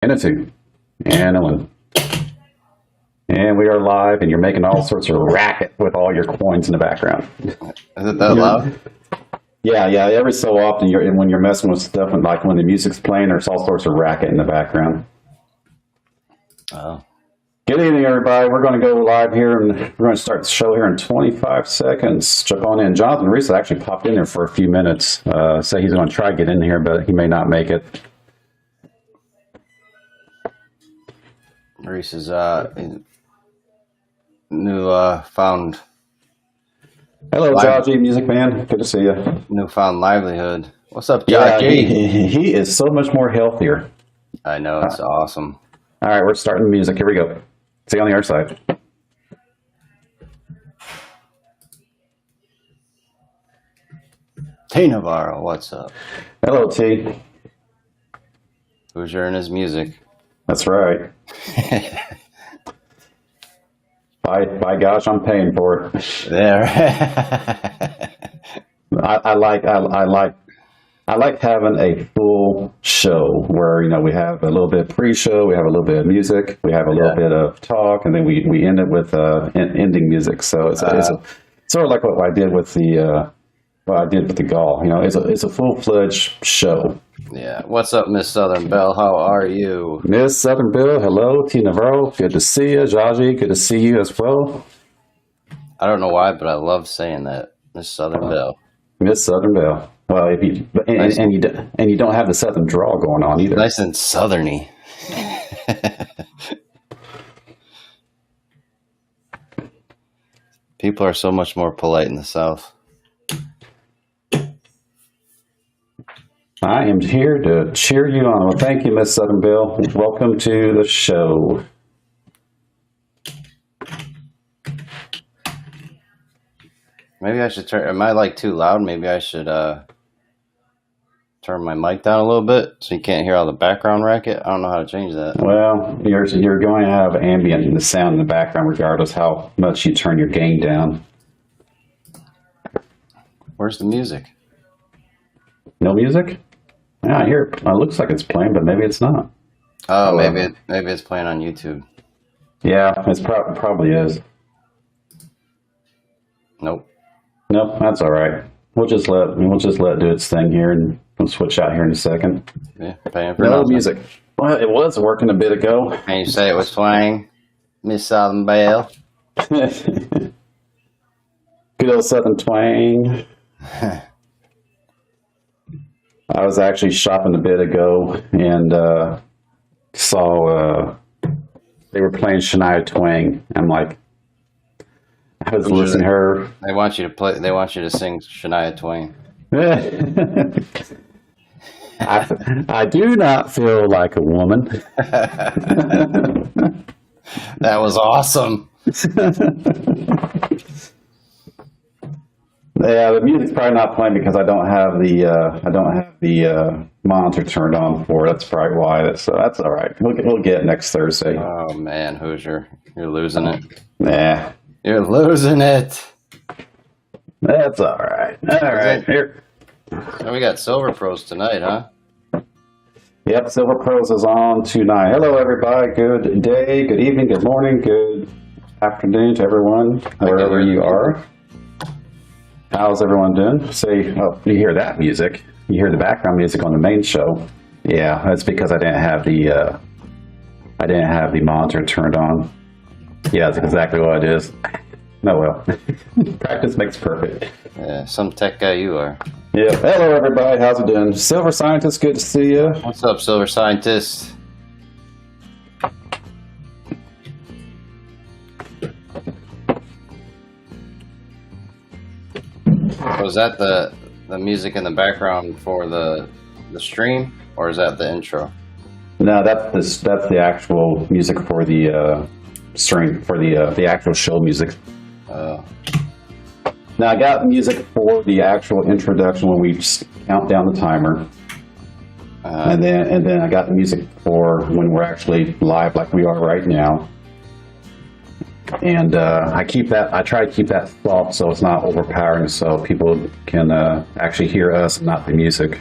And a 2. And a 1. And we are live, and you're making all sorts of racket with all your coins in the background. Is it that loud? Yeah. Every so often, when you're messing with stuff, and like when the music's playing, there's all sorts of racket in the background. Oh. Good evening, everybody. We're going to go live here, and we're going to start the show here in 25 seconds. Jump on in. Jonathan Reese actually popped in there for a few minutes. Say he's going to try to get in here, but he may not make it. Reese is new found. Hello, Georgie, music man. Good to see you. Newfound livelihood. What's up, Yeah, Georgie? he is so much more healthier. I know, it's awesome. All right, we're starting the music. Here we go. See you on the other side. T Navarro, what's up? Hello, T. Hoosier and his music. That's right. By gosh, I'm paying for it. There. I like having a full show where we have a little bit of pre-show, we have a little bit of music, we have a little bit of talk, and then we end it with ending music. So it's sort of like what I did with the Gall. It's a full-fledged show. Yeah. What's up, Miss Southern Belle? How are you? Miss Southern Bill, hello. T. Navarro, good to see you. Jaji, good to see you as well. I don't know why, but I love saying that, Miss Southern Belle. Miss Southern Belle. Well, if you and you don't have the Southern drawl going on either. Nice and southerny. People are so much more polite in the South. I am here to cheer you on. Well, thank you, Miss Southern Bill. Welcome to the show. Maybe I should turn. Am I too loud? Maybe I should turn my mic down a little bit so you can't hear all the background racket. I don't know how to change that. Well, you're going to have ambient the sound in the background regardless how much you turn your gain down. Where's the music? No music? Yeah, I hear it. It looks like it's playing, but maybe it's not. Oh, maybe it's playing on YouTube. Yeah, it's probably is. Nope. Nope, that's all right. We'll just let it do its thing here, and we'll switch out here in a second. Yeah, paying for No nothing. music. Well, it was working a bit ago. Can you say it was playing, Miss Southern Belle? Good old Southern twang. I was actually shopping a bit ago and saw they were playing Shania Twain. I'm like, I was listening to her. They want you to play. They want you to sing Shania Twain. I do not feel like a woman. That was awesome. Yeah, the music's probably not playing because I don't have the monitor turned on for it. That's probably why. So that's all right. We'll get it next Thursday. Oh man, Hoosier, you're losing it. Nah, You're losing it. that's all right. All right, here. So we got Silver Pros tonight, huh? Yep, Silver Pros is on tonight. Hello, everybody. Good day, good evening, good morning, good afternoon to everyone, wherever you are. How's everyone doing? See, you hear that music. You hear the background music on the main show. Yeah, that's because I didn't have the monitor turned on. Yeah, that's exactly what it is. No, well, practice makes perfect. Yeah, some tech guy you are. Yeah. Hello, everybody. How's it doing? Silver Scientist, good to see you. What's up, Silver Scientist? Was that the music in the background for the stream, or is that the intro? No, that's the actual music for the stream, for the actual show music. Now I got music for the actual introduction when we count down the timer, and then I got the music for when we're actually live, like we are right now. And I try to keep that soft so it's not overpowering, so people can actually hear us and not the music.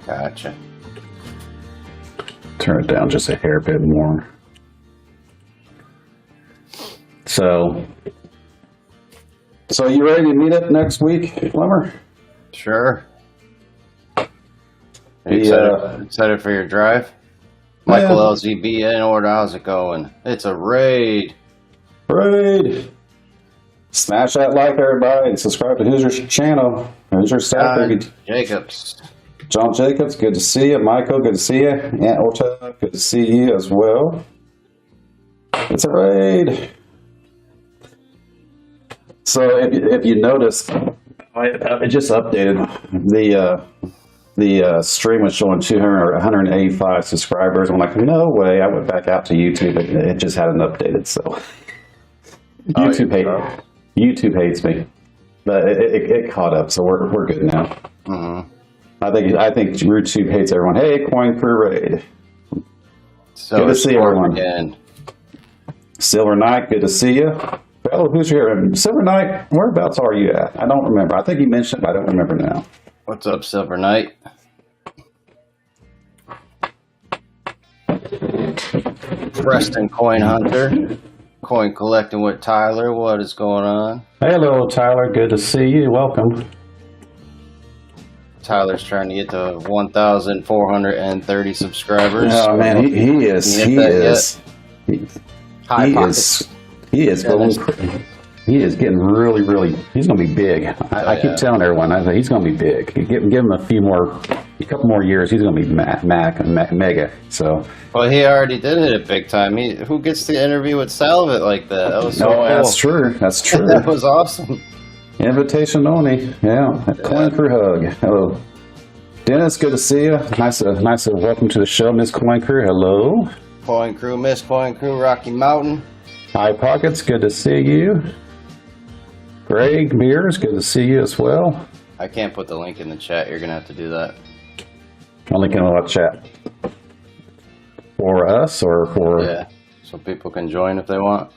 Gotcha. turn it down just a hair bit more. So you ready to meet up next week, Plumber? Sure. Are you excited for your drive? Michael LZB, how's it going? It's a raid. Raid! Smash that like, everybody, and subscribe to Hoosier's channel. Hoosier Stacker. Jacobs. John Jacobs, good to see you. Michael, good to see you. Aunt Orta, good to see you as well. It's a raid. So if you notice, I just updated the stream was showing 200 or 185 subscribers. I'm like, no way. I went back out to YouTube. It just hadn't updated. So YouTube hates me, but it caught up. So we're good now. Mm-hmm. I think YouTube hates everyone. Hey, Coin Crew Raid. So good to see everyone. Again. Silver Knight, good to see you. Fellow Hoosier, Silver Knight, whereabouts are you at? I don't remember. I think you mentioned, but I don't remember now. What's up, Silver Knight? Preston Coin Hunter. Coin collecting with Tyler. What is going on? Hello, Tyler. Good to see you. Welcome. Tyler's trying to get to 1,430 subscribers. Oh man, he is getting really. He's going to be big. I keep telling everyone, he's going to be big. Give him a couple more years. He's going to be mega. So. Well, he already did it big time. Who gets to interview with Salvet like that? That was so cool. That's true. That's true. That was awesome. Invitation only. Yeah. Coin Crew hug. Hello. Dennis, good to see you. Nice to welcome to the show, Miss Coin Crew. Hello. Coin Crew, Miss Coin Crew, Rocky Mountain. Hi Pockets, good to see you. Greg Beers, good to see you as well. I can't put the link in the chat. You're going to have to do that. Link in what chat? For us or for... Yeah, so people can join if they want.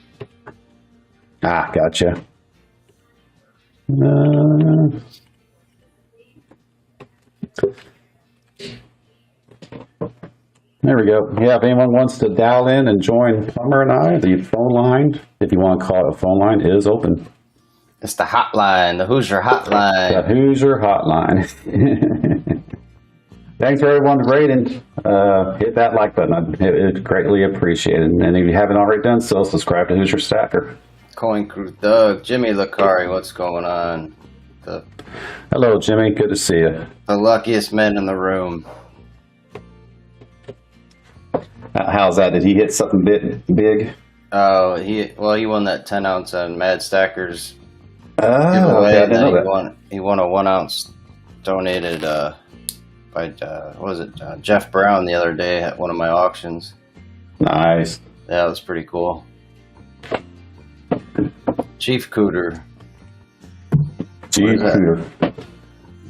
Ah, gotcha. There we go. Yeah, if anyone wants to dial in and join Plumber and I, the phone line, if you want to call it a phone line, is open. It's the hotline, the Hoosier hotline. The Hoosier hotline. Thanks for everyone rating. Hit that like button. It's greatly appreciated. And if you haven't already done so, subscribe to Hoosier Stacker. Coin Crew Doug, Jimmy Lacari, what's going on? Hello, Jimmy. Good to see you. The luckiest men in the room. How's that? Did he hit something big? Oh, he won that 10-ounce on Mad Stackers giveaway. Okay, I didn't know that. He won a 1-ounce donated by Jeff Brown the other day at one of my auctions. Nice. Yeah, that was pretty cool. Chief Cooter. Chief Cooter.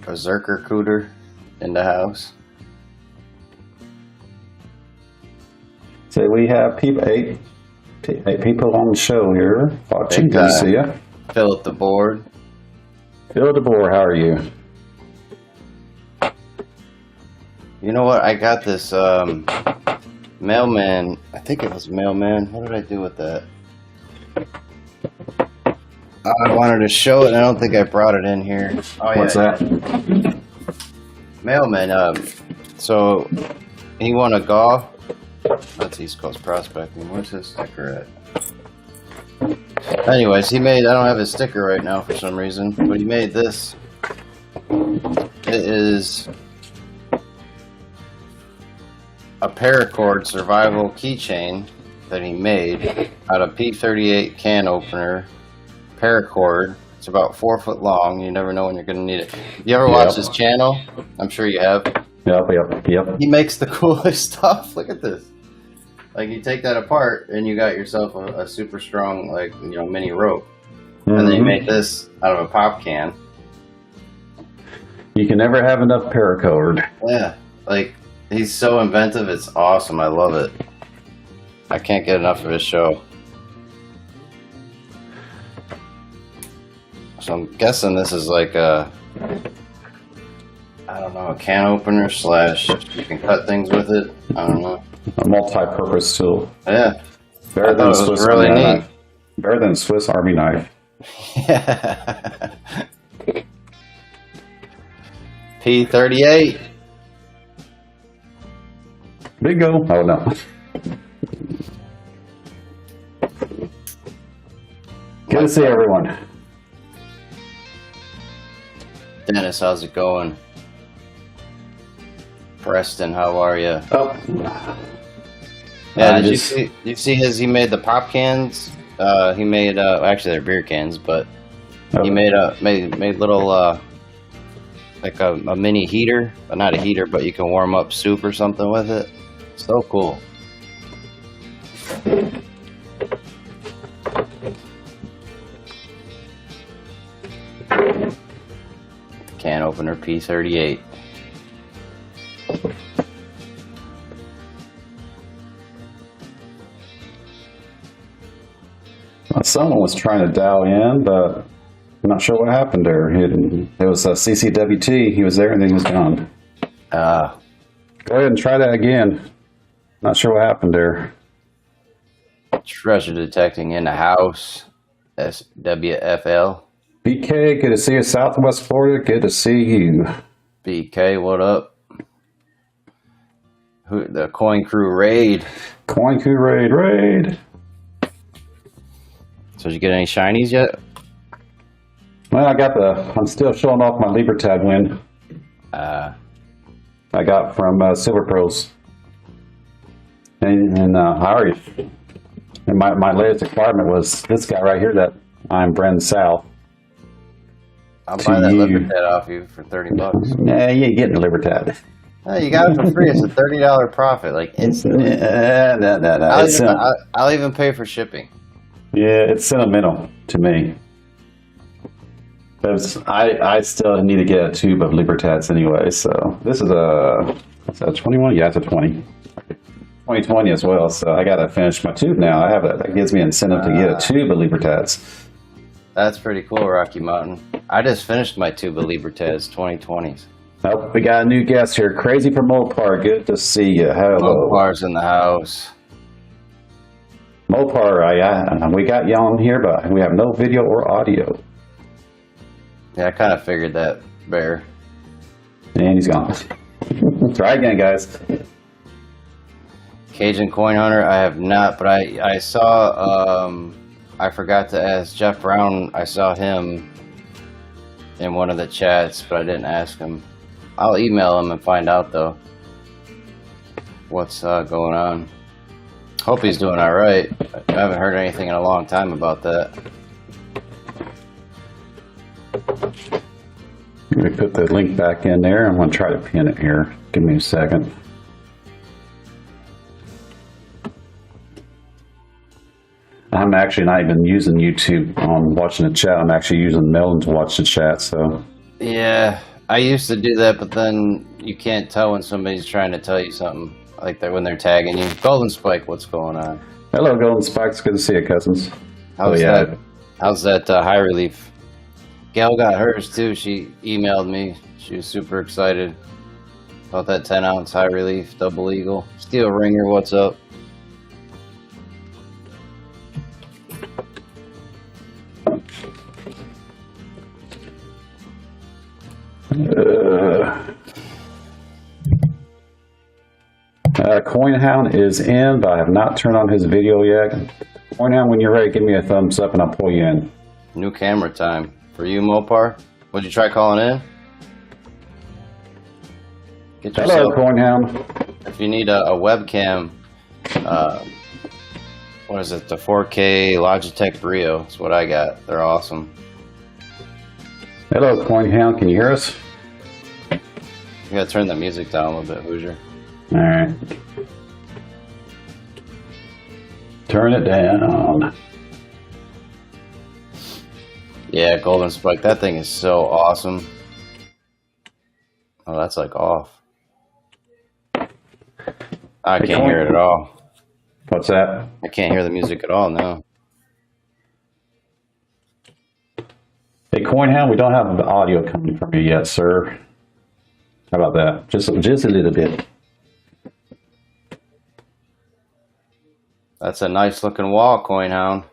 Berserker Cooter in the house. So we have eight people on the show here watching. Good to see you. Philip the Board. Phil DeBoer, how are you? You know what? I got this mailman. I think it was mailman. What did I do with that? I wanted to show it, and I don't think I brought it in here. Oh, yeah. What's that? Mailman. So he won a golf. That's East Coast Prospecting. Where's his sticker at? Anyways, I don't have his sticker right now for some reason, but he made this. It is a paracord survival keychain that he made out of P38 can opener paracord. It's about 4 foot long. You never know when you're going to need it. You ever watch his channel? I'm sure you have. Yep. He makes the coolest stuff. Look at this. Like, you take that apart and you got yourself a super strong, mini rope. Mm-hmm. And then you make this out of a pop can. You can never have enough paracord. Yeah. He's so inventive. It's awesome. I love it. I can't get enough of his show. So I'm guessing this is like a can opener / you can cut things with it. I don't know. A multi-purpose tool. Yeah. Better I than thought it was Swiss really Army neat. knife. Better than Swiss Army knife. Yeah. P38. Bingo. Oh no. Good to see everyone. Dennis, how's it going? Preston, how are you? Oh. Yeah, did you see his? He made the pop cans. He made actually they're beer cans, but he made little like a mini heater, not a heater, but you can warm up soup or something with it. So cool. Can opener P38. Someone was trying to dial in, but I'm not sure what happened there. It was a CCWT. He was there and then he was gone. Go ahead and try that again. Not sure what happened there. Treasure detecting in the house. SWFL. BK, good to see you. Southwest Florida, good to see you. BK, what up? The Coin Crew raid. Coin Crew raid. So did you get any shinies yet? Well, I'm still showing off my Libertad win. I got from Silver Pros. And my latest acquirement was this guy right here that I'm Bren South. I'll buy that Libertad off you for $30. Nah, you ain't getting a Libertad. Hey, you got it for free. It's a $30 profit, like instantly. No. I'll even pay for shipping. Yeah, it's sentimental to me. Because I still need to get a tube of Libertads anyway, so this is what's that, 21? Yeah, it's a 20. 2020 as well, so I gotta finish my tube now. That gives me incentive to get a tube of Libertads. That's pretty cool, Rocky Mountain. I just finished my tube of Libertads 2020s. Oh, we got a new guest here. Crazy from Mopar, good to see you. Hello. Mopar's in the house. Mopar, we got you on here, but we have no video or audio. Yeah, I kind of figured that, Bear. And he's gone. Try again, guys. Cajun Coin Hunter, I have not, but I saw, I forgot to ask Jeff Brown, I saw him in one of the chats, but I didn't ask him. I'll email him and find out, though, what's going on. Hope he's doing all right. I haven't heard anything in a long time about that. Let me put the link back in there. I'm going to try to pin it here. Give me a second. I'm actually not even using YouTube on watching the chat. I'm actually using Melon to watch the chat. So yeah, I used to do that, but then you can't tell when somebody's trying to tell you something, like when they're tagging you. Golden Spike, what's going on? Hello, Golden Spikes. Good to see you, cousins. How's that high relief? Gail got hers too. She emailed me. She was super excited about that 10-ounce high relief double eagle. Steel ringer, what's up? Coin Hound is in, but I have not turned on his video yet. Coin Hound, when you're ready, give me a thumbs up and I'll pull you in. New camera time for you, Mopar. Would you try calling in? Get yourself, hello, Coin Hound. if you need a webcam, what is it? The 4K Logitech Brio. That's what I got. They're awesome. Hello, Coin Hound. Can you hear us? You gotta turn the music down a little bit, Hoosier. All right. Turn it down. Yeah, Golden Spike. That thing is so awesome. Oh, that's like off. I can't hear it at all. What's that? I can't hear the music at all now. Hey, Coin Hound, we don't have the audio coming from you yet, sir. How about that? Just a little bit. That's a nice looking wall, Coin Hound.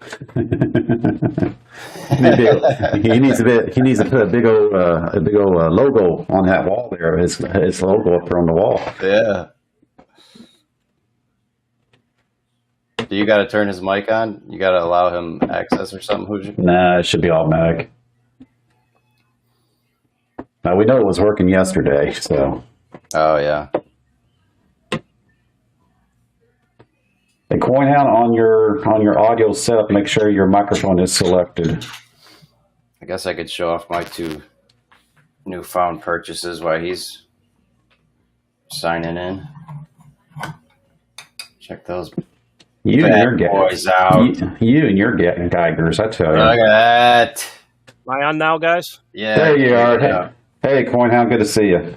He needs to put a big old logo on that wall there. His logo up there on the wall. Yeah. Do you got to turn his mic on? You got to allow him access or something, Hoosier? Nah, it should be automatic. Now we know it was working yesterday, so. Oh yeah. And Coin Hound, on your audio setup, make sure your microphone is selected. I guess I could show off my 2 newfound purchases while he's signing in. Check those You and your boys out. You and your Geigers, I tell you. Look at that. Am I on now, guys? Yeah. There you are. Yeah. Hey, Coin Hound, good to see you.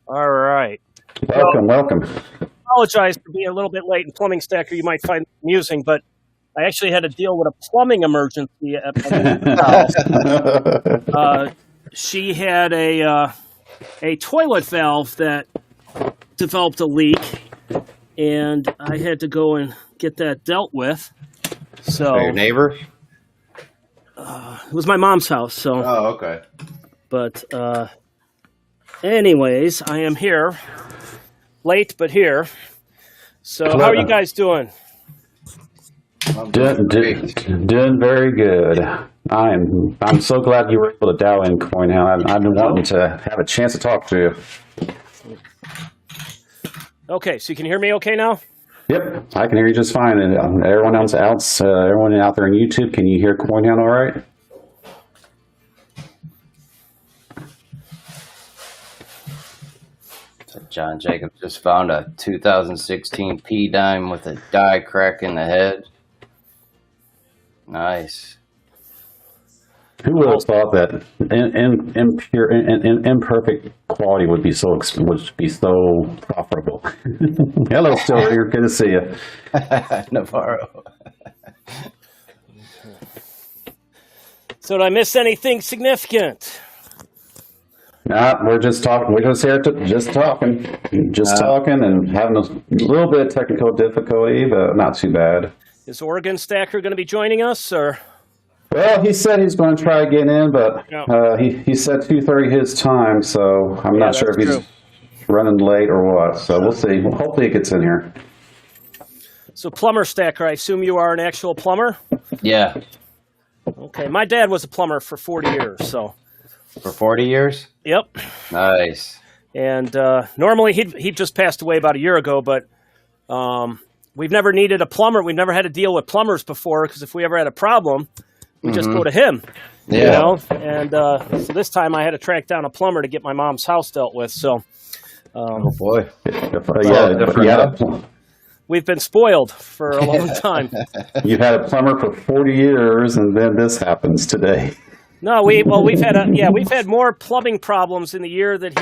All right. Welcome. Apologize for being a little bit late in Plumbing Stacker. You might find it amusing, but I actually had to deal with a plumbing emergency at my house. She had a toilet valve that developed a leak, and I had to go and get that dealt with. So Your neighbor? it was my mom's house. So, Oh, okay. but anyways, I am here, late but here. So how are you guys doing? Doing very good. I'm so glad you were able to dial in, Coin Hound. I've been wanting to have a chance to talk to you. Okay, so you can hear me okay now? Yep, I can hear you just fine. And everyone else everyone out there on YouTube, can you hear Coin Hound all right? So John Jacobs just found a 2016 P dime with a die crack in the head. Nice. Who would have thought that imperfect quality would be so profitable? Hello, still here. Good to see you. Navarro. So did I miss anything significant? Nah, we're just talking. We're just here talking and having a little bit of technical difficulty, but not too bad. Is Oregon Stacker going to be joining us, or? Well, he said he's going to try getting in, but he said 2:30 his time, so I'm not sure if he's running late or what. So we'll see. Well, hopefully he gets in here. So Plumber Stacker, I assume you are an actual plumber? Yeah. Okay, my dad was a plumber for 40 years, so. For 40 years? Yep. Nice. And normally he just passed away about a year ago, but we've never needed a plumber. We've never had to deal with plumbers before, because if we ever had a problem, we just go to him. Yeah. You know? And so this time I had to track down a plumber to get my mom's house dealt with. So, Oh boy. we've been spoiled for a long time. You've had a plumber for 40 years, and then this happens today. No, we've had more plumbing problems in the year that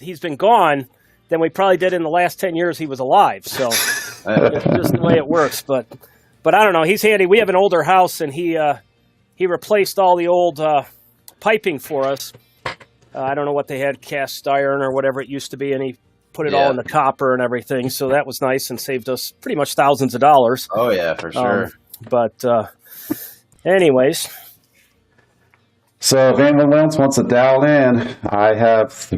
he's been gone than we probably did in the last 10 years he was alive. So it's just the way it works. But I don't know. He's handy. We have an older house, and he replaced all the old piping for us. I don't know what they had, cast iron or whatever it used to be, and he put it all in the copper and everything. So that was nice and saved us pretty much thousands of dollars. Oh yeah, for sure. But anyways. So if anyone else wants to dial in,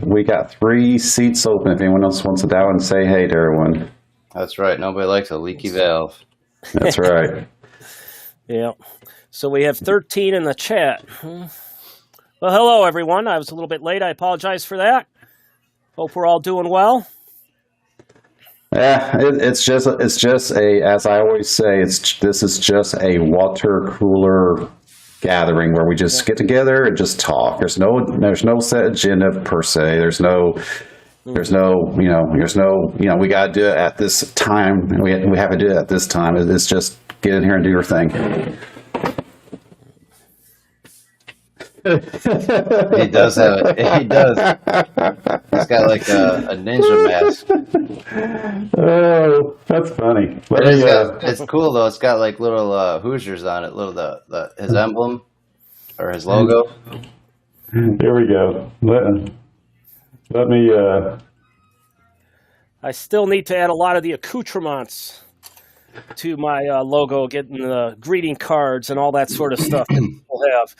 we got 3 seats open. If anyone else wants to dial in and say hey to everyone. That's right. Nobody likes a leaky valve. That's right. Yeah. So we have 13 in the chat. Well, hello, everyone. I was a little bit late. I apologize for that. Hope we're all doing well. Yeah, it's just as I always say, this is just a water cooler gathering where we just get together and just talk. There's no set agenda per se. There's no we got to do it at this time. We have to do it at this time. It's just get in here and do your thing. He does. He's got like a ninja mask. Oh, that's funny. It's cool though. It's got like little Hoosiers on it. His emblem or his logo. Here we go. Let me. I still need to add a lot of the accoutrements to my logo, getting the greeting cards and all that sort of stuff that people have.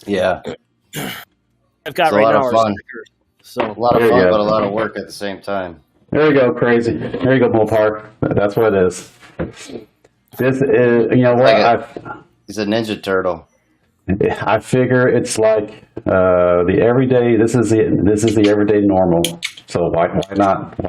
Yeah. I've got It's a right lot now of are fun. stickers. So A lot of There you fun, go. but a lot of work at the same time. There you go, crazy. There you go, Bullpark. That's what it is. This is, you know what? He's a Ninja Turtle. I figure it's like the everyday. This is the everyday normal. So why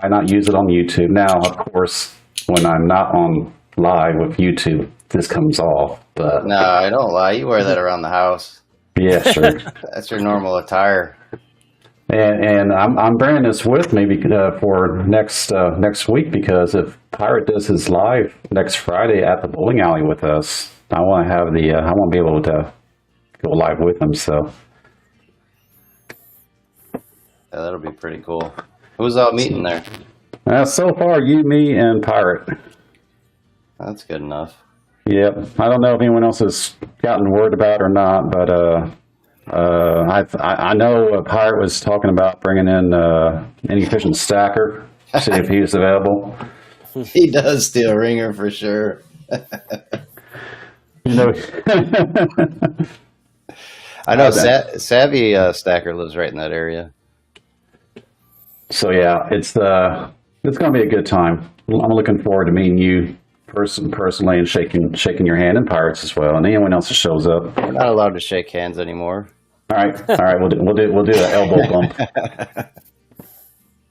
not use it on YouTube? Now, of course, when I'm not on live with YouTube, this comes off. But No, I don't lie. You wear that around the house. yeah, sure. That's your normal attire. And I'm bearing this with me for next week, because if Pirate does his live next Friday at the bowling alley with us, I want to have I want to be able to go live with him. So Yeah, that'll be pretty cool. Who's all meeting there? so far, you, me, and Pirate. That's good enough. Yep. I don't know if anyone else has gotten word about it or not, but I know Pirate was talking about bringing in an efficient stacker, see if he's available. He does steal a ringer for sure. You know, I know Savvy Stacker lives right in that area. so yeah, it's going to be a good time. I'm looking forward to meeting you personally and shaking your hand, and Pirates as well, and anyone else that shows up. We're not allowed to shake hands anymore. All right, we'll do an elbow bump.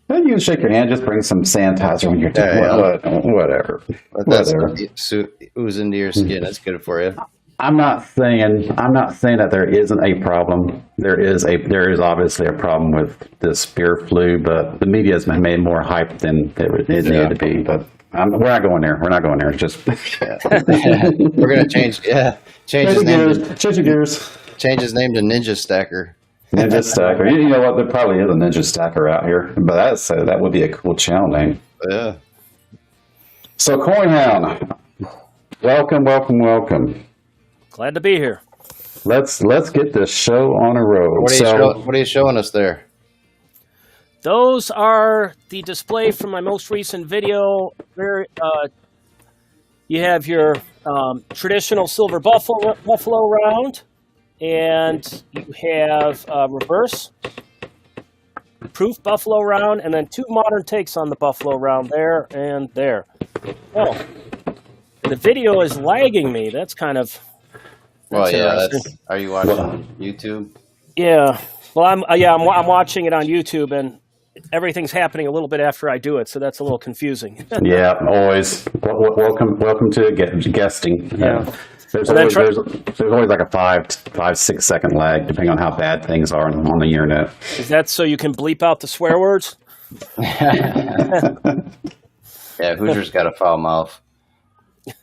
Then you can shake your hand, just bring some sanitizer when you're doing whatever. But that's Whatever. ooze into your skin. That's good for you. I'm not saying that there isn't a problem. There is obviously a problem with this beer flu, but the media has made more hype than it needed to be. But we're not going there. We're not going there. It's just We're gonna change his name. Change your gears. Change his name to Ninja Stacker. Ninja Stacker. You know what? There probably is a Ninja Stacker out here, but that would be a cool channel name. Yeah. So, Coin Hound, welcome. glad to be here. Let's get this show on a road. What are you showing us there? Those are the display from my most recent video. Where you have your traditional silver buffalo round, and you have reverse proof buffalo round, and then two modern takes on the buffalo round there and there. Oh, the video is lagging me. That's kind of interesting. Are you watching YouTube? Yeah. Well, I'm watching it on YouTube, and everything's happening a little bit after I do it, so that's a little confusing. Yeah, always. Welcome to guesting. Yeah. There's always like a 5-6 second lag, depending on how bad things are on the internet. Is that so you can bleep out the swear words? Yeah, Hoosier's got a foul mouth.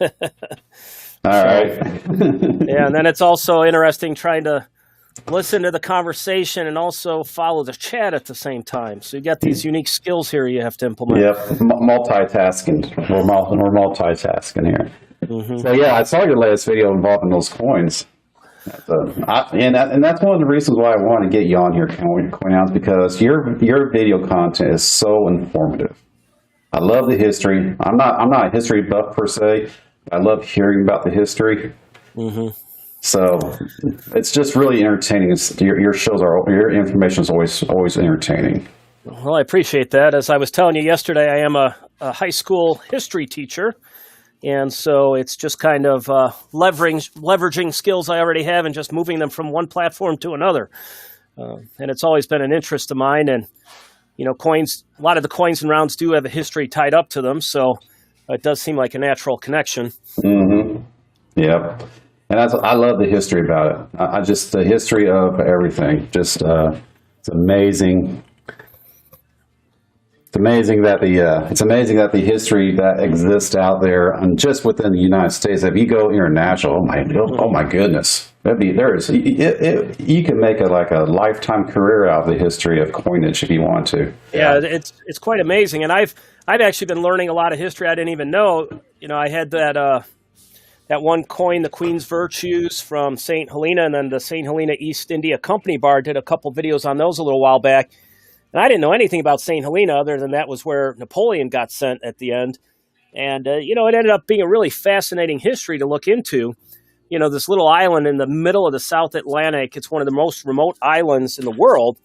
All right. Yeah, and then it's also interesting trying to listen to the conversation and also follow the chat at the same time. So you got these unique skills here you have to implement. Yep, multitasking. We're multitasking here. Mm-hmm. So yeah, I saw your latest video involving those coins. And that's one of the reasons why I want to get you on here, Coin Hounds, because your video content is so informative. I love the history. I'm not a history buff per se. I love hearing about the history. Mm-hmm. So it's just really entertaining. Your information is always entertaining. Well, I appreciate that. As I was telling you yesterday, I am a high school history teacher. And so it's just kind of leveraging skills I already have and just moving them from one platform to another. And it's always been an interest of mine. And, you know, a lot of the coins and rounds do have a history tied up to them. So it does seem like a natural connection. Mm-hmm. Yep. And I love the history about it. The history of everything. It's amazing. It's amazing that the history that exists out there and just within the United States. If you go international, oh my goodness, you can make a lifetime career out of the history of coinage if you want to. Yeah, it's quite amazing, and I've actually been learning a lot of history I didn't even know. You know, I had that one coin, the Queen's Virtues from St. Helena, and then the St. Helena East India Company Bar. Did a couple videos on those a little while back. And I didn't know anything about St. Helena other than that was where Napoleon got sent at the end. And, it ended up being a really fascinating history to look into. This little island in the middle of the South Atlantic, it's one of the most remote islands in the world.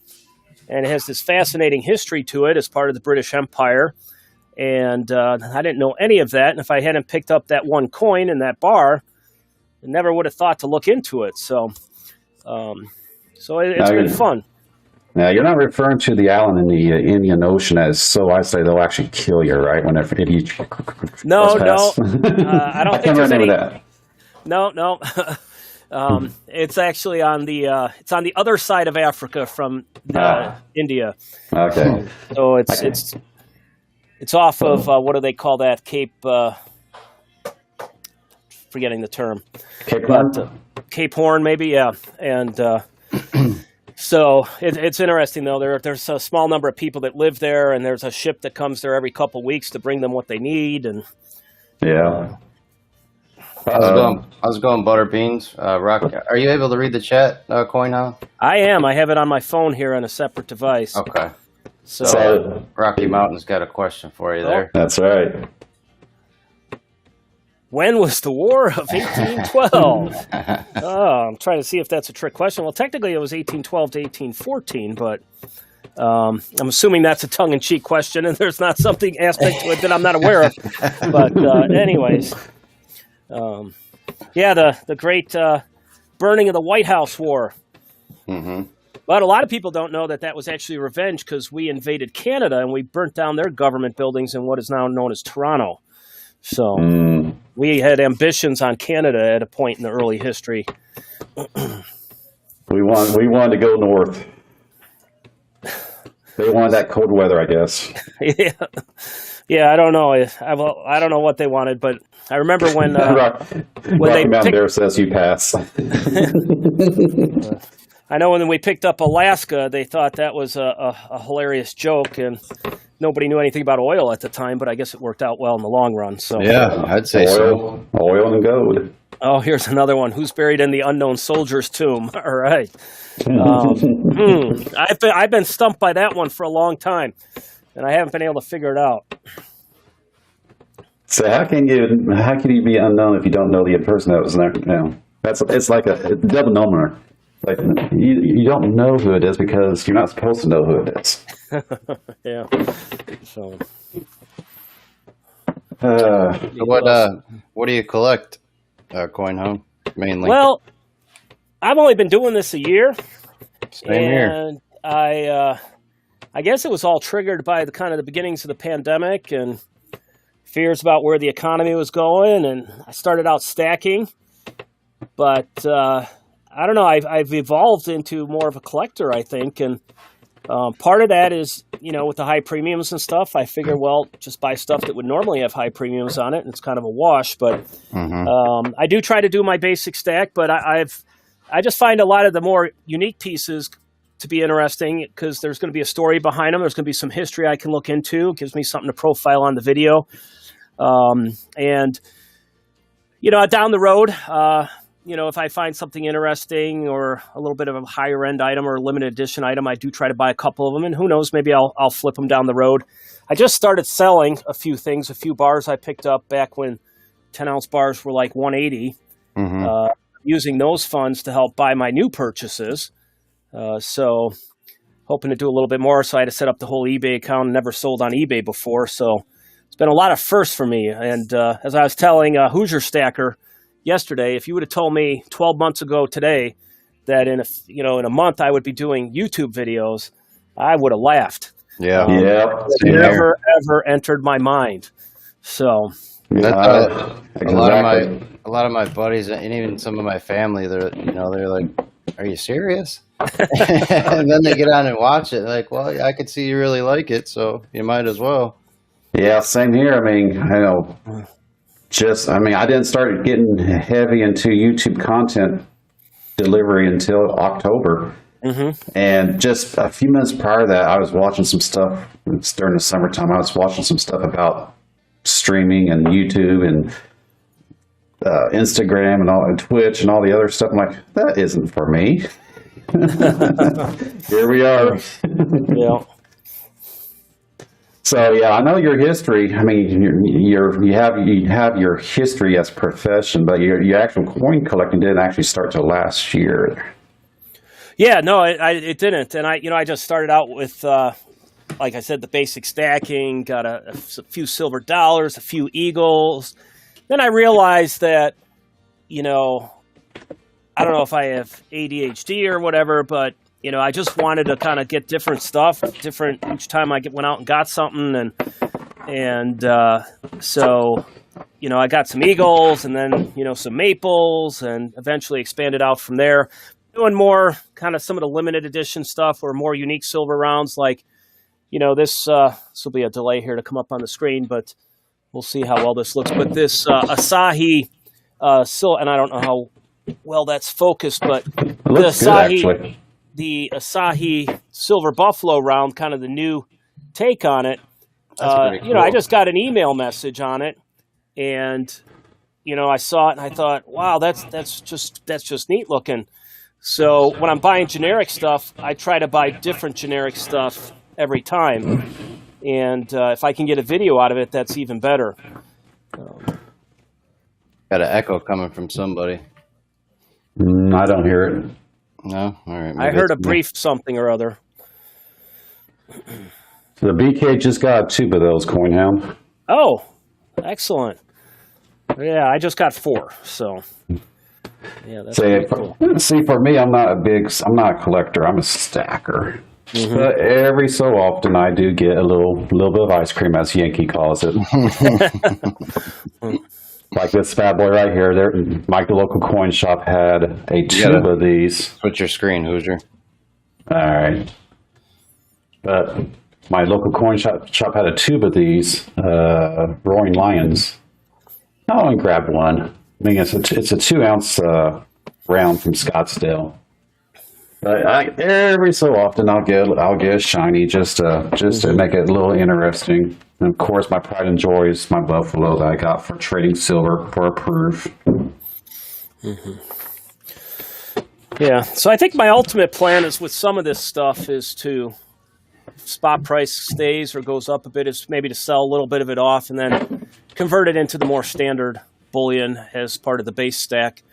And it has this fascinating history to it as part of the British Empire. And I didn't know any of that. And if I hadn't picked up that one coin in that bar, I never would have thought to look into it. So it's been fun. Now, you're not referring to the island in the Indian Ocean as so I say they'll actually kill you, right? Whenever if you No. I don't think there's any. That. No. It's actually on the other side of Africa from India. Okay. So it's off of what do they call that? Cape. Forgetting the term. Cape Horn. Cape Horn, maybe. Yeah, and. So it's interesting, though. There's a small number of people that live there, and there's a ship that comes there every couple of weeks to bring them what they need. And yeah. How's it going, Butterbeans? Rock, are you able to read the chat, CoinHound? I am. I have it on my phone here on a separate device. Okay. So Rocky Mountain's got a question for you there. That's right. When was the War of 1812? I'm trying to see if that's a trick question. Well, technically it was 1812 to 1814, but I'm assuming that's a tongue-in-cheek question, and there's not something aspect to it that I'm not aware of. But anyways, the great burning of the White House War. Mm-hmm. But a lot of people don't know that was actually revenge because we invaded Canada and we burnt down their government buildings in what is now known as Toronto. So we had ambitions on Canada at a point in the early history. We wanted to go north. They wanted that cold weather, I guess. Yeah. I don't know. I don't know what they wanted, but I remember when Rocky Mountain Bear says you pass. I know when we picked up Alaska, they thought that was a hilarious joke, and nobody knew anything about oil at the time, but I guess it worked out well in the long run. So yeah, I'd say so. Oil and gold. Oh, here's another one. Who's buried in the unknown soldier's tomb? All right. I've been stumped by that one for a long time, and I haven't been able to figure it out. So how can you be unknown if you don't know the person that was there? It's like a double number. Like you don't know who it is because you're not supposed to know who it is. Yeah. So. What do you collect, CoinHound, mainly? Well, I've only been doing this a year. Same here. I guess it was all triggered by the beginnings of the pandemic and fears about where the economy was going, and I started out stacking, but I don't know. I've evolved into more of a collector, I think, and part of that is, with the high premiums and stuff, I figure, well, just buy stuff that would normally have high premiums on it, and it's kind of a wash. But I do try to do my basic stack, but I just find a lot of the more unique pieces to be interesting because there's going to be a story behind them. There's going to be some history I can look into. It gives me something to profile on the video. And down the road, if I find something interesting or a little bit of a higher end item or a limited edition item, I do try to buy a couple of them, and who knows, maybe I'll flip them down the road. I just started selling a few things, a few bars I picked up back when 10-ounce bars were like $180, using those funds to help buy my new purchases. So hoping to do a little bit more. So I had to set up the whole eBay account, never sold on eBay before. So it's been a lot of firsts for me. And as I was telling Hoosier Stacker yesterday, if you would have told me 12 months ago today that in a month I would be doing YouTube videos, I would have laughed. Yeah. It never ever entered my mind. So a lot of my buddies and even some of my family, they're like, "Are you serious?" And then they get on and watch it. Like, well, I could see you really like it, so you might as well. Yeah, same here. I mean, I didn't start getting heavy into YouTube content delivery until October. And just a few minutes prior to that, I was watching some stuff. It's during the summertime. I was watching some stuff about streaming and YouTube and Instagram and Twitch and all the other stuff. I'm like, that isn't for me. Here we are. Yeah. So yeah, I know your history. I mean, you have your history as a profession, but your actual coin collecting didn't actually start till last year. Yeah, no, it didn't. And I just started out with, like I said, the basic stacking, got a few silver dollars, a few eagles. Then I realized that, I don't know if I have ADHD or whatever, but I just wanted to kind of get different stuff, each time I went out and got something, so I got some eagles, and then some maples, and eventually expanded out from there, doing more kind of some of the limited edition stuff or more unique silver rounds, like this will be a delay here to come up on the screen, but we'll see how well this looks. But this Asahi and I don't know how well that's focused, but It looks good, actually. The Asahi Silver Buffalo round, kind of the new take on it. That's pretty cool. I just got an email message on it, and I saw it and I thought, wow, that's just neat looking. So when I'm buying generic stuff, I try to buy different generic stuff every time, and if I can get a video out of it, that's even better. Got an echo coming from somebody. I don't hear it. No? All right. I heard a brief something or other. So the BK just got a tube of those, Coinhound. Oh, excellent. Yeah, I just got 4, so yeah, that's pretty cool. See, for me, I'm not a collector. I'm a stacker. Mm-hmm. But every so often, I do get a little bit of ice cream, as Yankee calls it. Like this fat boy right here. The local coin shop had a tube of these. Switch your screen, Hoosier. All right. But my local coin shop had a tube of these roaring lions. I went and grabbed one. I mean, it's a 2-ounce round from Scottsdale. But every so often I'll get a shiny just to make it a little interesting. And of course, my pride and joy is my buffalo that I got for trading silver for a proof. Mm-hmm. Yeah, so I think my ultimate plan is with some of this stuff is to, if spot price stays or goes up a bit, is maybe to sell a little bit of it off and then convert it into the more standard bullion as part of the base stack.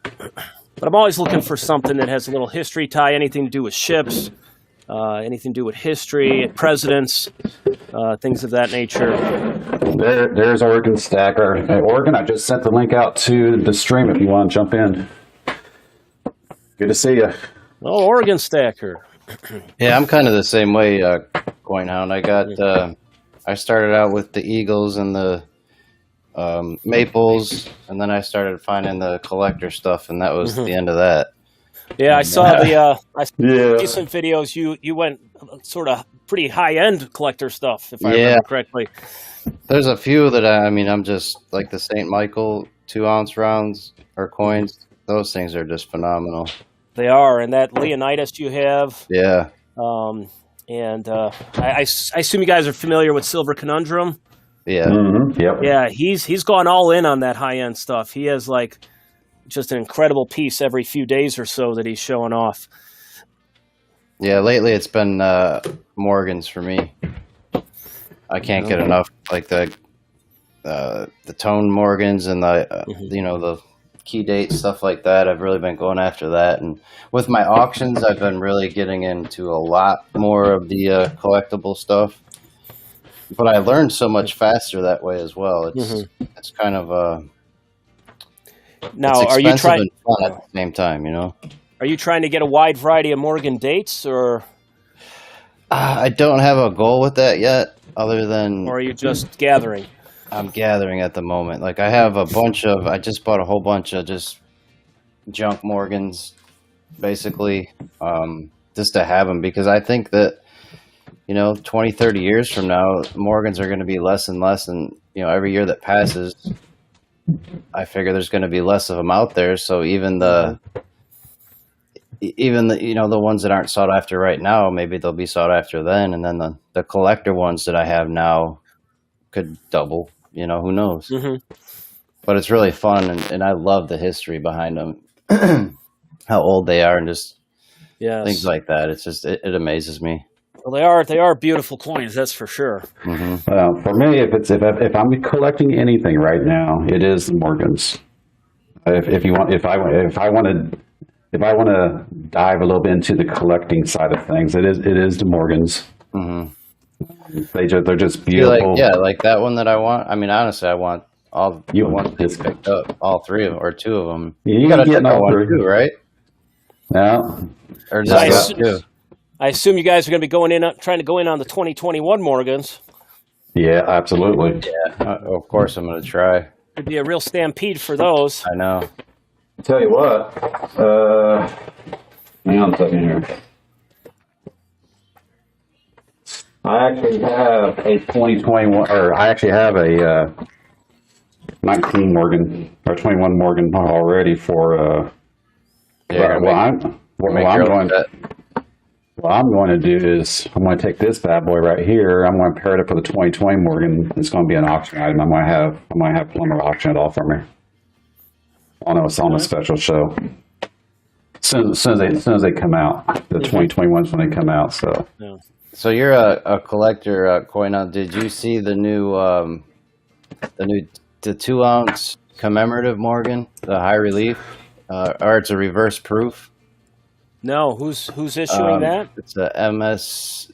But I'm always looking for something that has a little history tie, anything to do with ships, anything to do with history, presidents, things of that nature. There's Oregon Stacker. Oregon, I just sent the link out to the stream if you want to jump in. Good to see you. Oh, Oregon Stacker. Yeah, I'm kind of the same way, Coinhound. I started out with the Eagles and the Maples, and then I started finding the collector stuff, and that was the end of that. Yeah, I saw recent videos. You went sort of pretty high-end collector stuff, if I remember correctly. There's a few that I'm just like the St. Michael 2-ounce rounds or coins. Those things are just phenomenal. They are, and that Leonidas you have. Yeah. I assume you guys are familiar with Silver Conundrum. Yeah. Mm-hmm. Yep. Yeah, he's gone all in on that high-end stuff. He has like just an incredible piece every few days or so that he's showing off. Yeah, lately it's been Morgans for me. I can't get enough, like the tone Morgans and the the key date stuff like that. I've really been going after that, and with my auctions, I've been really getting into a lot more of the collectible stuff. But I learned so much faster that way as well. It's kind of now. It's Are you trying and fun at the same time? Are you trying to get a wide variety of Morgan dates, or I don't have a goal with that yet, other than. Or are you just gathering? I'm gathering at the moment. Like I have I just bought a whole bunch of just junk Morgans, basically, just to have them, because I think that, 20, 30 years from now, Morgans are going to be less and less. And, every year that passes, I figure there's going to be less of them out there. So even the ones that aren't sought after right now, maybe they'll be sought after then. And then the collector ones that I have now could double, who knows? Mm-hmm. But it's really fun. And I love the history behind them, how old they are and just things like that. It's just, it amazes me. Well, they are beautiful coins, that's for sure. For me, if I'm collecting anything right now, it is the Morgans. If I want to dive a little bit into the collecting side of things, it is the Morgans. They're just beautiful. Like that one that I want. I mean, honestly, I want all the ones that picked up, all three of them, or two of them. You got to get all one too, right? Yeah. Or just two. I assume you guys are going to be trying to go in on the 2021 Morgans. Yeah, absolutely. Yeah, of course I'm going to try. It'd be a real stampede for those. I know. Tell you what, hang on a second here. I actually have a 2021, or I actually have a 19 Morgan or 21 Morgan already for. What I'm going to do is I'm going to take this bad boy right here. I'm going to pair it up with a 2020 Morgan. It's going to be an auction item. I might have Plumber auction it off for me. I know it's on a special show. As soon as they come out, the 2021s when they come out. So. Yeah. So you're a collector, Koina. Did you see the new 2-ounce commemorative Morgan, the high relief, or it's a reverse proof? No, who's issuing that? It's a MS.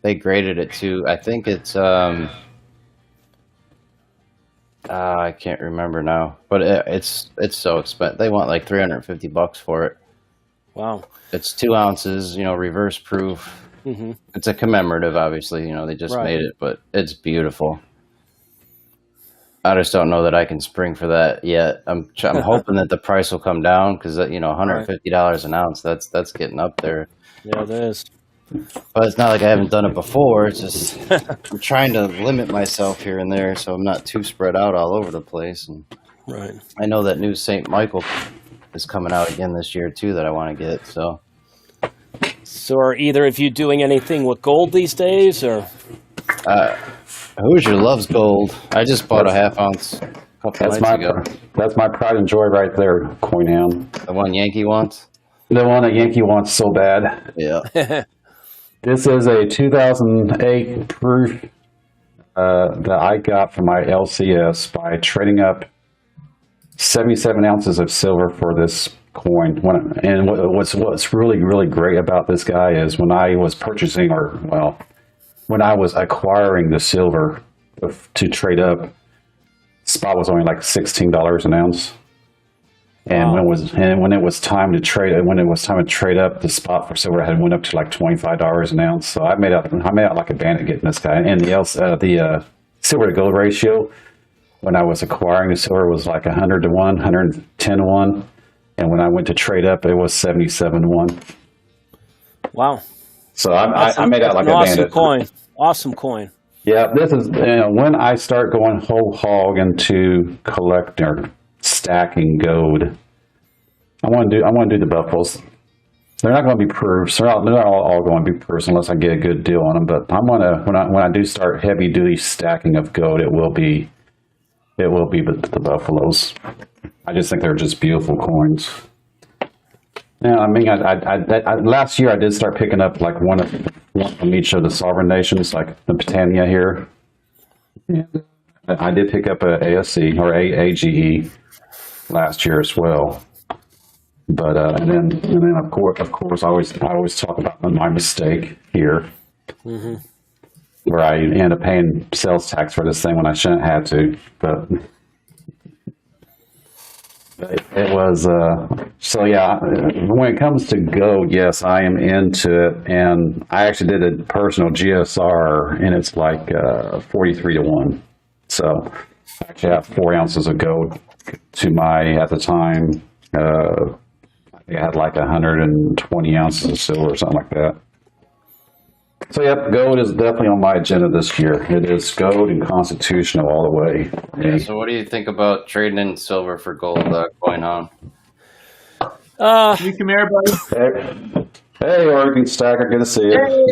They graded it to. I think it's. I can't remember now, but it's so expensive. They want like $350 for it. Wow. It's 2 ounces, reverse proof. Mm-hmm. It's a commemorative, obviously. They just made it, but it's beautiful. I just don't know that I can spring for that yet. I'm hoping that the price will come down because $150 an ounce. That's getting up there. Yeah, it is. But it's not like I haven't done it before. It's just I'm trying to limit myself here and there, so I'm not too spread out all over the place. And right. I know that new St. Michael is coming out again this year too that I want to get. So are either of you doing anything with gold these days, or? Hoosier loves gold. I just bought a half-ounce a couple nights ago. That's my pride and joy right there, Coinhound. The one Yankee wants? The one that Yankee wants so bad. Yeah. This is a 2008 proof that I got from my LCS by trading up 77 ounces of silver for this coin. And what's really, really great about this guy is when I was purchasing, when I was acquiring the silver to trade up, spot was only like $16 an ounce. And when it was time to trade up, the spot for silver had went up to like $25 an ounce. So I made out like a bandit getting this guy. And the silver to gold ratio when I was acquiring the silver was like 100 to 1, 110 to 1. And when I went to trade up, it was 77 to 1. Wow. So I made out like a bandit. Awesome coin. Yeah, this is when I start going whole hog into collector stacking gold. I want to do the buffaloes. They're not going to be proofs. They're not all going to be proofs unless I get a good deal on them. But when I do start heavy duty stacking of gold, it will be the buffaloes. I just think they're just beautiful coins. Yeah, I mean, I last year I did start picking up like one from each of the sovereign nations, like the Britannia here. Yeah. I did pick up a ASC or AGE last year as well. But and then of course I always talk about my mistake here, where I end up paying sales tax for this thing when I shouldn't have to, but. It was, so yeah, when it comes to gold, yes, I am into it. And I actually did a personal GSR and it's like 43 to 1. So I actually have 4 ounces of gold to my, at the time, I think I had like 120 ounces of silver or something like that. So yep, gold is definitely on my agenda this year. It is gold and constitutional all the way. Yeah, so what do you think about trading in silver for gold going on? You come here, buddy. Hey, Oregon Stacker, good to see you. Hey,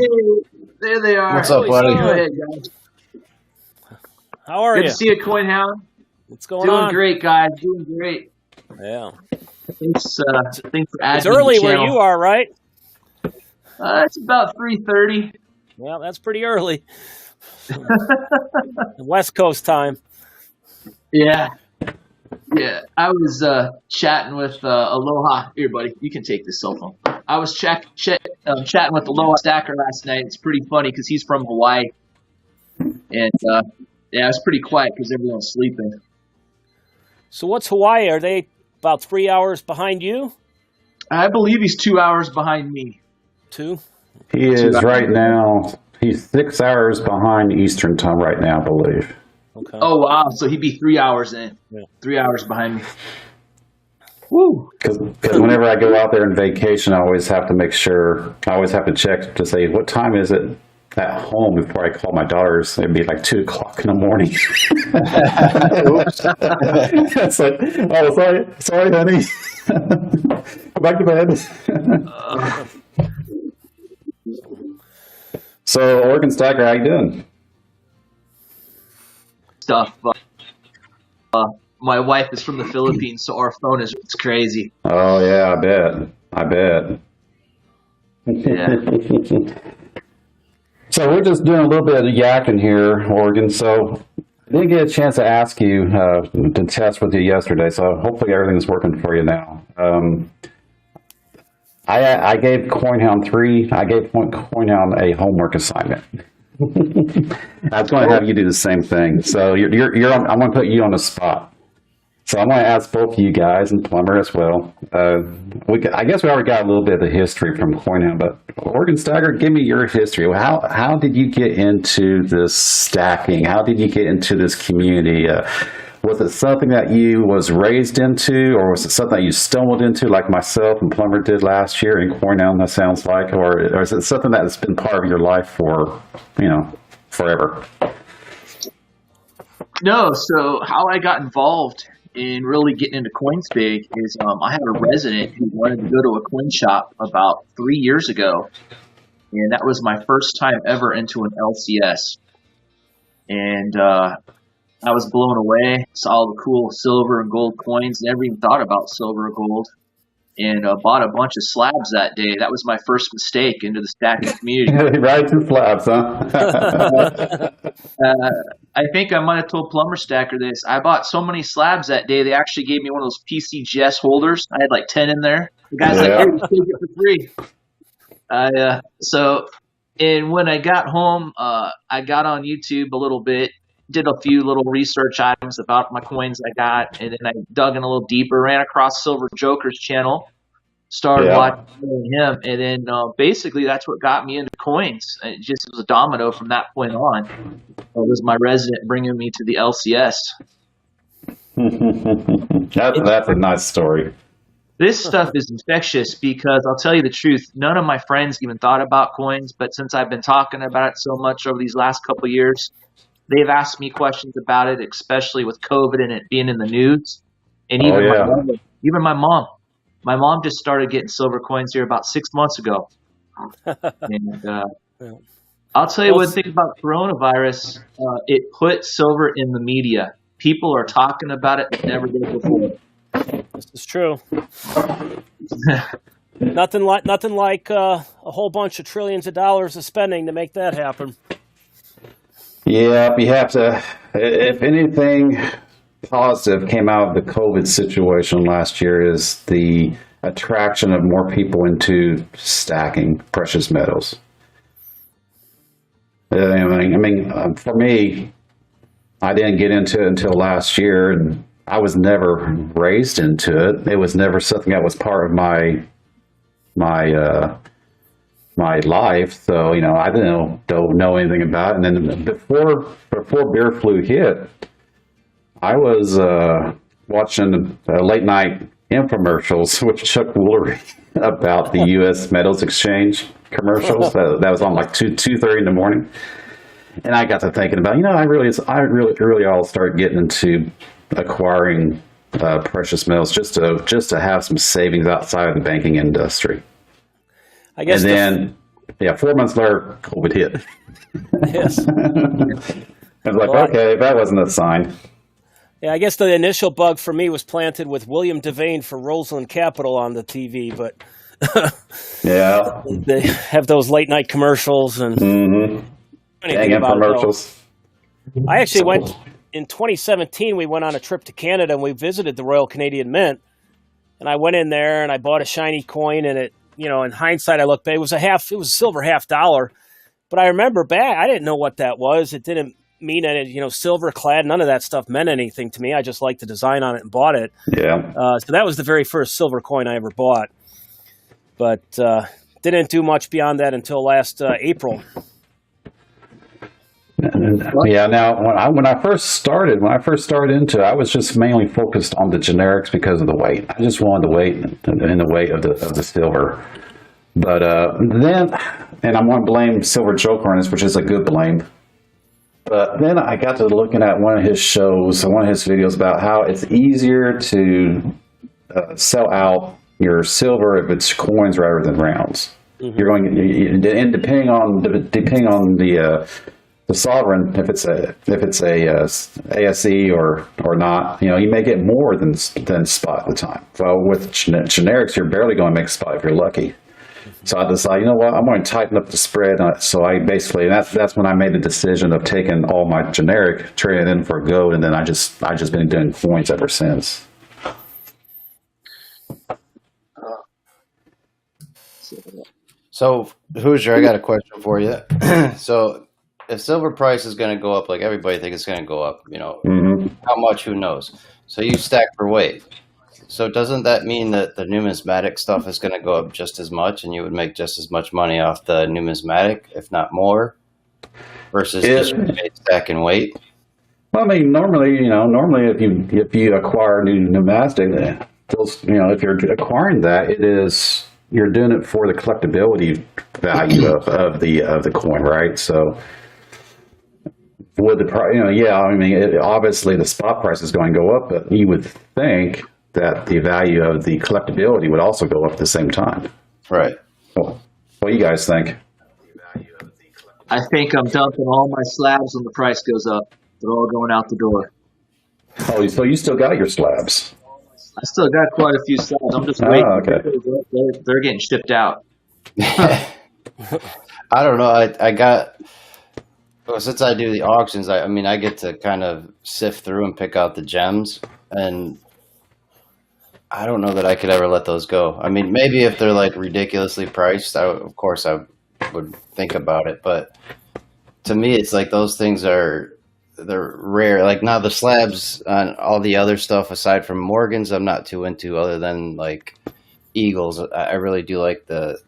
there they are. What's up, buddy? Go ahead, guys. How are you? Good to see you, Coin Hound. What's going on? Doing great, guys. Doing great. Yeah. Thanks for adding It's early to the where channel. you are, right? It's about 3:30. Well, that's pretty early. West Coast time. Yeah. Yeah. I was chatting with Aloha. Here, buddy. You can take this cell phone. I was chatting with Aloha Stacker last night. It's pretty funny because he's from Hawaii. And, yeah, it was pretty quiet because everyone's sleeping. So what's Hawaii? Are they about 3 hours behind you? I believe he's 2 hours behind me. 2? He is right now. He's 6 hours behind Eastern time right now, I believe. Okay. Oh, wow. So he'd be 3 hours in. Yeah. 3 hours behind me. Woo. Because whenever I go out there on vacation, I always have to make sure, I always have to check to say, what time is it at home before I call my daughters? It'd be like 2 o'clock in the morning. It's like, oh, sorry, honey. Go back to bed. So, Oregon Stacker, how you doing? Stuff. My wife is from the Philippines, so our phone is it's crazy. Oh, yeah, I bet. Yeah. So we're just doing a little bit of yakking here, Oregon. So I didn't get a chance to ask you to test with you yesterday. So hopefully everything's working for you now. I gave CoinHound CoinHound a homework assignment. I was going to have you do the same thing. So I'm going to put you on the spot. So I'm going to ask both of you guys and Plumber as well. I guess we already got a little bit of the history from CoinHound, but Oregon Stacker, give me your history. How did you get into this stacking? How did you get into this community? Was it something that you was raised into, or was it something that you stumbled into, like myself and Plumber did last year in CoinHound? That sounds like, or is it something that has been part of your life for forever? No, so how I got involved in really getting into CoinSpig is I had a resident who wanted to go to a coin shop about 3 years ago, and that was my first time ever into an LCS. And I was blown away, saw all the cool silver and gold coins, never even thought about silver or gold, and bought a bunch of slabs that day. That was my first mistake into the stacking community. Right to slabs, huh? I think I might have told Plumber Stacker this. I bought so many slabs that day, they actually gave me one of those PCGS holders. I had like 10 in there. The guy's like, hey, just take it for free. And when I got home, I got on YouTube a little bit, did a few little research items about my coins I got, and then I dug in a little deeper, ran across Silver Joker's channel, started watching him, and then basically that's what got me into coins. It just was a domino from that point on. It was my resident bringing me to the LCS. That's a nice story. This stuff is infectious because I'll tell you the truth, none of my friends even thought about coins, but since I've been talking about it so much over these last couple of years, they've asked me questions about it, especially with COVID and it being in the news. And even my mom. My mom just started getting silver coins here about 6 months ago. And I'll tell you one thing about coronavirus. It put silver in the media. People are talking about it that never did before. This is true. Nothing like a whole bunch of trillions of dollars of spending to make that happen. Yeah, you have to. If anything positive came out of the COVID situation last year, is the attraction of more people into stacking precious metals. I mean, for me, I didn't get into it until last year, and I was never raised into it. It was never something that was part of my life. So, I don't know anything about it. And then before Beer Flu hit, I was watching late night infomercials with Chuck Woolery about the U.S. Metals Exchange commercials. That was on like 2:30 in the morning. And I got to thinking about, I really ought to start getting into acquiring precious metals just to have some savings outside of the banking industry. I guess. And then, 4 months later, COVID hit. Yes. I was like, okay, that wasn't a sign. Yeah, I guess the initial bug for me was planted with William Devane for Roseland Capital on the TV, but Yeah. They have those late night commercials and Dang infomercials. I actually went in 2017. We went on a trip to Canada and we visited the Royal Canadian Mint. And I went in there and I bought a shiny coin, and it, in hindsight, I look back, it was a silver $half. But I remember back, I didn't know what that was. It didn't mean that silver clad, none of that stuff meant anything to me. I just liked the design on it and bought it. Yeah. So that was the very first silver coin I ever bought. But didn't do much beyond that until last April. Yeah. Now, when I first started into it, I was just mainly focused on the generics because of the weight. I just wanted the weight and the weight of the silver. But then, and I'm going to blame Silver Joker on this, which is a good blame. But then I got to looking at one of his shows, one of his videos about how it's easier to sell out your silver if it's coins rather than rounds. Mm-hmm. You're going, and depending on the sovereign, if it's a ASE or not, you may get more than spot at the time. So with generics, you're barely going to make spot if you're lucky. So I decided, you know what, I'm going to tighten up the spread. So I basically, that's when I made the decision of taking all my generic, trading in for gold, and then I just been doing coins ever since. So Hoosier, I got a question for you. So if silver price is going to go up, like everybody thinks it's going to go up, how much, who knows? So you stack for weight. So doesn't that mean that the numismatic stuff is going to go up just as much, and you would make just as much money off the numismatic, if not more, versus just stacking weight? Well, I mean, normally if you acquire new numismatic, if you're acquiring that, you're doing it for the collectability value of the coin, right? So would the price, obviously the spot price is going to go up, but you would think that the value of the collectability would also go up at the same time. Right. Well, what do you guys think? I think I'm dumping all my slabs when the price goes up. They're all going out the door. Oh, so you still got your slabs? I still got quite a few slabs. I'm just waiting. Okay. They're getting shipped out. I don't know. I got... Well, since I do the auctions, I get to kind of sift through and pick out the gems, and I don't know that I could ever let those go. I mean, maybe if they're like ridiculously priced, of course I would think about it. But to me, it's like those things they're rare. Like now the slabs on all the other stuff aside from Morgans, I'm not too into, other than like Eagles. I really do like the,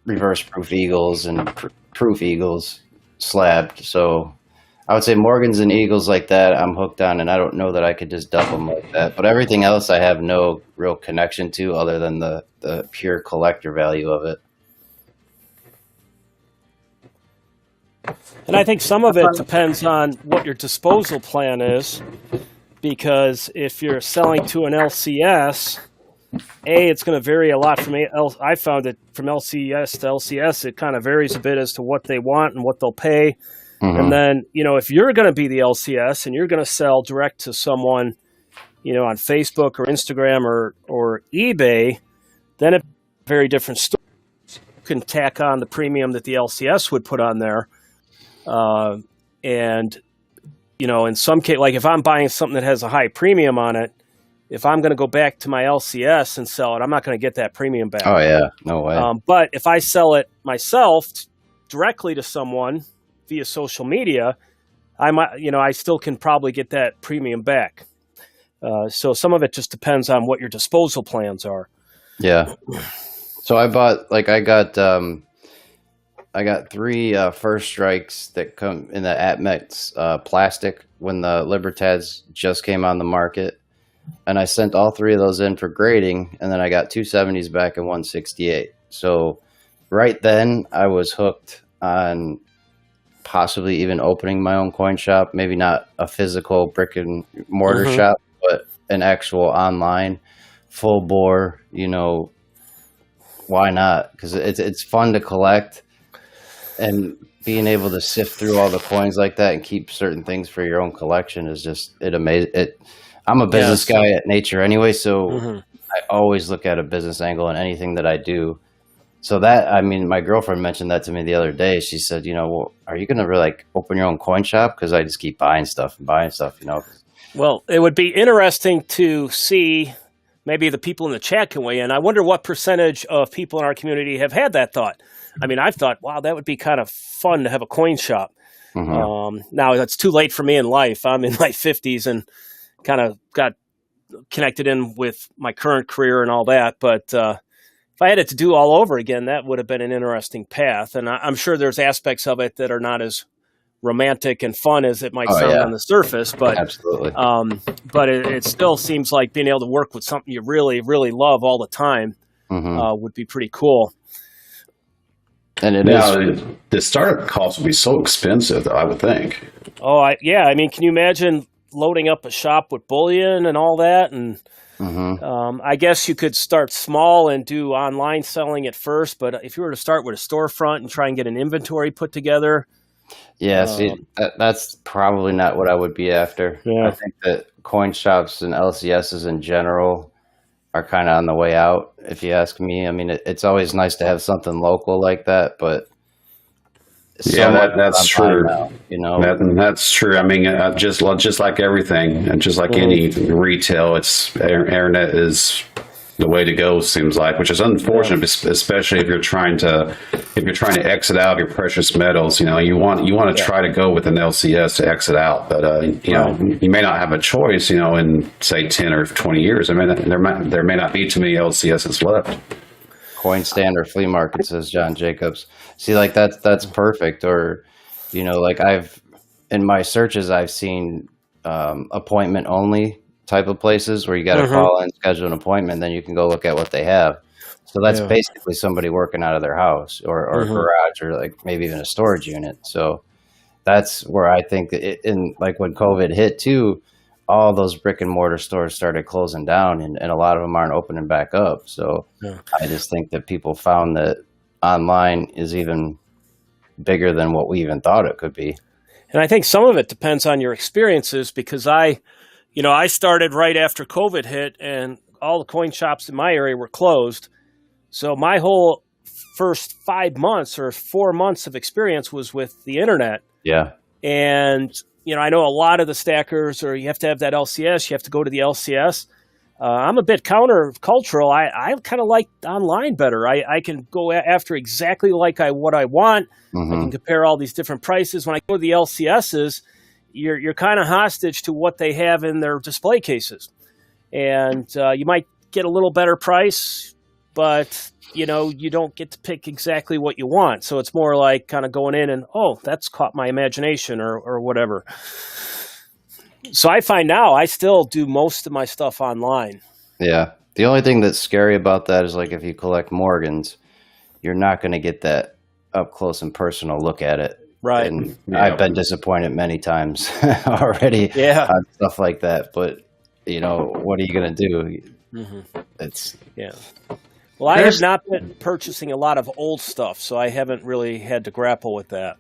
reverse proof Eagles and proof Eagles slabbed. So I would say Morgans and Eagles like that I'm hooked on, and I don't know that I could just dump them like that. But everything else I have no real connection to other than the pure collector value of it. And I think some of it depends on what your disposal plan is, because if you're selling to an LCS, it's going to vary a lot from I found it from LCS to LCS. It kind of varies a bit as to what they want and what they'll pay. Mm-hmm. And then, if you're going to be the LCS and you're going to sell direct to someone, on Facebook or Instagram or eBay, then it's a very different story. You can tack on the premium that the LCS would put on there. And, in some case, like if I'm buying something that has a high premium on it, if I'm going to go back to my LCS and sell it, I'm not going to get that premium back. Oh, yeah. No way. But if I sell it myself directly to someone via social media, I might, I still can probably get that premium back. So some of it just depends on what your disposal plans are. Yeah. So I got 3 first strikes that come in the Atmex plastic when the Libertads just came on the market. And I sent all 3 of those in for grading, and then I got 270s back and 168. So right then I was hooked on possibly even opening my own coin shop, maybe not a physical brick and mortar shop, but an actual online full bore, why not? Because it's fun to collect, and being able to sift through all the coins like that and keep certain things for your own collection is just, it amazing. I'm a business guy at nature anyway, so I always look at a business angle in anything that I do. So that, I mean, my girlfriend mentioned that to me the other day. She said, well, are you going to really like open your own coin shop? Because I just keep buying stuff, Well, it would be interesting to see. Maybe the people in the chat can weigh in. I wonder what percentage of people in our community have had that thought. I mean, I've thought, wow, that would be kind of fun to have a coin shop. Now, it's too late for me in life. I'm in my 50s and kind of got connected in with my current career and all that. But if I had it to do all over again, that would have been an interesting path. And I'm sure there's aspects of it that are not as romantic and fun as it might sound on the surface, but absolutely. But it still seems like being able to work with something you really, really love all the time would be pretty cool. And the startup cost would be so expensive, I would think. Oh, I mean, can you imagine loading up a shop with bullion and all that? And I guess you could start small and do online selling at first, but if you were to start with a storefront and try and get an inventory put together. Yeah, see, that's probably not what I would be after. Yeah. I think that coin shops and LCSs in general are kind of on the way out, if you ask me. I mean, it's always nice to have something local like that, but that's true. Now, that's true. I mean, just like everything, and just like any retail, it's internet is the way to go, seems like, which is unfortunate, especially if you're trying to exit out your precious metals. You want to try to go with an LCS to exit out, but you may not have a choice. In say 10 or 20 years, there may not be too many LCSs left. Coin stand or flea market, says John Jacobs. See, like that's perfect. Or like in my searches, I've seen appointment only type of places where you got to call and schedule an appointment, then you can go look at what they have. So that's basically somebody working out of their house or garage, or like maybe even a storage unit. So that's where I think like when COVID hit too, all those brick and mortar stores started closing down, and a lot of them aren't opening back up. So I just think that people found that online is even bigger than what we even thought it could be. And I think some of it depends on your experiences, because I started right after COVID hit and all the coin shops in my area were closed. So my whole first 5 months or 4 months of experience was with the internet. Yeah. And, I know a lot of the stackers, or you have to have that LCS, you have to go to the LCS. I'm a bit countercultural. I kind of like online better. I can go after exactly what I want. I can compare all these different prices. When I go to the LCSs, you're kind of hostage to what they have in their display cases. And you might get a little better price, but, you don't get to pick exactly what you want. So it's more like kind of going in and, oh, that's caught my imagination or whatever. So I find now I still do most of my stuff online. Yeah. The only thing that's scary about that is, like, if you collect Morgans, you're not going to get that up close and personal look at it. Right. And I've been disappointed many times already on stuff like that. But, what are you going to do? It's Well, I have not been purchasing a lot of old stuff, so I haven't really had to grapple with that.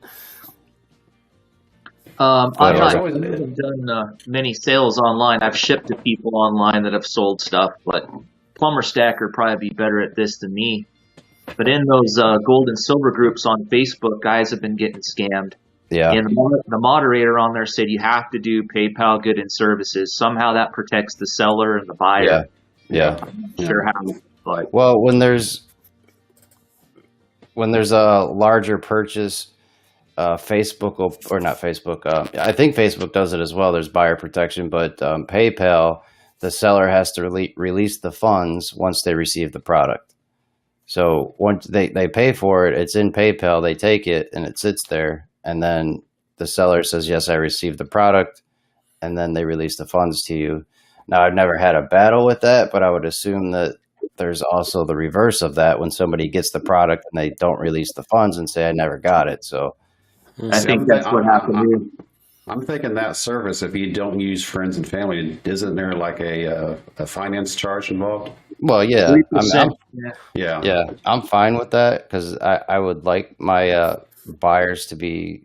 I've not done many sales online. I've shipped to people online that have sold stuff, but Plumber Stacker would probably be better at this than me. But in those gold and silver groups on Facebook, guys have been getting scammed. Yeah. And the moderator on there said you have to do PayPal Good and Services. Somehow that protects the seller and the buyer. Yeah. I'm not sure how. But well, when there's a larger purchase, Facebook or not Facebook. I think Facebook does it as well. There's buyer protection, but PayPal, the seller has to release the funds once they receive the product. So once they pay for it, it's in PayPal. They take it and it sits there, and then the seller says, "Yes, I received the product," and then they release the funds to you. Now, I've never had a battle with that, but I would assume that there's also the reverse of that when somebody gets the product and they don't release the funds and say, "I never got it." So I think that's what happened. I'm thinking that service, if you don't use friends and family, isn't there like a finance charge involved? Well, yeah. I'm fine with that, because I would like my buyers to be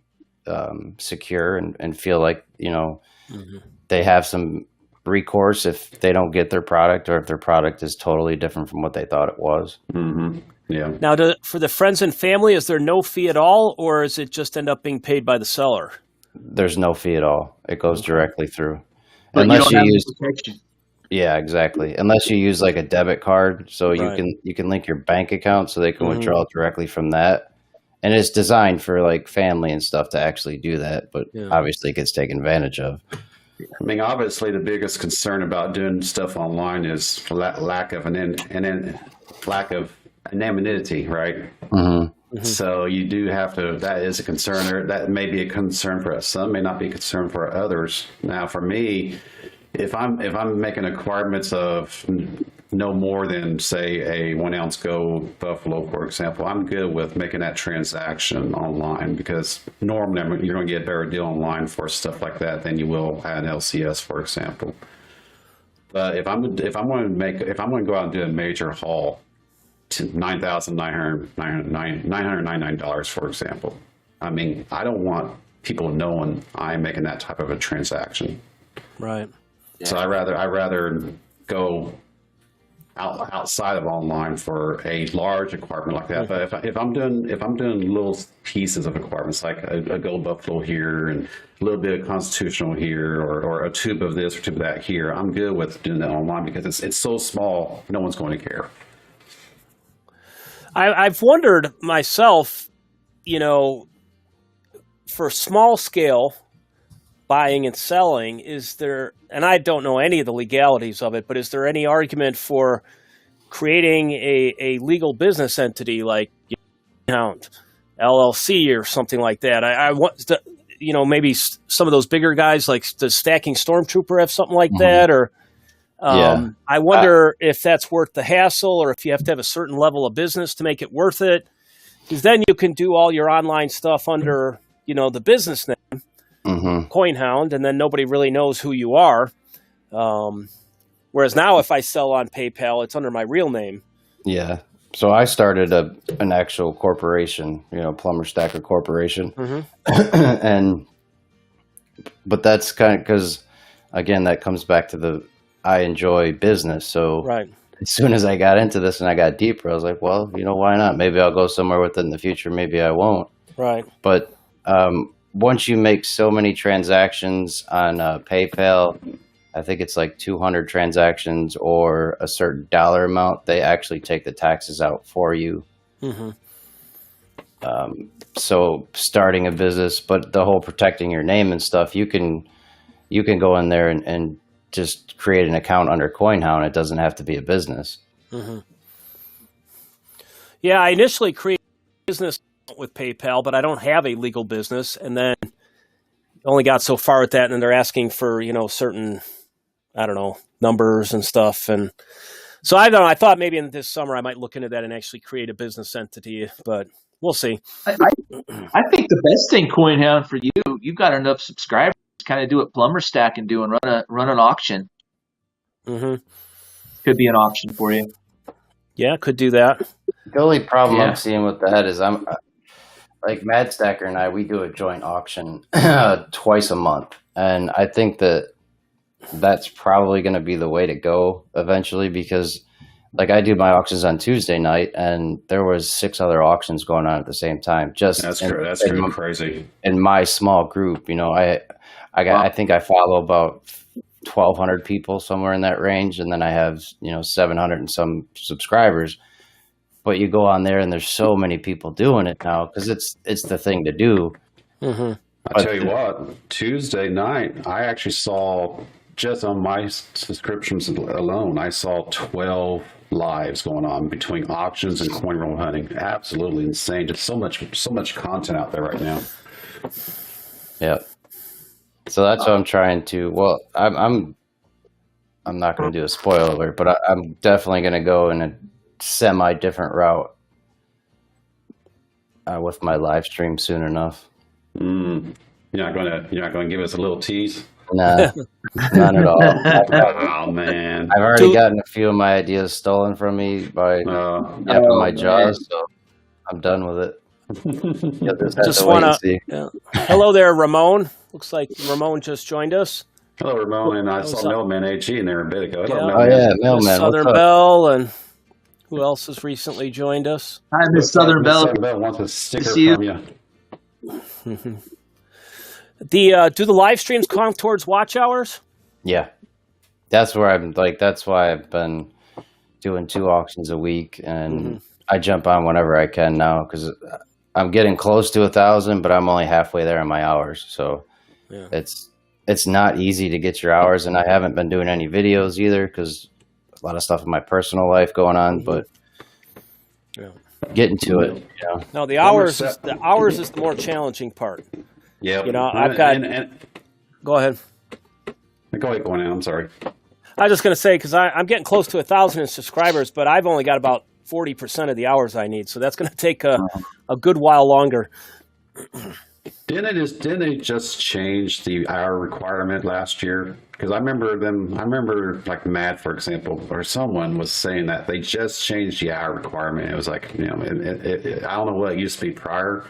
secure and feel like, they have some recourse if they don't get their product, or if their product is totally different from what they thought it was. Mm-hmm. Yeah. Now, for the friends and family, is there no fee at all, or is it just end up being paid by the seller? There's no fee at all. It goes directly through. But Unless you don't you have use, the protection. yeah, exactly. Unless you use like a debit card, so Right. you can link your bank account so they can withdraw directly from that. And it's designed for like family and stuff to actually do that, but obviously it gets taken advantage of. I mean, obviously, the biggest concern about doing stuff online is lack of lack of anonymity, right? Mm-hmm. So you do have to. That is a concern, or that may be a concern for us. Some may not be a concern for others. Now, for me, if I'm making requirements of no more than, say, a 1 ounce gold buffalo, for example, I'm good with making that transaction online, because normally you're going to get a better deal online for stuff like that than you will at an LCS, for example. But if I'm going to go out and do a major haul, to $9,999, for example, I mean, I don't want people knowing I'm making that type of a transaction. Right. So I rather go outside of online for a large requirement like that. But if I'm doing little pieces of requirements, like a gold buffalo here and a little bit of constitutional here, or a tube of this or tube of that here, I'm good with doing that online, because it's so small, no one's going to care. I've wondered myself, for small scale buying and selling, is there, and I don't know any of the legalities of it, but is there any argument for creating a legal business entity like Hound LLC or something like that? I want to, maybe some of those bigger guys, like the Stacking Stormtrooper, have something like that, or I wonder if that's worth the hassle, or if you have to have a certain level of business to make it worth it, because then you can do all your online stuff under, the business name, CoinHound, and then nobody really knows who you are. Whereas now, if I sell on PayPal, it's under my real name. Yeah. So I started an actual corporation, Plumber Stacker Corporation, but that's kind of because, again, that comes back to I enjoy business. So right. As soon as I got into this and I got deeper, I was like, well, why not? Maybe I'll go somewhere with it in the future. Maybe I won't. Right. But once you make so many transactions on PayPal, I think it's like 200 transactions or a certain dollar amount, they actually take the taxes out for you. So starting a business, but the whole protecting your name and stuff, you can go in there and just create an account under CoinHound. It doesn't have to be a business. Yeah, I initially created a business with PayPal, but I don't have a legal business, and then only got so far with that, and then they're asking for, certain, I don't know, numbers and stuff. And so I don't know, I thought maybe in this summer I might look into that and actually create a business entity, but we'll see. I think the best thing, CoinHound, for you've got enough subscribers to kind of do what Plumber Stack and do, and run an auction. Could be an option for you. Yeah, could do that. The only problem I'm seeing with that is I'm like Mad Stacker and we do a joint auction twice a month. And I think that's probably going to be the way to go eventually, because like I do my auctions on Tuesday night and there was 6 other auctions going on at the same time. That's crazy. In my small group, I think I follow about 1,200 people, somewhere in that range. And then I have, 700 and some subscribers. But you go on there and there's so many people doing it now because it's the thing to do. I'll tell you what, Tuesday night, I actually saw, just on my subscriptions alone, I saw 12 lives going on between auctions and coin roll hunting. Absolutely insane. Just so much content out there right now. Yeah. So that's what I'm trying to. Well, I'm not going to do a spoiler alert, but I'm definitely going to go in a semi-different route with my live stream soon enough. You're not going to give us a little tease? Nah, none at all. Oh man! I've already gotten a few of my ideas stolen from me by my jaws, so I'm done with it. Just want to. Hello there, Ramon. Looks like Ramon just joined us. Hello, Ramon, and I saw Mailman AG in there a bit ago. Hello, Yeah. Oh Mailman. yeah, Mailman. Southern What's up? Belle, and who else has recently joined us? Hi, Miss Southern Belle. Southern Belle wants a sticker see you. from you. Do the live streams count towards watch hours? Yeah, that's where I'm like. That's why I've been doing 2 auctions a week, and I jump on whenever I can now because I'm getting close to 1,000, but I'm only halfway there in my hours. So it's not easy to get your hours, and I haven't been doing any videos either because a lot of stuff in my personal life going on. But getting to it, No, the hours is the more challenging part. Yeah. I've got. Go ahead. Go ahead, going in. I'm sorry. I was just going to say, because I'm getting close to 1,000 subscribers, but I've only got about 40% of the hours I need. So that's going to take a good while longer. Didn't they just change the hour requirement last year? Because I remember like Matt, for example, or someone was saying that they just changed the hour requirement. It was like, I don't know what it used to be prior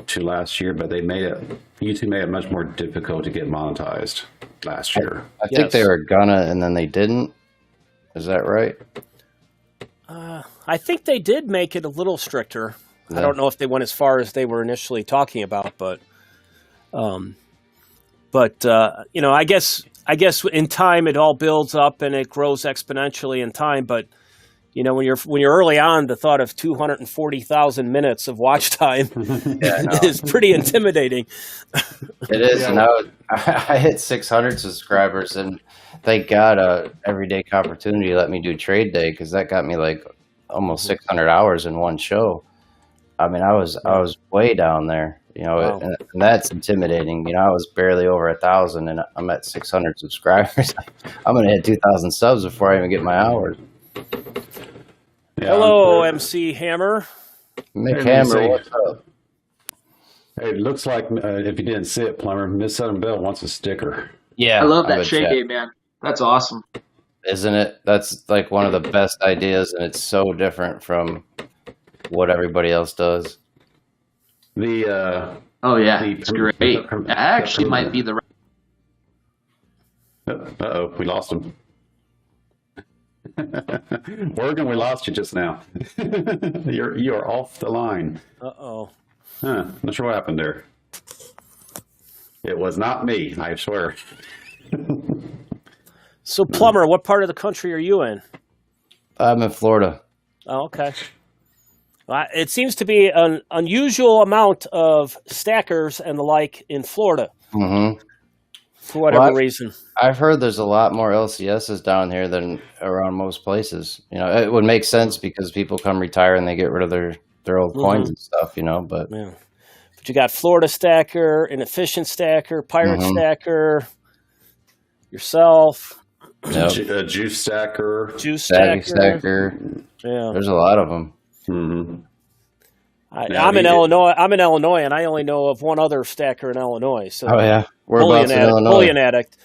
to last year, but YouTube made it much more difficult to get monetized last year. I think they were gonna, and then they didn't. Is that right? I think they did make it a little stricter. Yeah. I don't know if they went as far as they were initially talking about, but I guess in time it all builds up and it grows exponentially in time. But when you're early on, the thought of 240,000 minutes of watch time is pretty intimidating. It is. And I hit 600 subscribers, and thank God Everyday Opportunity let me do trade day because that got me like almost 600 hours in one show. I mean, I was way down there, Wow. and that's intimidating. I was barely over 1,000, and I'm at 600 subscribers. I'm gonna hit 2,000 subs before I even get my hours. Yeah, Hello, MC Hammer. Mick Hey, Hammer, MC. what's up? Hey, it looks like if you didn't see it, Plumber, Miss Southern Belle wants a sticker. Yeah, I love I'm that a trade chat. day, man. That's awesome. Isn't it? That's like one of the best ideas, and it's so different from what everybody else does. The Oh yeah, The- it's great. That actually might be the. we lost him. Oregon, we lost you just now. You are off the line. Uh-oh. Not sure what happened there. It was not me, I swear. So, Plumber, what part of the country are you in? I'm in Florida. Oh, okay. It seems to be an unusual amount of stackers and the like in Florida Mm-hmm. for whatever reason. I've heard there's a lot more LCSs down here than around most places. It would make sense because people come retire and they get rid of their old coins and stuff, But Yeah. But you got Florida Stacker, an Efficient Stacker, Pirate Stacker, yourself, yep. Juice Stacker. Juice Savvy Stacker. Stacker. Yeah. There's a lot of them. Mm-hmm. I'm in Illinois. And I only know of one other stacker in Illinois. So Oh yeah, whereabouts in Illinois? Bullion addict.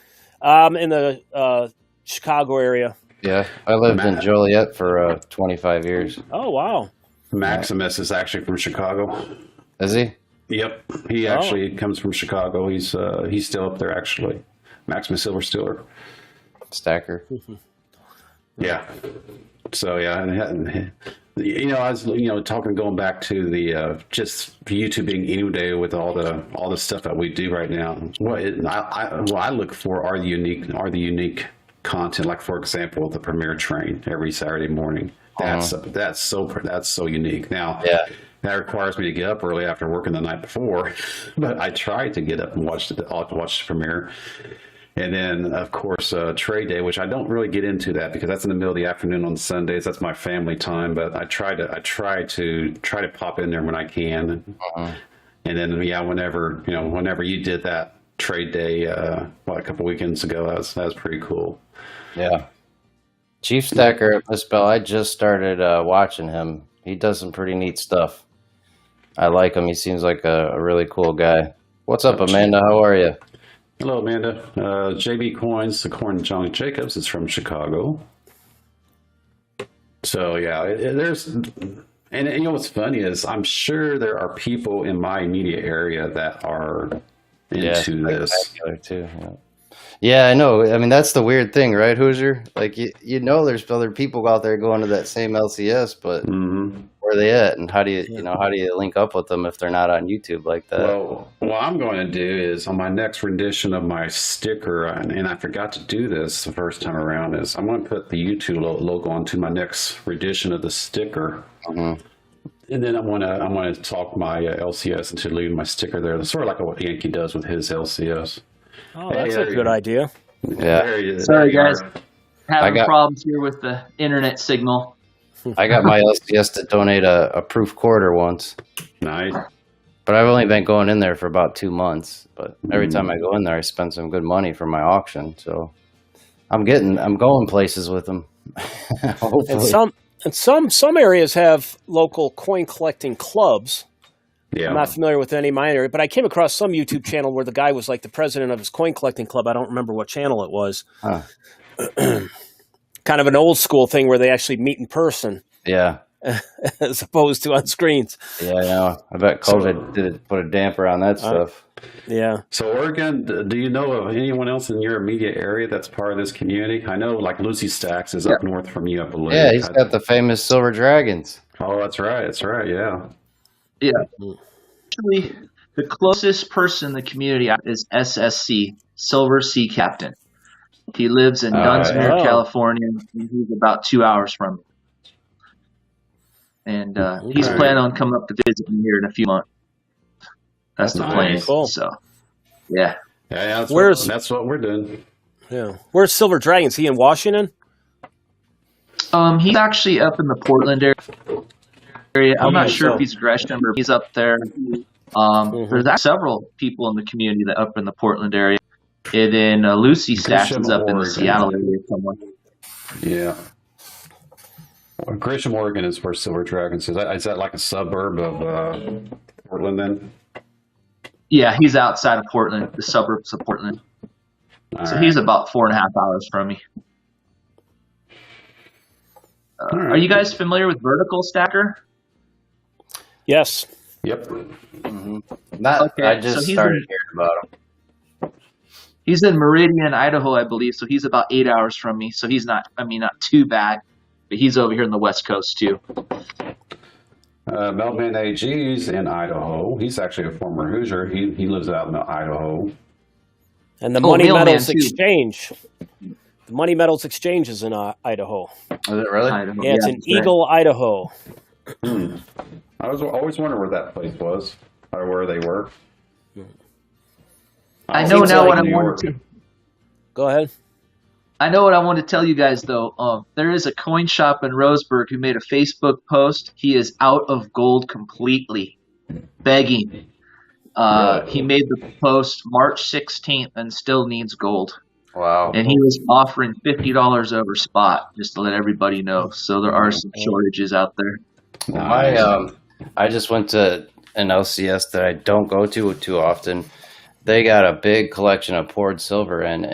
In the Chicago area. Yeah, I lived in Joliet for 25 years. Oh wow. Maximus is actually from Chicago. Is he? Yep, he actually comes from Chicago. He's still up there actually. Maximus Silver Stealer. Stacker. Yeah. So yeah, and I was talking, going back to the just YouTube being day with all the stuff that we do right now. What I look for are the unique content. Like for example, the premiere train every Saturday morning. That's so unique. Now, that requires me to get up early after working the night before, but I try to get up and watch the premiere. And then, of course, trade day, which I don't really get into that because that's in the middle of the afternoon on Sundays. That's my family time, but I try to pop in there when I can. And then, whenever you did that trade day, a couple weekends ago, that was pretty cool. Yeah. Chief Stacker at Miss Bell, I just started watching him. He does some pretty neat stuff. I like him. He seems like a really cool guy. What's up, Amanda? How are you? Hello, Amanda. JB Coins, the Corn John Jacobs is from Chicago. So yeah, and what's funny is I'm sure there are people in my immediate area that are into this. Too. Yeah. Yeah, I know. I mean, that's the weird thing, right, Hoosier? Like, you know, there's other people out there going to that same LCS, but where are they at? And how do you link up with them if they're not on YouTube like that? Well, what I'm going to do is on my next rendition of my sticker, and I forgot to do this the first time around, is I'm going to put the YouTube logo onto my next rendition of the sticker. Mm-hmm. And then I'm going to talk my LCS into leaving my sticker there. It's sort of like what Yankee does with his LCS. Oh, that's a good idea. Yeah. Sorry, guys. Having problems here with the internet signal. I got my LCS to donate a proof quarter once. Nice. But I've only been going in there for about 2 months. But every time I go in there, I spend some good money for my auction. So I'm going places with them. Hopefully. And some areas have local coin collecting clubs. Yeah. I'm not familiar with any of my area, but I came across some YouTube channel where the guy was like the president of his coin collecting club. I don't remember what channel it was. Huh. Kind of an old school thing where they actually meet in person. Yeah. As opposed to on screens. Yeah, I know. I bet COVID did put a damper on that stuff. Yeah. So Oregon, do you know of anyone else in your immediate area that's part of this community? I know like Lucy Stacks is up north from you, I believe. Yeah, he's got the famous silver dragons. Oh, that's right. That's right. Yeah. Yeah. Actually, the closest person in the community is SSC, Silver Sea Captain. He lives in Dunsmuir, California, and he's about 2 hours from me. And he's planning on coming up to visit me here in a few months. That's the plan. Cool. So, yeah. Yeah, that's what we're doing. Yeah. Where's Silver Dragon? Is he in Washington? He's actually up in the Portland area. I'm not sure if he's Gresham or he's up there. There's several people in the community that up in the Portland area. And then Lucy Stacks is up in the Seattle area somewhere. Yeah. Well, Gresham, Oregon is where Silver Dragons is. Is that like a suburb of Portland then? Yeah, he's outside of Portland, the suburbs of Portland. He's about 4.5 hours from me. Are you guys familiar with Vertical Stacker? Yes. Yep. Mm-hmm. I just started hearing about him. He's in Meridian, Idaho, I believe, so he's about 8 hours from me. So he's not too bad, but he's over here in the West Coast too. Melvin AG's in Idaho. He's actually a former Hoosier. He lives out in Idaho. And the Money Metals Exchange. The Money Metals Exchange is in Idaho. Is it really? Idaho. Yeah, it's in Eagle, Idaho. I was always wondering where that place was, or where they were. I know now what I wanted to. Go ahead. I know what I want to tell you guys, though. There is a coin shop in Roseburg who made a Facebook post. He is out of gold completely, begging. He made the post March 16th and still needs gold. Wow. And he was offering $50 over spot, just to let everybody know. So there are some shortages out there. I just went to an LCS that I don't go to too often. They got a big collection of poured silver, and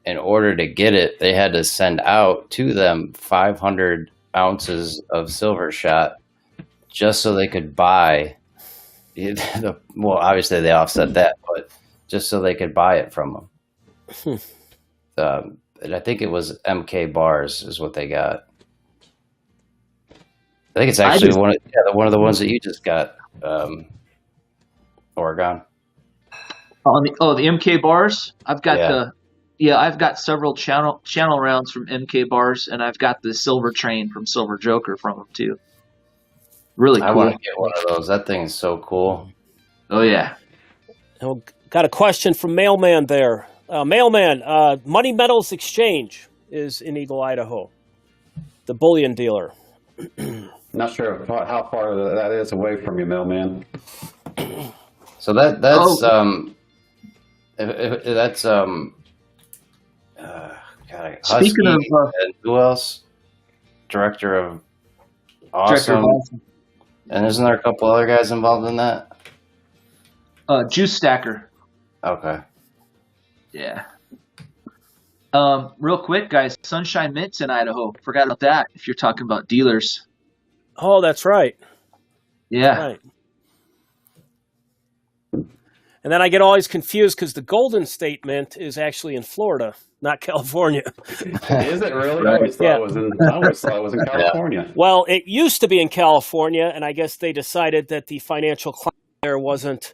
in order to get it, they had to send out to them 500 ounces of silver shot just so they could buy it. Well, obviously they offset that, but just so they could buy it from them. And I think it was MK bars is what they got. I think it's actually one of the ones that you just got, Oregon. The MK bars. I've got I've got several channel rounds from MK bars, and I've got the Silver Train from Silver Joker from them too. Really cool. I want to get one of those. That thing is so cool. Oh yeah. Got a question from Mailman there. Mailman, Money Metals Exchange is in Eagle, Idaho. The bullion dealer. Not sure how far that is away from you, Mailman. So that's Speaking of and who else? Director of Awesome. And isn't there a couple other guys involved in that? Juice Stacker. Okay. Yeah. Real quick, guys, Sunshine Mint's in Idaho. Forgot about that. If you're talking about dealers. Oh, that's right. Yeah. Right. And then I get always confused because the Golden State Mint is actually in Florida, not California. Is it really? Right. I always thought it was in California. Well, it used to be in California, and I guess they decided that the financial climate there wasn't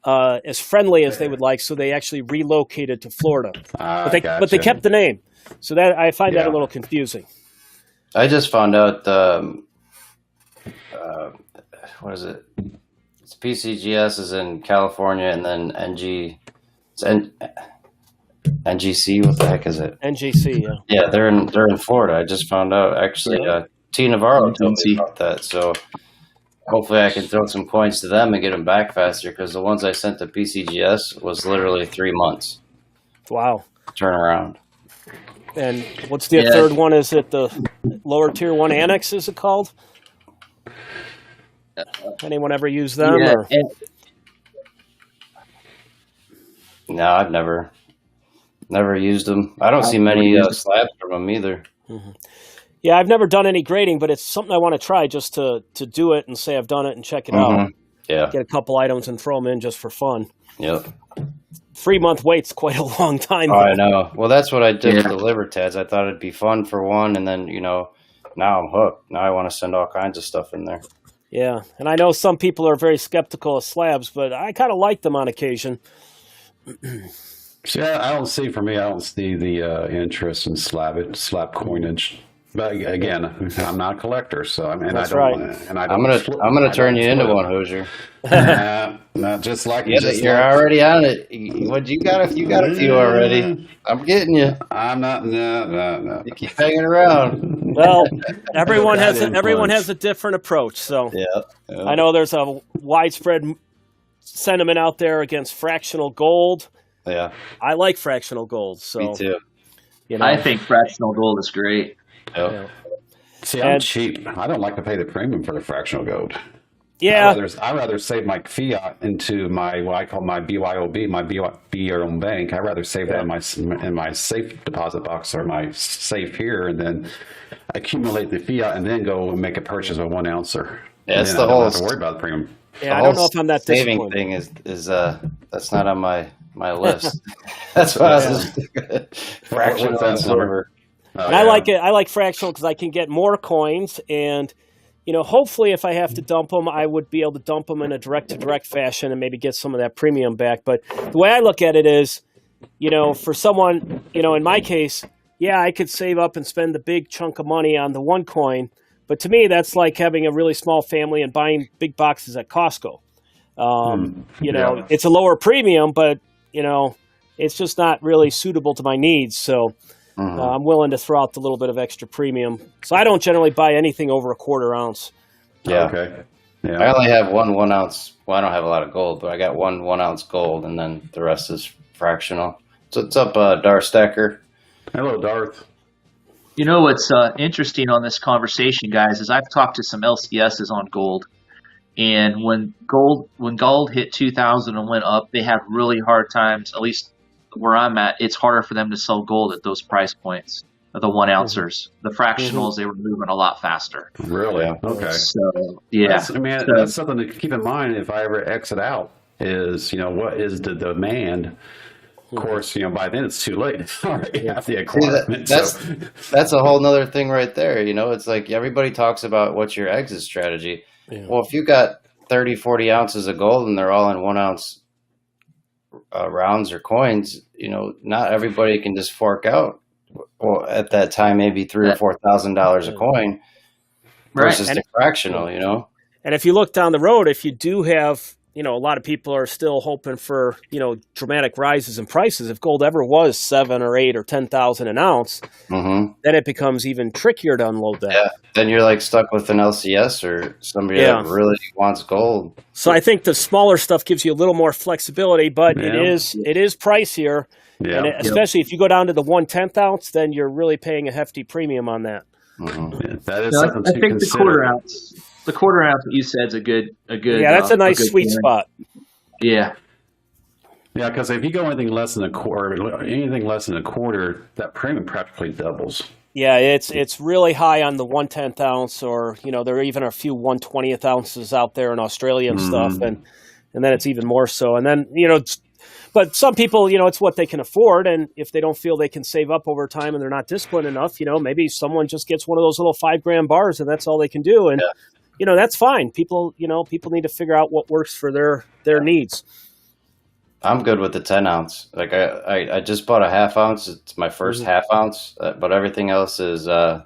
as friendly as they would like, so they actually relocated to Florida. But they kept the name, so that I find that a little confusing. I just found out. What is it? It's PCGS is in California, and then NGC. What the heck is it? NGC, yeah. Yeah, they're in Florida. I just found out. Actually, T. Navarro told me about that. So hopefully, I can throw some coins to them and get them back faster. Because the ones I sent to PCGS was literally 3 months. Wow. Turnaround. And what's the third one? Is it the lower tier one annex? Is it called? Anyone ever use them? Yeah, or? No, I've never used them. I don't see many slabs from them either. Mm-hmm. Yeah, I've never done any grading, but it's something I want to try just to do it and say I've done it and check it out. Yeah. Get a couple items and throw them in just for fun. Yep. 3 month wait's quite a long time. Oh, I know. Well, that's what I did with the liver tads. I thought it'd be fun for one, and then, now I'm hooked. Now I want to send all kinds of stuff in there. Yeah, and I know some people are very skeptical of slabs, but I kind of like them on occasion. See, I don't see the interest in slab coinage. But again, I'm not a collector, so I mean, That's I don't. right. And I I'm don't gonna turn you into one, Hoosier. Not just like You're already on it. What you got? If you got a few already, I'm getting you. I'm not. No. You keep hanging around. Well, everyone has a different approach. So Yeah. I know there's a widespread sentiment out there against fractional gold. Yeah. I like fractional gold. So Me too. I think fractional gold is great. Yep. Yeah. See, I'm cheap. I don't like to pay the premium for the fractional gold. Yeah. I'd rather save my fiat into what I call my BYOB, my be your own bank. I'd rather save that in my safe deposit box or my safe here, and then accumulate the fiat, and then go and make a purchase of 1 ouncer. Yeah, it's the the whole. whole I don't have to worry about the premium. Yeah, I don't know if I'm that saving disappointed. thing is that's not on my list. That's why I was fractional What's that silver. And I like it. I like fractional because I can get more coins, and hopefully, if I have to dump them, I would be able to dump them in a direct-to-direct fashion and maybe get some of that premium back. But the way I look at it is, for someone, in my case, yeah, I could save up and spend the big chunk of money on the one coin, but to me, that's like having a really small family and buying big boxes at Costco. It's a lower premium, but it's just not really suitable to my needs. So. I'm willing to throw out the little bit of extra premium. So I don't generally buy anything over a 1/4 ounce. Yeah. Okay. Yeah. I only have 1 ounce. Well, I don't have a lot of gold, but I got 1 ounce gold, and then the rest is fractional. So what's up, Darth Stacker? Hello, Darth. You know what's interesting on this conversation, guys, is I've talked to some LCSs on gold, and when gold hit 2,000 and went up, they had really hard times. At least where I'm at, it's harder for them to sell gold at those price points. The 1 ouncers, the fractionals, they were moving a lot faster. Really? Okay. So yeah, That's something to keep in mind if I ever exit out. Is what is the demand? Of course, by then it's too late. It's already half the requirement. That's a whole nother thing right there. It's like everybody talks about what's your exit strategy. Yeah. Well, if you got 30, 40 ounces of gold and they're all in 1 ounce rounds or coins, not everybody can just fork out. Well, at that time, maybe $3,000 or $4,000 a coin versus the fractional. And if you look down the road, if you do have, a lot of people are still hoping for, dramatic rises in prices. If gold ever was 7 or 8 or 10,000 an ounce, then it becomes even trickier to unload that. Yeah, then you're like stuck with an LCS or somebody that really wants gold. So I think the smaller stuff gives you a little more flexibility, but it is pricier. Yeah. And especially if you go down to the 1/10 ounce, then you're really paying a hefty premium on that. Yeah, that is something to think consider. The 1/4 ounce that you said is a good. Yeah, that's a nice sweet spot. Yeah. Yeah, because if you go anything less than a quarter, that premium practically doubles. Yeah, it's really high on the 1/10 ounce, or there are even a few 1/20 ounces out there in Australia and stuff, and and then it's even more so. And then, but some people, it's what they can afford. And if they don't feel they can save up over time and they're not disciplined enough, maybe someone just gets one of those little 5 gram bars and that's all they can do. And, that's fine. People need to figure out what works for their needs. I'm good with the 10 ounce. Like I just bought a half ounce. It's my first half ounce, but everything else is a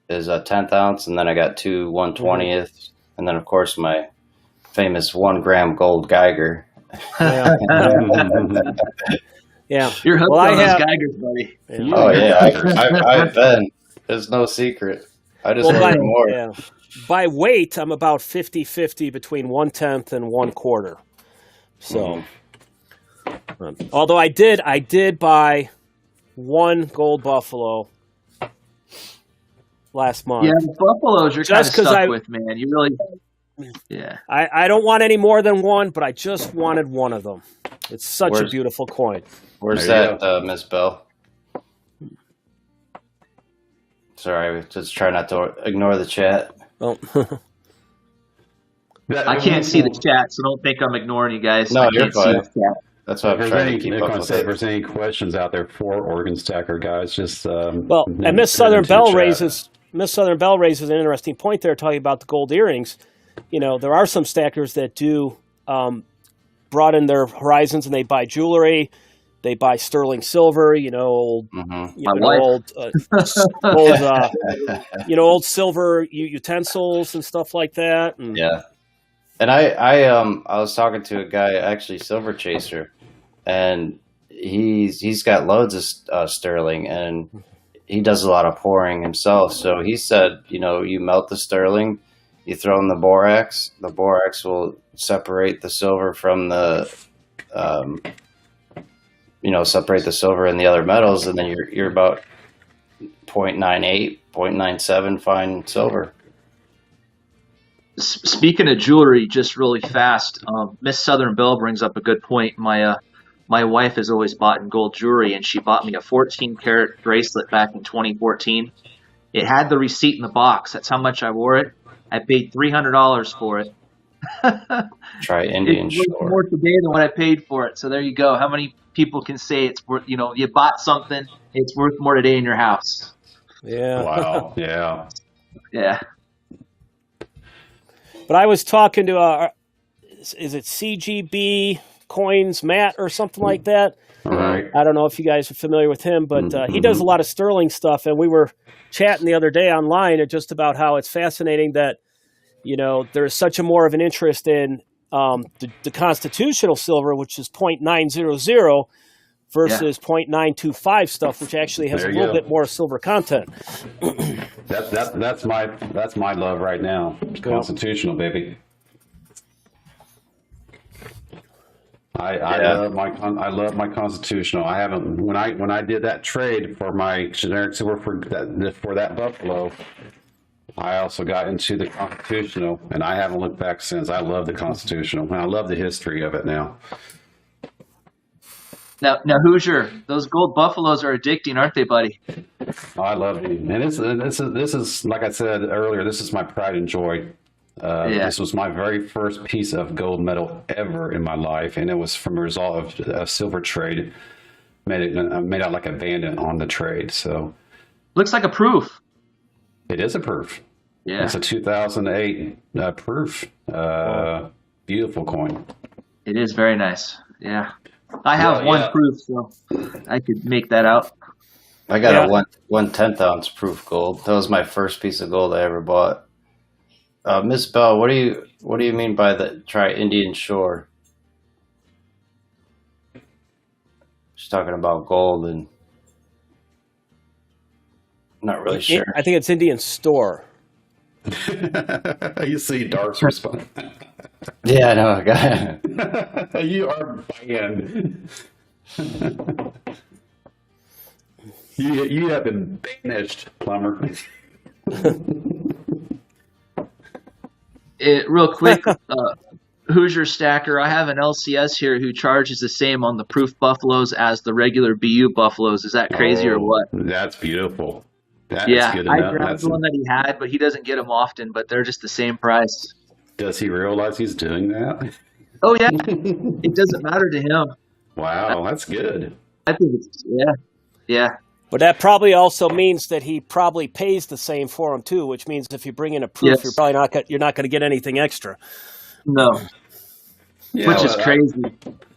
10th ounce. And then I got 2 1/20th. And then of course my famous 1 gram gold Geiger. Yeah. You're hooked on those Geigers, buddy. Yeah. Oh yeah, I've been. There's no secret. I just ordered more. Yeah. By weight, I'm about 50-50 between 1/10 and 1/4. So, although I did buy 1 gold buffalo last month. Yeah, the buffaloes you're kind of stuck with, man. You really. Yeah. I don't want any more than 1, but I just wanted one of them. It's such a beautiful coin. Where's that, Miss Bell? Sorry, I just try not to ignore the chat. Oh. I can't see the chat, so don't think I'm ignoring you guys. No, you're fine. That's why I'm trying to keep up with it. If there's any questions out there for Oregon Stacker, guys, just and Miss Southern Bell raises an interesting point there, talking about the gold earrings. There are some stackers that do broaden their horizons and they buy jewelry. They buy sterling silver, old silver utensils and stuff like that. And, yeah. And I was talking to a guy, actually Silver Chaser, and he's got loads of sterling, and he does a lot of pouring himself. So he said, you melt the sterling, you throw in the borax will separate the silver from the, separate the silver and the other metals, and then you're about 0.98, 0.97 fine silver. Speaking of jewelry, just really fast, Miss Southern Belle brings up a good point. My wife has always bought in gold jewelry, and she bought me a 14-karat bracelet back in 2014. It had the receipt in the box. That's how much I wore it. I paid $300 for it. Try Indian it's Shore. More today than what I paid for it. So there you go. How many people can say it's worth? You bought something, it's worth more today in your house. Yeah. Wow. Yeah. Yeah. But I was talking to is it CGB Coins Matt or something like that? All right. I don't know if you guys are familiar with him, but he does a lot of sterling stuff, and we were chatting the other day online just about how it's fascinating that there's such a more of an interest in the constitutional silver, which is 0.900 versus 0.925 stuff, which actually has a little bit more silver content. That's my love right now. Constitutional, baby. I love my constitutional. I haven't when I did that trade for my generic silver for that buffalo. I also got into the constitutional, and I haven't looked back since. I love the constitutional, and I love the history of it now. Now, Hoosier, those gold buffaloes are addicting, aren't they, buddy? Oh, I love it, and this is like I said earlier. This is my pride and joy. This was my very first piece of gold metal ever in my life, and it was from a result of a silver trade. Made out like a bandit on the trade. So looks like a proof. It is a proof. Yeah, it's a 2008 proof. Beautiful coin. It is very nice. Yeah, I have one proof, so I could make that out. I got a 1/10 ounce proof gold. That was my first piece of gold I ever bought. Miss Bell, what do you mean by the try Indian Shore? She's talking about gold and not really sure. I think it's Indian Store. You see Dark's response. Yeah, I know. I got it. You are banned. You have been banished, Plumber. Real quick, Hoosier Stacker, I have an LCS here who charges the same on the proof buffaloes as the regular BU buffaloes. Is that crazy or what? That's beautiful. That yeah, is good I enough. grabbed the one that he had, but he doesn't get them often, but they're just the same price. Does he realize he's doing that? Oh yeah, it doesn't matter to him. Wow, that's good. I think it's yeah. But that probably also means that he probably pays the same for them too, which means if you bring in a proof, Yes. you're probably not going to get anything extra. No, Yeah, which is crazy.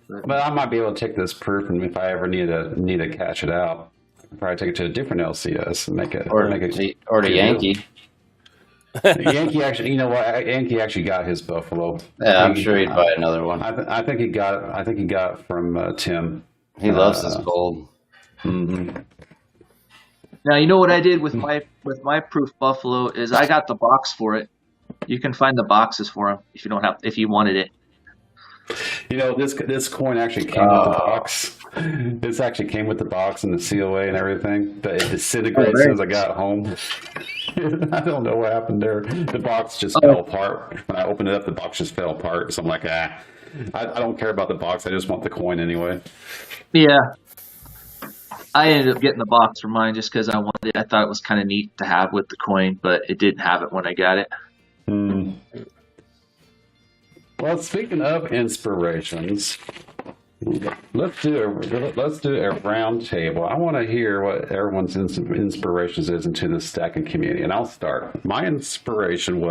But I might be able to take this proof, and if I ever need to cash it out, I'll probably take it to a different LCS and make it Or the Yankee. Yankee actually, you know what? Yankee actually got his buffalo. Yeah, I'm sure he'd buy another one. I think he got it. I think he got it from Tim. He loves his gold. Mm-hmm. Now you know what I did with my proof buffalo is I got the box for it. You can find the boxes for him if you wanted it. You know, this coin actually came with the box. This actually came with the box and the COA and everything, but it disintegrated as soon as I got home. I don't know what happened there. The box just fell apart. When I opened it up, the box just fell apart. So I'm like, I don't care about the box. I just want the coin anyway. Yeah. I ended up getting the box for mine just because I wanted it. I thought it was kind of neat to have with the coin, but it didn't have it when I got it. Well, speaking of inspirations, let's do a round table. I want to hear what everyone's inspirations is into the stacking community, and I'll start. My inspiration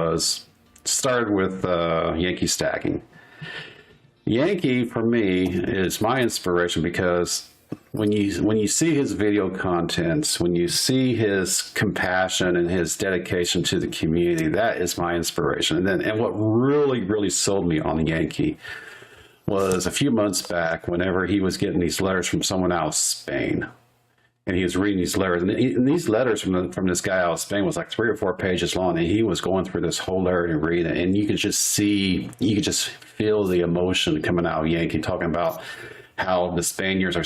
started with Yankee stacking. Yankee for me is my inspiration because when you see his video contents, when you see his compassion and his dedication to the community, that is my inspiration. And what really sold me on Yankee was a few months back whenever he was getting these letters from someone out of Spain. And he was reading these letters, and these letters from this guy out of Spain was like 3 or 4 pages long, and he was going through this whole letter and reading it, and you could just feel the emotion coming out of Yankee, talking about how the Spaniards are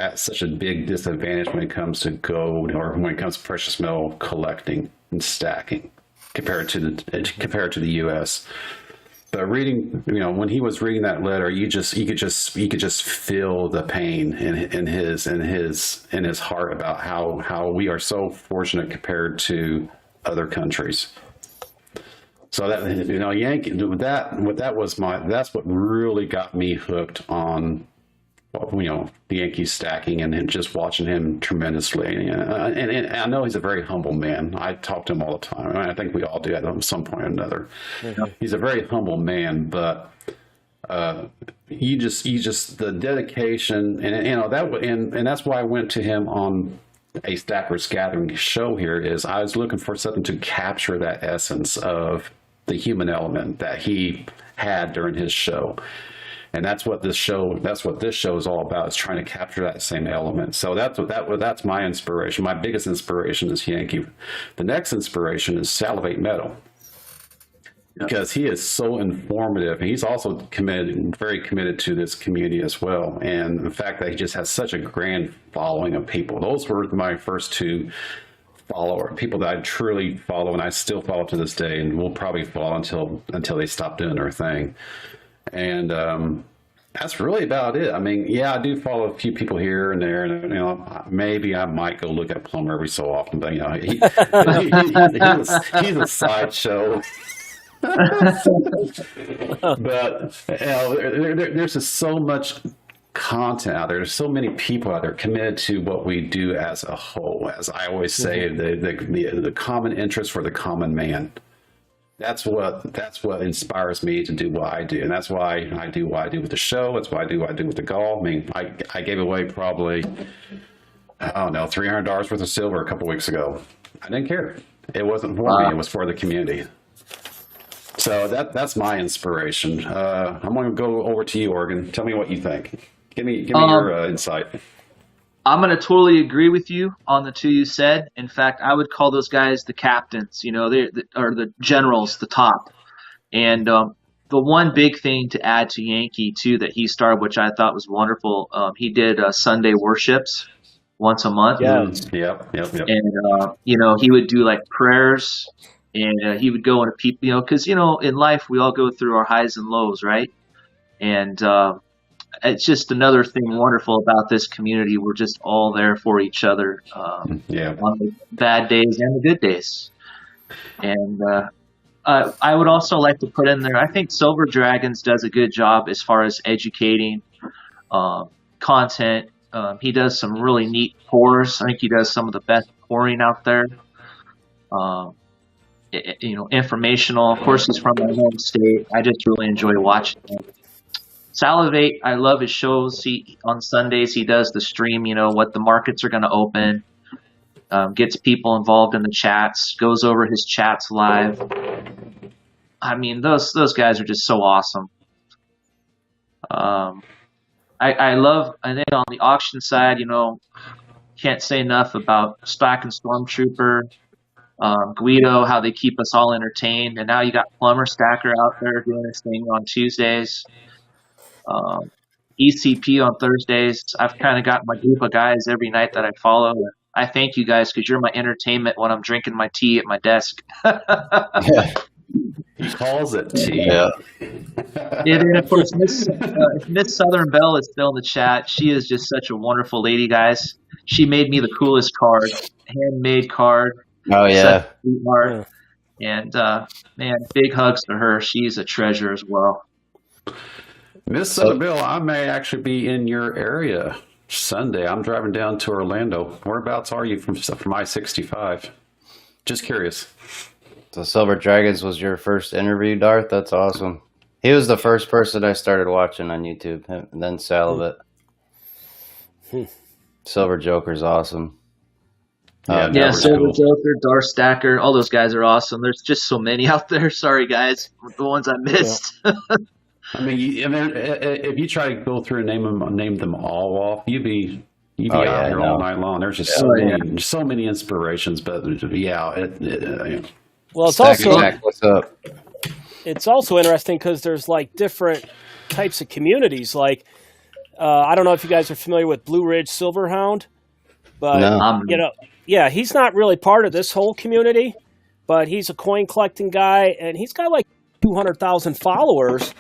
at such a big disadvantage when it comes to gold or when it comes to precious metal collecting and stacking compared to the U.S. But reading, when he was reading that letter, you could just feel the pain in his heart about how we are so fortunate compared to other countries. So that Yankee, that's what really got me hooked on the Yankee stacking and just watching him tremendously. And I know he's a very humble man. I talk to him all the time. I think we all do at some point or another. Yeah. He's a very humble man, but you just the dedication and that's why I went to him on a Stackers Gathering show here. Is I was looking for something to capture that essence of the human element that he had during his show. And that's what this show is all about, is trying to capture that same element. So that's my inspiration. My biggest inspiration is Yankee. The next inspiration is Salivate Metal, because he is so informative. And he's also very committed to this community as well. And the fact that he just has such a grand following of people. Those were my first two people that I truly follow, and I still follow to this day, and will probably follow until they stop doing their thing. And that's really about it. I mean, yeah, I do follow a few people here and there, and maybe I might go look at Plumber every so often, but he's a sideshow. But there's just so much content out there. There's so many people out there committed to what we do as a whole. As I always say, the common interest for the common man. That's what inspires me to do what I do, and that's why I do what I do with the show. That's why I do what I do with the golf. I mean, I gave away probably, I don't know, $300 worth of silver a couple weeks ago. I didn't care. It wasn't for me. It was for the community. So that's my inspiration. I'm going to go over to you, Oregon. Tell me what you think. Give me your insight. I'm going to totally agree with you on the two you said. In fact, I would call those guys the captains, or the generals, the top. And the one big thing to add to Yankee, too, that he started, which I thought was wonderful, he did Sunday worships once a month. Yeah. Yep. And, he would do like prayers, and he would go into people, because, in life we all go through our highs and lows, right? And it's just another thing wonderful about this community. We're just all there for each other on the bad days and the good days. And I would also like to put in there, I think Silver Dragons does a good job as far as educating content. He does some really neat pours. I think he does some of the best pouring out there. Informational. Of course, he's from my home state. I just really enjoy watching him. Salivate, I love his shows. On Sundays, he does the stream, what the markets are going to open. Gets people involved in the chats, goes over his chats live. I mean, those guys are just so awesome. I think on the auction side, can't say enough about Spack and Stormtrooper, Guido, how they keep us all entertained. And now you got Plumber Stacker out there doing his thing on Tuesdays. ECP on Thursdays. I've kind of got my group of guys every night that I follow. I thank you guys because you're my entertainment when I'm drinking my tea at my desk. Yeah. He calls it tea. Yeah. And of course, Miss Southern Belle is still in the chat. She is just such a wonderful lady, guys. She made me the coolest card, handmade card. Oh yeah. Art. And man, big hugs to her. She's a treasure as well. Miss Bill, I may actually be in your area Sunday. I'm driving down to Orlando. Whereabouts are you from I-65? Just curious. So Silver Dragons was your first interview, Darth? That's awesome. He was the first person I started watching on YouTube, and then Salivate. Silver Joker's awesome. Silver Joker, Darth Stacker, all those guys are awesome. There's just so many out there. Sorry, guys, the ones I missed. Yeah. I mean, if you try to go through and name them all off, you'd be out here all night long. There's just so many inspirations. But well, it's what's up? It's also interesting because there's like different types of communities. Like, I don't know if you guys are familiar with Blue Ridge Silverhound, but he's not really part of this whole community. But he's a coin collecting guy, and he's got like 200,000 followers.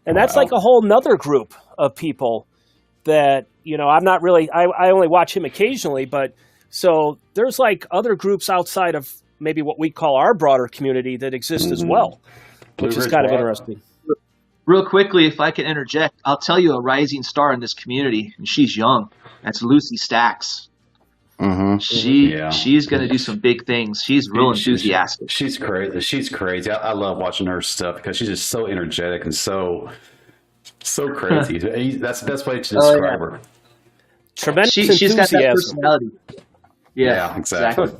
And that's like a whole nother group of people that, I'm not really, I only watch him occasionally, but so there's like other groups outside of maybe what we call our broader community that exist as well, which is kind of interesting. Real quickly, if I can interject, I'll tell you a rising star in this community, and she's young. That's Lucy Stacks. Mm-hmm. She's going to do some big things. She's real enthusiastic. She's crazy. I love watching her stuff because she's just so energetic and so crazy. That's the best way to describe her. Tremendous she's got that enthusiasm. personality. Yeah, exactly.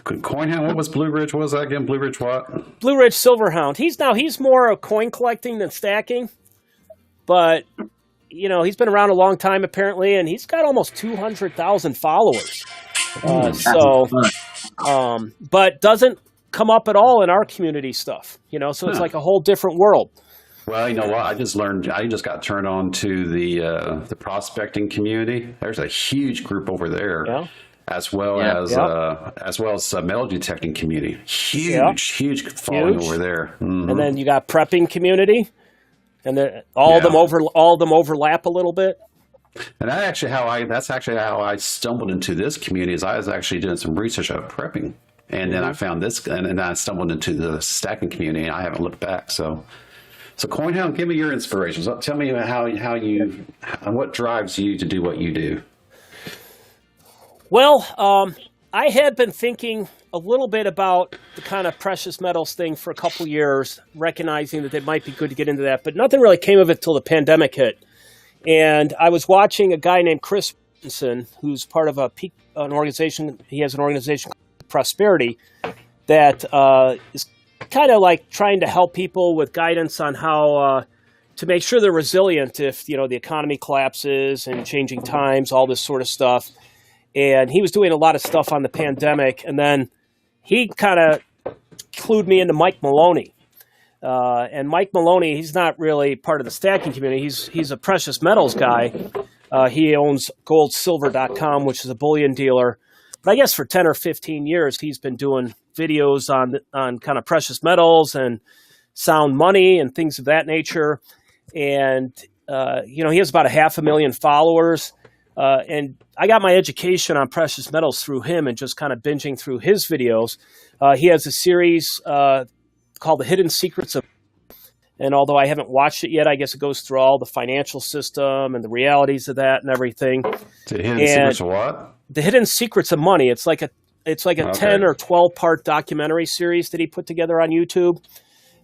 Coinhound, what was Blue Ridge? What was that again? Blue Ridge what? Blue Ridge Silverhound. He's more of coin collecting than stacking, but he's been around a long time apparently, and he's got almost 200,000 followers. But doesn't come up at all in our community stuff. So it's like a whole different world. Well, you know what? I just got turned on to the prospecting community. There's a huge group over there. Yeah. As well as metal detecting community, huge following over there, and then you got prepping community, and then all of them overlap a little bit. And that's actually how I stumbled into this community. Is I was actually doing some research on prepping, and then I found this, and then I stumbled into the stacking community, and I haven't looked back. So Coinhound, give me your inspirations. Tell me what drives you to do what you do. Well, I had been thinking a little bit about the kind of precious metals thing for a couple years, recognizing that it might be good to get into that, but nothing really came of it till the pandemic hit. And I was watching a guy named Chris Robinson, who's part of an organization. He has an organization called Prosperity that is kind of like trying to help people with guidance on how to make sure they're resilient if the economy collapses and changing times, all this sort of stuff. And he was doing a lot of stuff on the pandemic. And then he kind of clued me into Mike Maloney. And Mike Maloney, he's not really part of the stacking community. He's a precious metals guy. He owns goldsilver.com, which is a bullion dealer. But I guess for 10 or 15 years, he's been doing videos on kind of precious metals and sound money and things of that nature. And, he has about 500,000 followers. And I got my education on precious metals through him and just kind of binging through his videos. He has a series called The Hidden Secrets of, and although I haven't watched it yet, I guess it goes through all the financial system and the realities of that and everything. The Hidden Secrets of what? The Hidden Secrets of Money. It's like a 10 or 12 part documentary series that he put together on YouTube.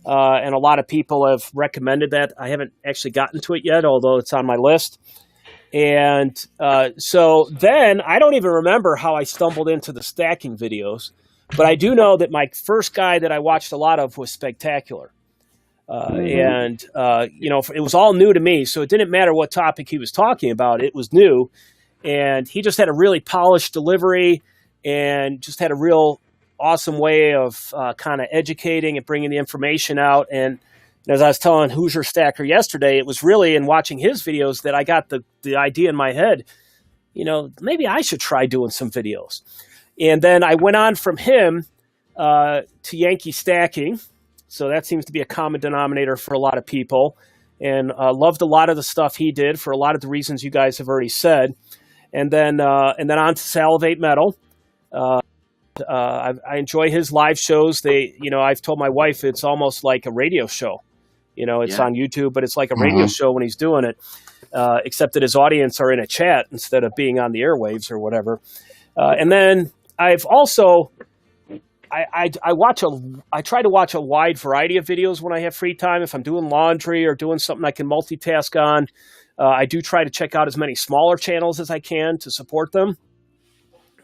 And a lot of people have recommended that. I haven't actually gotten to it yet, although it's on my list. And so then I don't even remember how I stumbled into the stacking videos, but I do know that my first guy that I watched a lot of was Spectacular. And it was all new to me, so it didn't matter what topic he was talking about. It was new, and he just had a really polished delivery and just had a real awesome way of kind of educating and bringing the information out. And as I was telling Hoosier Stacker yesterday, it was really in watching his videos that I got the idea in my head, maybe I should try doing some videos. And then I went on from him to Yankee stacking. So that seems to be a common denominator for a lot of people, and loved a lot of the stuff he did for a lot of the reasons you guys have already said. And then on to Salivate Metal. I enjoy his live shows. I've told my wife it's almost like a radio show. It's on YouTube, but it's like a radio show when he's doing it, except that his audience are in a chat instead of being on the airwaves or whatever. And then I've also. I try to watch a wide variety of videos when I have free time. If I'm doing laundry or doing something I can multitask on, I do try to check out as many smaller channels as I can to support them,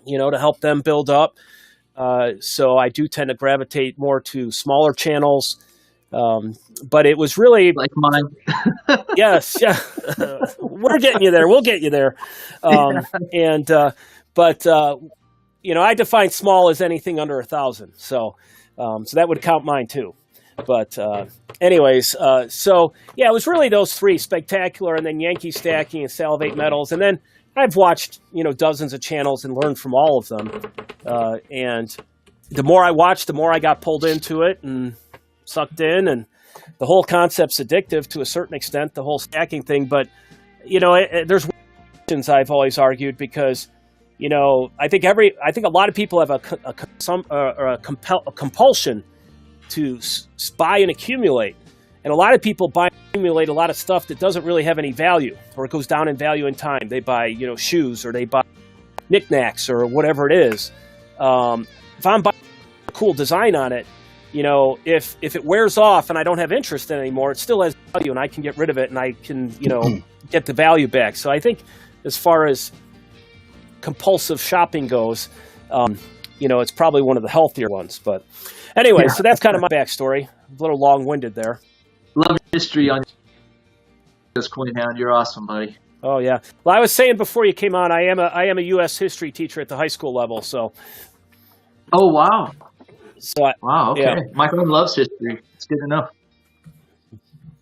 to help them build up. So I do tend to gravitate more to smaller channels. But it was really like mine. Yes. Yeah. We're getting you there. We'll get you there. I define small as anything under 1,000. So that would count mine too. But anyways, it was really those three: Spectacular, and then Yankee Stacking and Salivate Metals. And then I've watched, dozens of channels and learned from all of them. And the more I watched, the more I got pulled into it and sucked in. And the whole concept's addictive to a certain extent, the whole stacking thing. But, there's questions I've always argued because, I think a lot of people have a compulsion to buy and accumulate. And a lot of people buy and accumulate a lot of stuff that doesn't really have any value, or it goes down in value in time. They buy, shoes, or they buy knickknacks or whatever it is. If I'm buying a cool design on it, if it wears off and I don't have interest in it anymore, it still has value and I can get rid of it and I can, get the value back. So I think as far as compulsive shopping goes, it's probably one of the healthier ones. But anyway, so that's kind of my backstory. A little long-winded there. Love history on this coin hound. You're awesome, buddy. Oh yeah. Well, I was saying before you came on, I am a U.S. history teacher at the high school level. So. Oh wow. Wow. Okay. Yeah. My friend loves history. It's good to know.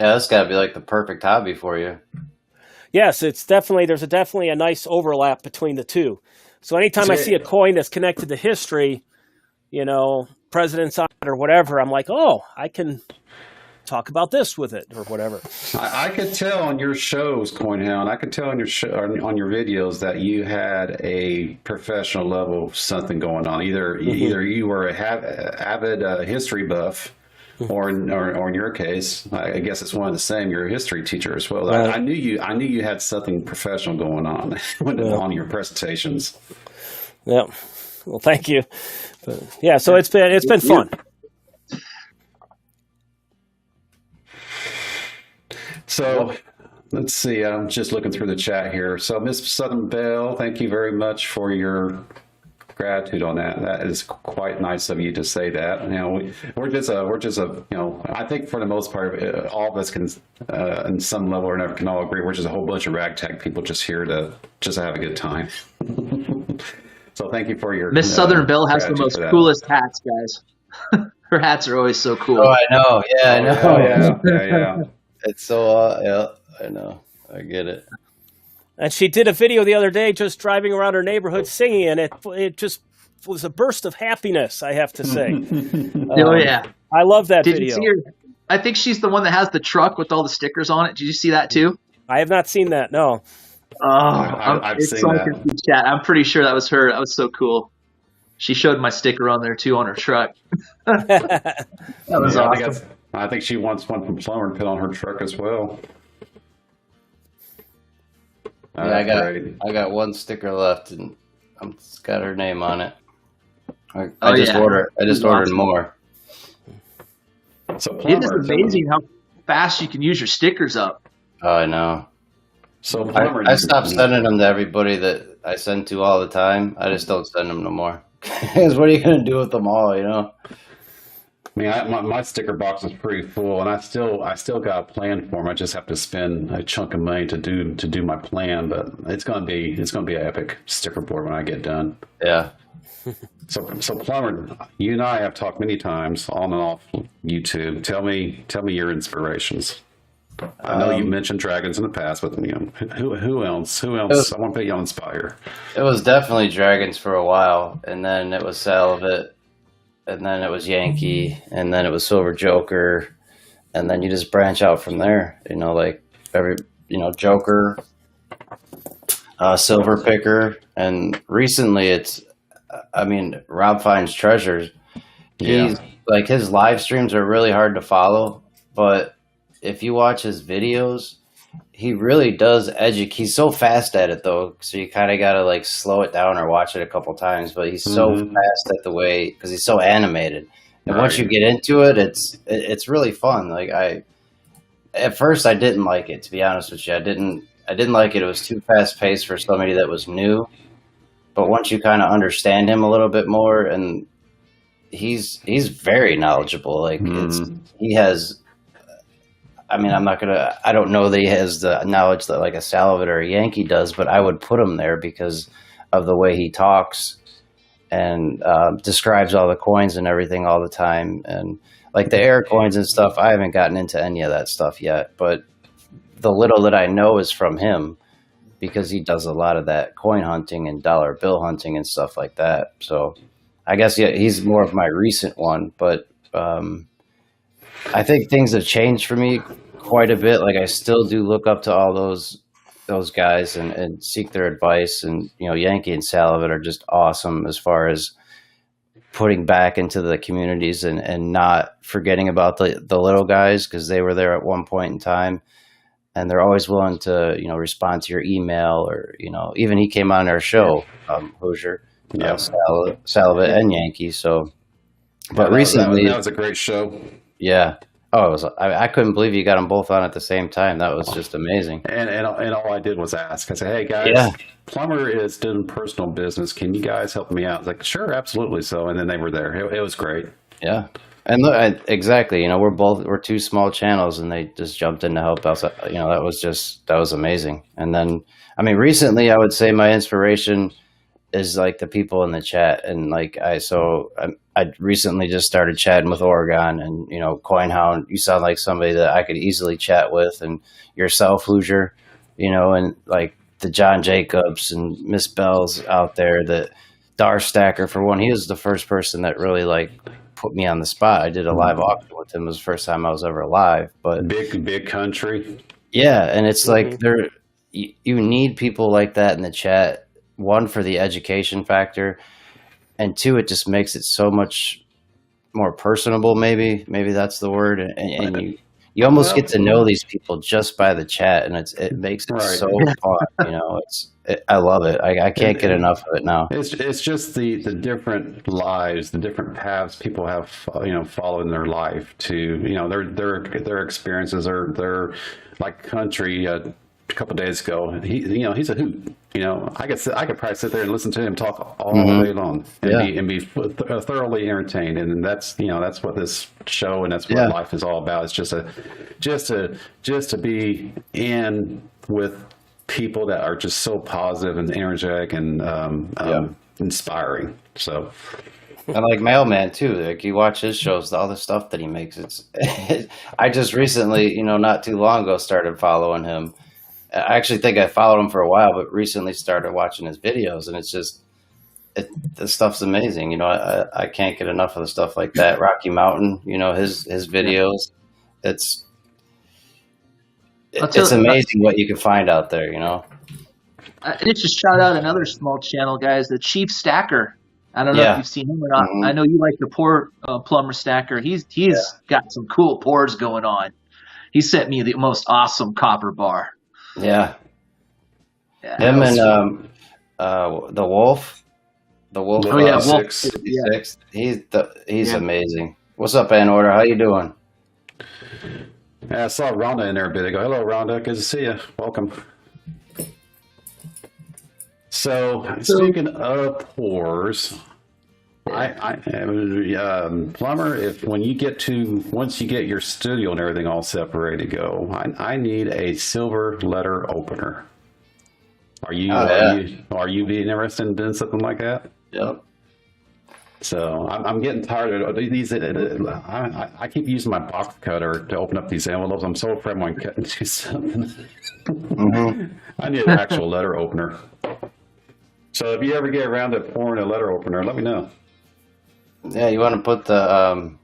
Yeah, that's got to be like the perfect hobby for you. Yes, there's definitely a nice overlap between the two. So anytime I see a coin that's connected to history, presidents on it or whatever, I'm like, oh, I can talk about this with it or whatever. I could tell on your shows, CoinHound, I could tell on your on your videos that you had a professional level something going on. Either you were a avid history buff, or in your case, I guess it's one of the same. You're a history teacher as well. I knew you had something professional going on on your presentations. Yeah. Well, thank you. But, yeah. So it's been fun. So let's see. I'm just looking through the chat here. So Miss Southern Belle, thank you very much for your gratitude on that. That is quite nice of you to say that. We're just a I think for the most part, all of us can, in some level or another, can all agree we're just a whole bunch of ragtag people just here to have a good time. So thank you for your. Miss Southern Belle has the most coolest hats, guys. Her hats are always so cool. Oh, I know. Yeah, I know. Yeah. It's so, I know. I get it. And she did a video the other day just driving around her neighborhood singing, and it just was a burst of happiness, I have to say. Oh, yeah. I love that Did video. You see her? I think she's the one that has the truck with all the stickers on it. Did you see that too? I have not seen that, no. I've seen that. Chat. I'm pretty sure that was her. That was so cool. She showed my sticker on there too on her truck. That was awesome. I think she wants one from Plumber to put on her truck as well. Yeah, I got one sticker left, and it's got her name on it. I just ordered more. So Plumber, it is amazing how fast you can use your stickers up. Oh, I know. So Plumber, I stopped sending them to everybody that I send to all the time. I just don't send them no more. Because what are you going to do with them all, you know? I mean, my sticker box is pretty full, and I still got a plan for them. I just have to spend a chunk of money to do my plan, but it's gonna be an epic sticker board when I get done. Yeah. So Plumber, you and I have talked many times on and off YouTube. Tell me your inspirations. I know you mentioned dragons in the past, but who else? I want to be on Inspire. It was definitely dragons for a while, and then it was Salivate, and then it was Yankee, and then it was Silver Joker, and then you just branch out from there. You know, like Joker, Silver Picker, and recently Rob Finds Treasures. He's like, his live streams are really hard to follow, but if you watch his videos, he really does educate. He's so fast at it though, so you kind of got to like slow it down or watch it a couple times. But he's so fast at the way, because he's so animated. And once you get into it, it's really fun. Like at first I didn't like it, to be honest with you. I didn't like it. It was too fast paced for somebody that was new. But once you kind of understand him a little bit more, and he's very knowledgeable. Like he has. I mean, I don't know that he has the knowledge that like a Salivate or a Yankee does, but I would put him there because of the way he talks and describes all the coins and everything all the time. And like the air coins and stuff, I haven't gotten into any of that stuff yet, but the little that I know is from him because he does a lot of that coin hunting and dollar bill hunting and stuff like that. So I guess, he's more of my recent one, but I think things have changed for me quite a bit. Like I still do look up to all those guys and seek their advice. And Yankee and Salivate are just awesome as far as putting back into the communities and not forgetting about the little guys, because they were there at one point in time, and they're always willing to respond to your email, or even he came on our show, Hoosier, Salivate and Yankee. So, but recently that was a great show. Yeah. Oh, I couldn't believe you got them both on at the same time. That was just amazing. And all I did was ask. I said, "Hey guys, Plumber is doing personal business. Can you guys help me out?" It's like, "Sure, absolutely." So, and then they were there. It was great. Yeah. And look, exactly. We're two small channels, and they just jumped in to help us. That was amazing. And then, recently, I would say my inspiration is like the people in the chat, and like I recently just started chatting with Oregon, and Coin Hound. You sound like somebody that I could easily chat with, and yourself, Hoosier, and like the John Jacobs and Miss Bell's out there. The Dar Stacker, for one, he was the first person that really like put me on the spot. I did a live auction with him. It was the first time I was ever live. But big country. Yeah, and it's like you need people like that in the chat. One, for the education factor, and two, it just makes it so much more personable. Maybe that's the word. And you almost get to know these people just by the chat, and it makes it so fun. I love it. I can't get enough of it now. It's just the different lives, the different paths people have followed in their life to their experiences, or their like country. A couple of days ago, he's a hoot. I could probably sit there and listen to him talk all day long and be thoroughly entertained. And that's what this show and that's what life is all about. It's just to be in with people that are just so positive and energetic and inspiring. So. And like Mailman too, like you watch his shows, all the stuff that he makes. I just recently, not too long ago, started following him. I actually think I followed him for a while, but recently started watching his videos, and it's just, the stuff's amazing. I can't get enough of the stuff like that. Rocky Mountain, his videos, it's amazing what you can find out there. Let's just shout out another small channel, guys. The Chief Stacker. I don't know if you've seen him or not. I know you like the poor Plumber Stacker. He's got some cool pours going on. He sent me the most awesome copper bar. Yeah. Him and the Wolf. The Wolf. Oh yeah, Wolf. 56. He's amazing. What's up, Ann Order? How you doing? Yeah, I saw Rhonda in there a bit ago. Hello, Rhonda. Good to see you. Welcome. So speaking of pours, Plumber, once you get your studio and everything all separated to go, I need a silver letter opener. Are you being interested in doing something like that? Yep. So I'm getting tired of these. I keep using my box cutter to open up these envelopes. I'm so afraid I'm going to cut into something. I need an actual letter opener. So if you ever get around to pouring a letter opener, let me know. Yeah, you want to put the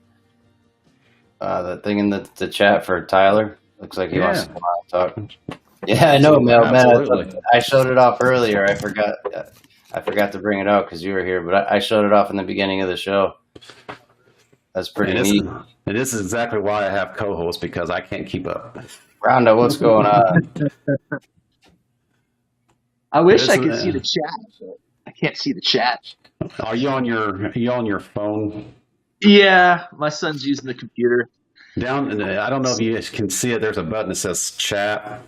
thing in the chat for Tyler? Looks like he wants to come out and talk. Yeah, I know, man. I showed it off earlier. I forgot to bring it out because you were here, but I showed it off in the beginning of the show. That's pretty neat. And this is exactly why I have co-hosts, because I can't keep up. Rhonda, what's going on? I wish I could see the chat. I can't see the chat. Are you on your phone? Yeah, my son's using the computer. I don't know if you can see it. There's a button that says chat.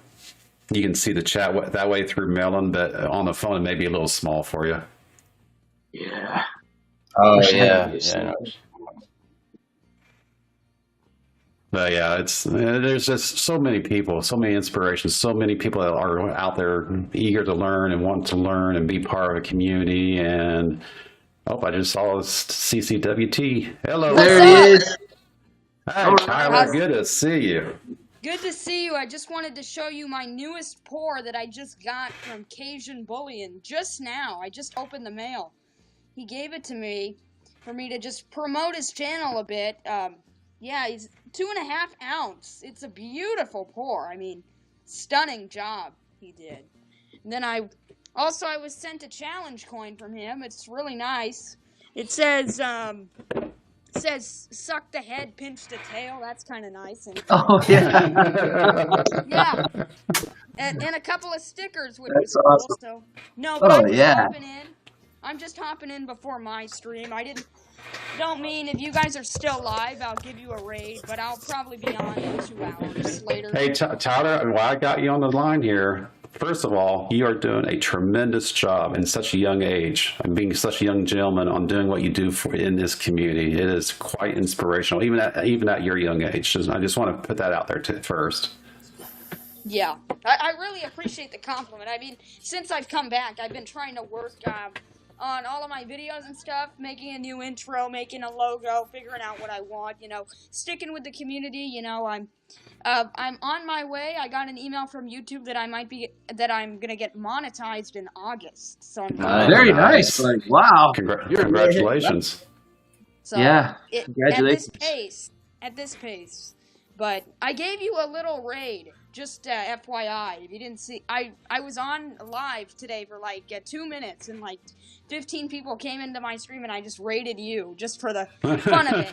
You can see the chat that way through Melon, but on the phone it may be a little small for you. Yeah. Oh, yeah. But yeah, there's just so many people, so many inspirations, so many people that are out there eager to learn and want to learn and be part of a community. And I just saw CCWT. Hello, there he is. Hi, Tyler. Good to see you. Good to see you. I just wanted to show you my newest pour that I just got from Cajun Bullion just now. I just opened the mail. He gave it to me for me to just promote his channel a bit. Yeah, he's 2.5 ounce. It's a beautiful pour. I mean, stunning job he did. And then I was sent a challenge coin from him. It's really nice. It says suck the head, pinch the tail. That's kind of nice. And, yeah. And a couple of stickers, which was cool. Awesome. So, no, but I'm just hopping in before my stream. Don't mean if you guys are still live, I'll give you a raid, but I'll probably be on in 2 hours later. Hey, Tyler, while I got you on the line here, first of all, you are doing a tremendous job in such a young age, and being such a young gentleman on doing what you do in this community. It is quite inspirational, even at your young age. I just want to put that out there first. Yeah, I really appreciate the compliment. I mean, since I've come back, I've been trying to work on all of my videos and stuff, making a new intro, making a logo, figuring out what I want, sticking with the community. I'm on my way. I got an email from YouTube that I'm gonna get monetized in August. So I'm very nice. Like, wow. Congratulations. So Congratulations. At this pace. But I gave you a little raid, just FYI. If you didn't see, I was on live today for like 2 minutes, and like 15 people came into my stream, and I just raided you just for the fun of it,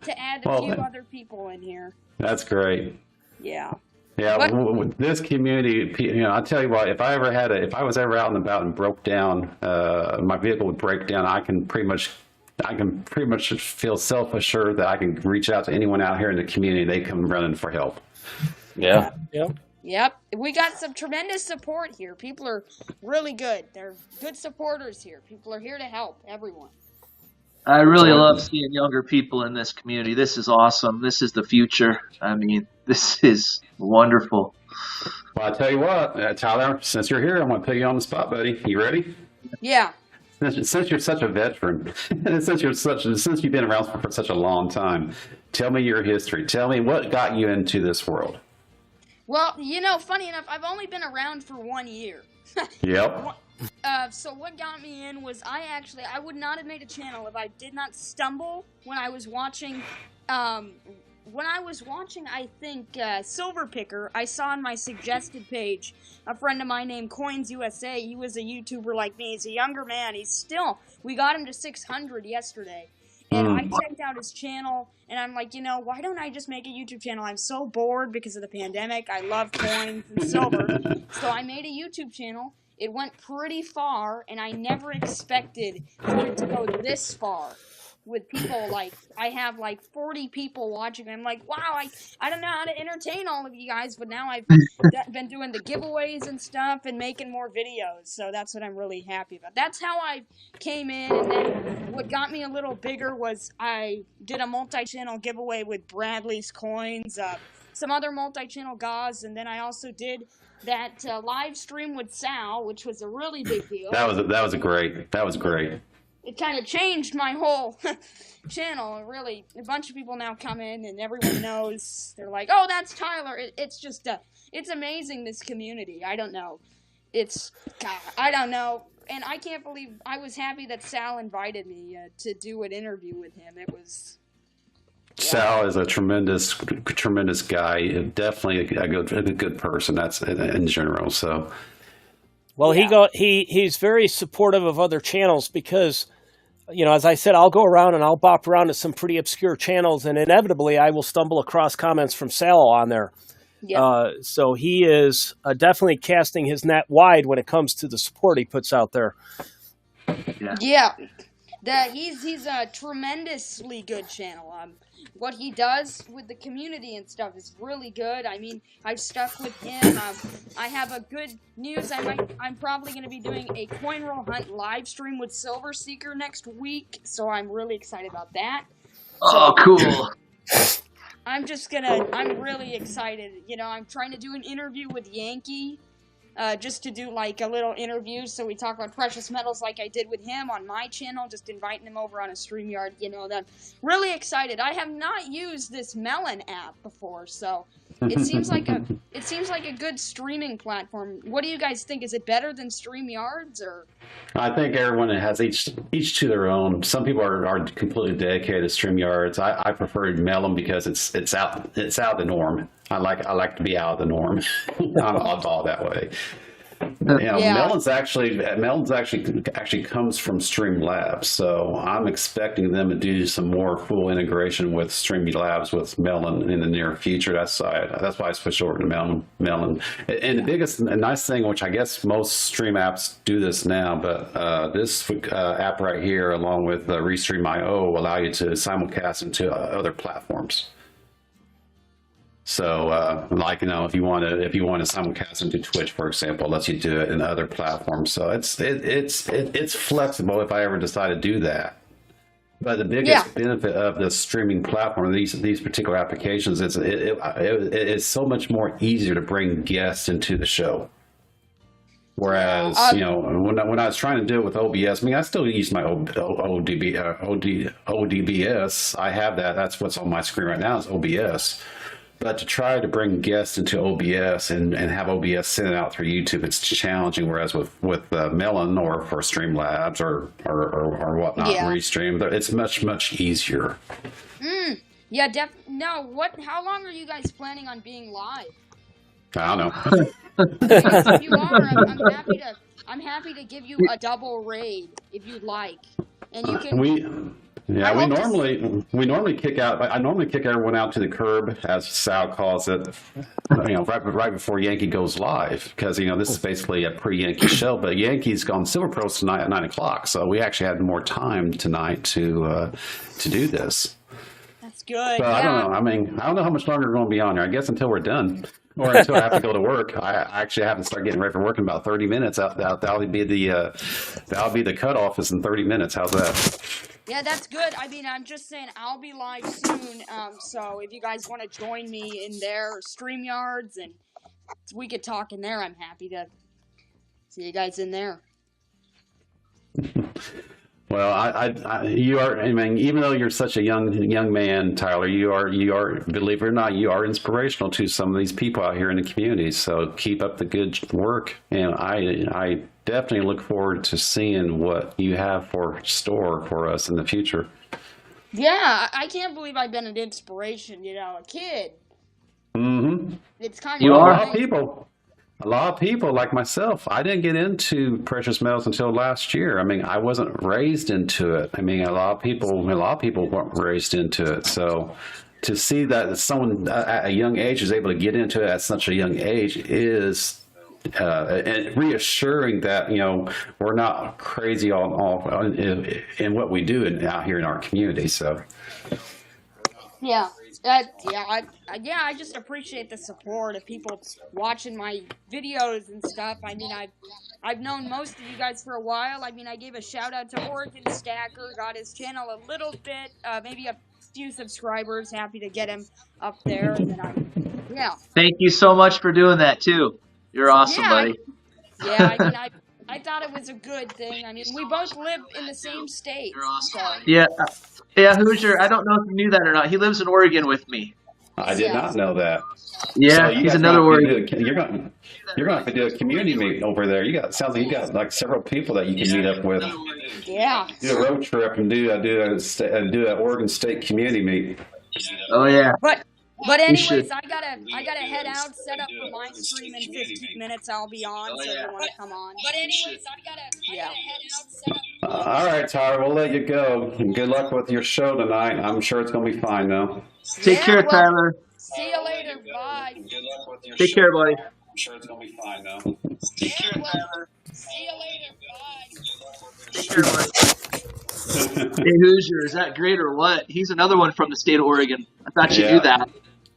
to add a few other people in here. That's great. Yeah. Yeah, with this community, I tell you what, if I was ever out and about and broke down, my vehicle would break down, I can pretty much feel self-assured that I can reach out to anyone out here in the community. They come running for help. Yeah. Yep. We got some tremendous support here. People are really good. They're good supporters here. People are here to help everyone. I really love seeing younger people in this community. This is awesome. This is the future. I mean, this is wonderful. Well, I tell you what, Tyler, since you're here, I'm going to put you on the spot, buddy. You ready? Yeah. Since you're such a veteran, since you've been around for such a long time, tell me your history. Tell me what got you into this world. Well, funny enough, I've only been around for 1 year. Yep. So what got me in was I would not have made a channel if I did not stumble when I was watching when I was watching, I think, Silver Picker, I saw on my suggested page a friend of mine named Coins USA. He was a YouTuber like me. He's a younger man. We got him to 600 yesterday. And I checked out his channel, and I'm like, why don't I just make a YouTube channel? I'm so bored because of the pandemic. I love coins and silver. So I made a YouTube channel. It went pretty far, and I never expected for it to go this far. With people, I have 40 people watching. I'm like, wow, I don't know how to entertain all of you guys, but now I've been doing the giveaways and stuff and making more videos, so that's what I'm really happy about. That's how I came in, and then what got me a little bigger was I did a multi-channel giveaway with Bradley's Coins, some other multi-channel gauze, and then I also did that live stream with Sal, which was a really big deal. That was great. It kind of changed my whole channel. Really, a bunch of people now come in and everyone knows. They're like, "Oh, that's Tyler." It's just, it's amazing, this community. I don't know. I don't know. And I can't believe I was happy that Sal invited me to do an interview with him. It was. Yeah. Sal is a tremendous guy. Definitely a good person. That's in general. So. Well, he's very supportive of other channels because, as I said, I'll go around and I'll bop around to some pretty obscure channels, and inevitably I will stumble across comments from Sal on there. Yeah. So he is definitely casting his net wide when it comes to the support he puts out there. Yeah. He's a tremendously good channel. What he does with the community and stuff is really good. I mean, I've stuck with him. I have a good news. I'm probably going to be doing a coin roll hunt live stream with Silver Seeker next week, so I'm really excited about that. Oh, cool. I'm really excited. I'm trying to do an interview with Yankee. Just to do a little interview, so we talk about precious metals like I did with him on my channel, just inviting him over on a StreamYard. I'm really excited. I have not used this Melon app before, so it seems like a good streaming platform. What do you guys think? Is it better than StreamYards or? I think everyone has each to their own. Some people are completely dedicated to StreamYards. I prefer Melon because it's out the norm. I like to be out of the norm. I'm oddball that way. Melon's actually comes from Streamlabs, so I'm expecting them to do some more cool integration with Streamlabs with Melon in the near future. That's why I switched over to Melon. And the biggest nice thing, which I guess most stream apps do this now, but this app right here, along with Restream.io, will allow you to simulcast into other platforms. So, if you want to simulcast into Twitch, for example, it lets you do it in other platforms. So it's flexible if I ever decide to do that. But the biggest benefit of the streaming platform, these particular applications, it's so much more easier to bring guests into the show. Whereas, when I was trying to do it with OBS, I still use my ODBS. I have that. That's what's on my screen right now is OBS. But to try to bring guests into OBS and have OBS send it out through YouTube, it's challenging. Whereas with Melon or for Streamlabs or whatnot, Restream, it's much easier. Yeah, how long are you guys planning on being live? I don't know. If you are, I'm happy to give you a double raid if you'd like, and you can. We normally kick out. I normally kick everyone out to the curb, as Sal calls it. Right before Yankee goes live, because this is basically a pre-Yankee show. But Yankee's gone Silver Pros tonight at 9:00, so we actually had more time tonight to do this. That's good. So I don't know. I don't know how much longer we're going to be on here. I guess until we're done. Or until I have to go to work. I actually have to start getting ready for work in about 30 minutes. That'll be the cutoff is in 30 minutes. How's that? Yeah, that's good. I'm just saying I'll be live soon. So if you guys want to join me in there, StreamYards, and we could talk in there, I'm happy to see you guys in there. Well, you are. Even though you're such a young man, Tyler, you are. Believe it or not, you are inspirational to some of these people out here in the community. So keep up the good work, and I definitely look forward to seeing what you have for store for us in the future. Yeah, I can't believe I've been an inspiration. A kid. Mm-hmm. It's kind You of A are? lot of people. A lot of people like myself, I didn't get into precious metals until last year. I mean, I wasn't raised into it. I mean, a lot of people weren't raised into it. So to see that someone at a young age is able to get into it at such a young age is and reassuring that we're not crazy in what we do out here in our community. So Yeah. I just appreciate the support of people watching my videos and stuff. I mean, I've known most of you guys for a while. I mean, I gave a shout out to Oregon Stacker, got his channel a little bit, maybe a few subscribers. Happy to get him up there. And then yeah. Thank you so much for doing that too. You're awesome, buddy. I mean, I thought it was a good thing. I mean, we both live in the same state. You're awesome. So. Yeah, Hoosier. I don't know if you knew that or not. He lives in Oregon with me. I did not know that. Yeah, So he's another Oregon. You're going to have to do a community meet over there. Sounds like you got like several people that you can meet up with. Yeah. Do a road trip and do a Oregon State community meet. Oh yeah. But anyways, I gotta head out, set up for my stream in 15 minutes. I'll be on, so you want to come on. But anyways, I gotta head out, set up. All right, Tyler, we'll let you go. And good luck with your show tonight. I'm sure it's going to be fine, though. Take care, Tyler. See you later. Bye. Good luck with your Take care, buddy. I'm sure it's going to be fine, though. Take care, Tyler. See you later. Bye. Take care, buddy. Hey, Hoosier, is that great or what? He's another one from the state of Oregon. I thought you knew that.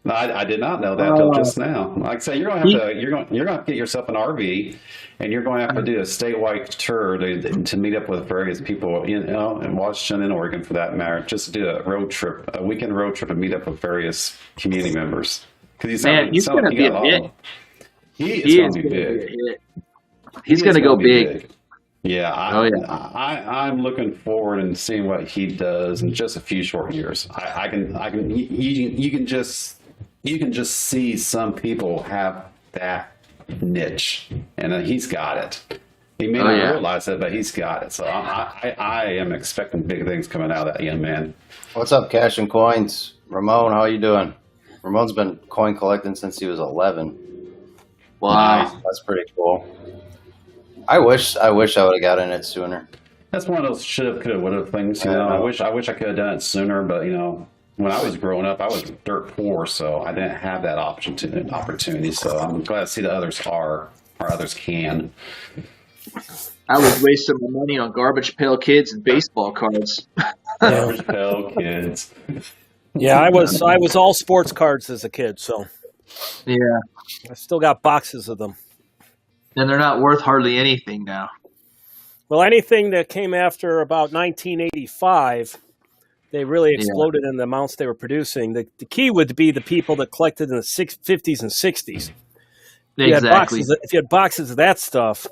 No, I did not know that until just now. Like I say, you're going to have to get yourself an RV, and you're going to have to do a statewide tour to meet up with various people in Washington and Oregon, for that matter. Just do a weekend road trip, and meet up with various community members. Because he's going to be a big. He is going to be big. He's going to go big. Yeah, I'm looking forward and seeing what he does in just a few short years. You can just see some people have that niche, and he's got it. He may not realize it, but he's got it. So I am expecting big things coming out of that young man. What's up, Cash and Coins? Ramon, how you doing? Ramon's been coin collecting since he was 11. Wow. That's pretty cool. I wish I would have got in it sooner. That's one of those should have, could have, would have things. I wish I could have done it sooner, but when I was growing up, I was dirt poor, so I didn't have that opportunity. So I'm glad to see that others can. I was wasting my money on garbage pail kids and baseball cards. Garbage pail kids. Yeah, I was all sports cards as a kid, so yeah, I still got boxes of them. And they're not worth hardly anything now. Well, anything that came after about 1985, they really exploded in the amounts they were producing. The key would be the people that collected in the 50s and 60s. Exactly. If you had boxes of that stuff,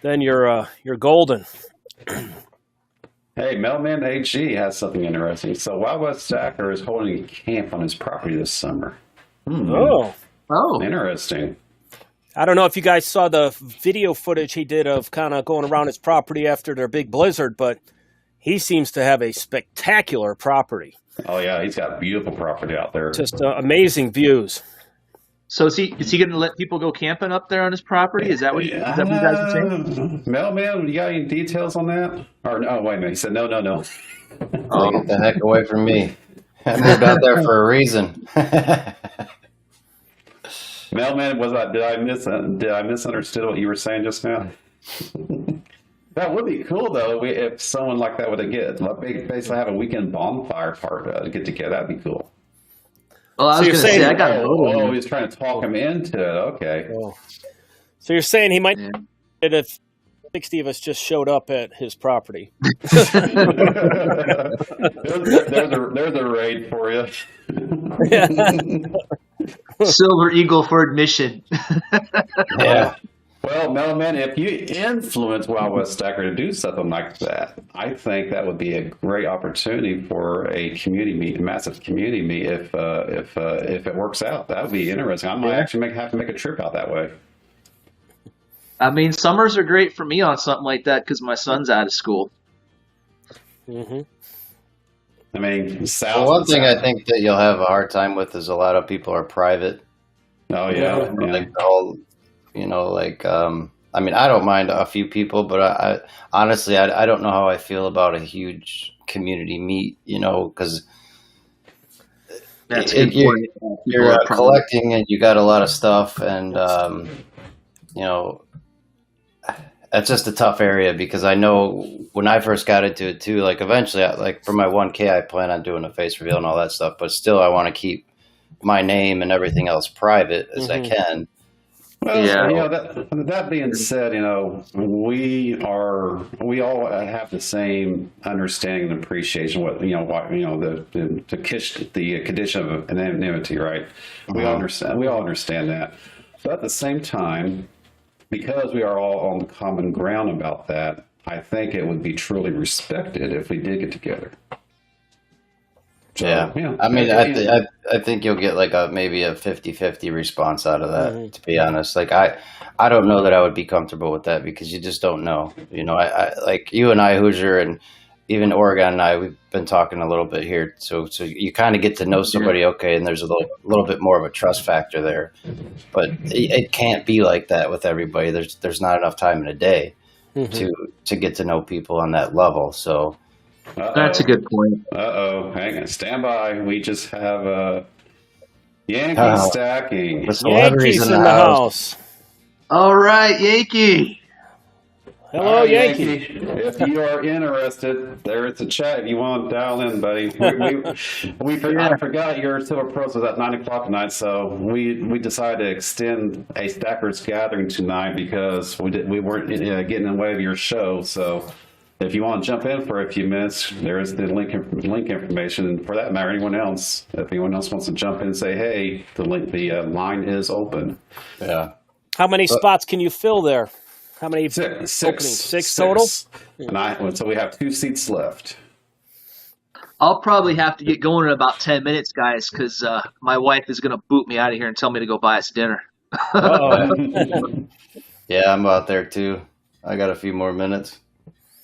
then you're golden. Hey, Mailman AG has something interesting. So Wild West Stacker is holding a camp on his property this summer. Oh, Interesting. I don't know if you guys saw the video footage he did of kind of going around his property after their big blizzard, but he seems to have a spectacular property. Oh, yeah, he's got beautiful property out there. Just amazing views. So is he going to let people go camping up there on his property? Is that what you guys are saying? Mailman, you got any details on that? Or no, wait a minute. He said no. Get the heck away from me. I moved out there for a reason. Mailman, did I misunderstood what you were saying just now? That would be cool though if someone like that would basically have a weekend bonfire to get together. That'd be cool. Well, I was going to say I got a vote. He was trying to talk him into it. Okay. Oh. So you're saying he might if 60 of us just showed up at his property. there's a raid for you. Silver Eagle for admission. Yeah. Well, Mailman, if you influence Wild West Stacker to do something like that, I think that would be a great opportunity for a community meet, a massive community meet. If it works out, that would be interesting. I might actually have to make a trip out that way. I mean, summers are great for me on something like that because my son's out of school. Mm-hmm. I mean, south. Well, one thing I think that you'll have a hard time with is a lot of people are private. Oh yeah. Like the whole, I mean, I don't mind a few people, but I honestly, I don't know how I feel about a huge community meet, because That's a good point. you're collecting and you got a lot of stuff, and that's just a tough area because I know when I first got into it too, like eventually, like for my 1K, I plan on doing a face reveal and all that stuff, but still I want to keep my name and everything else private as I can. Well, that being said, we all have the same understanding and appreciation the condition of anonymity, right? We all understand that. But at the same time, because we are all on common ground about that, I think it would be truly respected if we did get together. So, I mean, I think you'll get like maybe a 50-50 response out of that, to be honest. Like, I don't know that I would be comfortable with that because you just don't know. I like you and I, Hoosier, and even Oregon and I, we've been talking a little bit here. So you kind of get to know somebody, okay, and there's a little bit more of a trust factor there. But it can't be like that with everybody. There's not enough time in a day to get to know people on that level. So. That's a good point. Hang on, stand by. We just have Yankee stacking. The celebrities Yankees in the house. All right, Yankee. Hello, Yankee. If you are interested, there is a chat. If you want to dial in, buddy. I forgot your Silver Pros was at 9:00 tonight, so we decided to extend a Stackers gathering tonight because we weren't getting in the way of your show. So. If you want to jump in for a few minutes, there is the link information. And for that matter, anyone else, if anyone else wants to jump in and say, hey, the line is open. Yeah. How many spots can you fill there? How many Six openings? Six total? And so we have 2 seats left. I'll probably have to get going in about 10 minutes, guys, because my wife is going to boot me out of here and tell me to go buy us dinner. Yeah, I'm out there too. I got a few more minutes.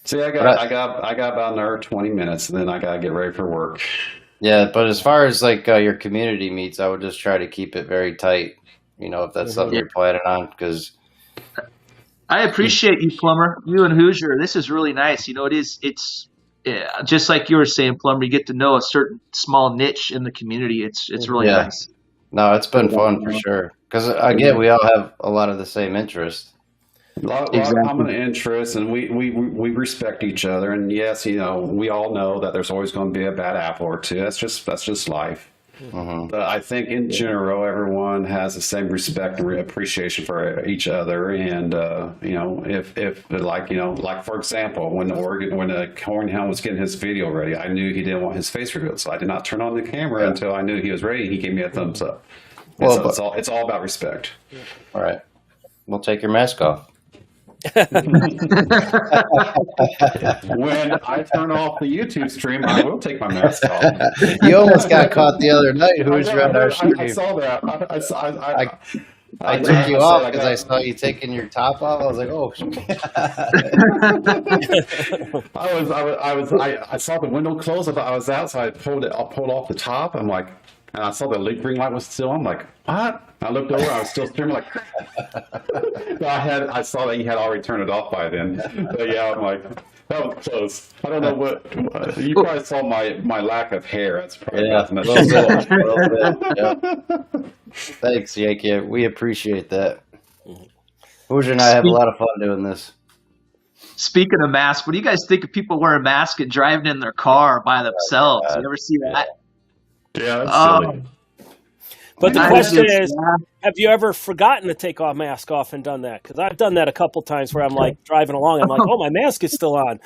See, I got about another 20 minutes, and then I gotta get ready for work. Yeah, but as far as like your community meets, I would just try to keep it very tight. If that's something you're planning on, because I appreciate you, Plumber. You and Hoosier. This is really nice. It's just like you were saying, Plumber. You get to know a certain small niche in the community. It's really nice. No, it's been fun for sure. Because again, we all have a lot of the same interests. A lot of common interests, and we respect each other. And yes, we all know that there's always going to be a bad apple or two. That's just life. But I think in general, everyone has the same respect and appreciation for each other. And like for example, when Hound was getting his video ready, I knew he didn't want his face revealed, so I did not turn on the camera until I knew he was ready. He gave me a thumbs up. Well, so it's all about respect. All right, we'll take your mask off. When I turn off the YouTube stream, I will take my mask off. You almost got caught the other night. Who's around our stream? I saw that. I took you off because I saw you taking your top off. I was like, oh. I saw the window close. I was outside. I pulled off the top. I'm like, and I saw the green light was still on. I'm like, what? I looked over. I was still streaming. Like, I saw that you had already turned it off by then. But yeah, I'm like, that was close. I don't know what you probably saw my lack of hair. That's probably a little bit. Yeah. Thanks, Yankee. We appreciate that. Hoosier and I have a lot of fun doing this. Speaking of masks, what do you guys think of people wearing masks and driving in their car by themselves? You ever see that? Yeah, that's silly. But the question is, have you ever forgotten to take our mask off and done that? Because I've done that a couple times where I'm like driving along, I'm like, oh, my mask is still on.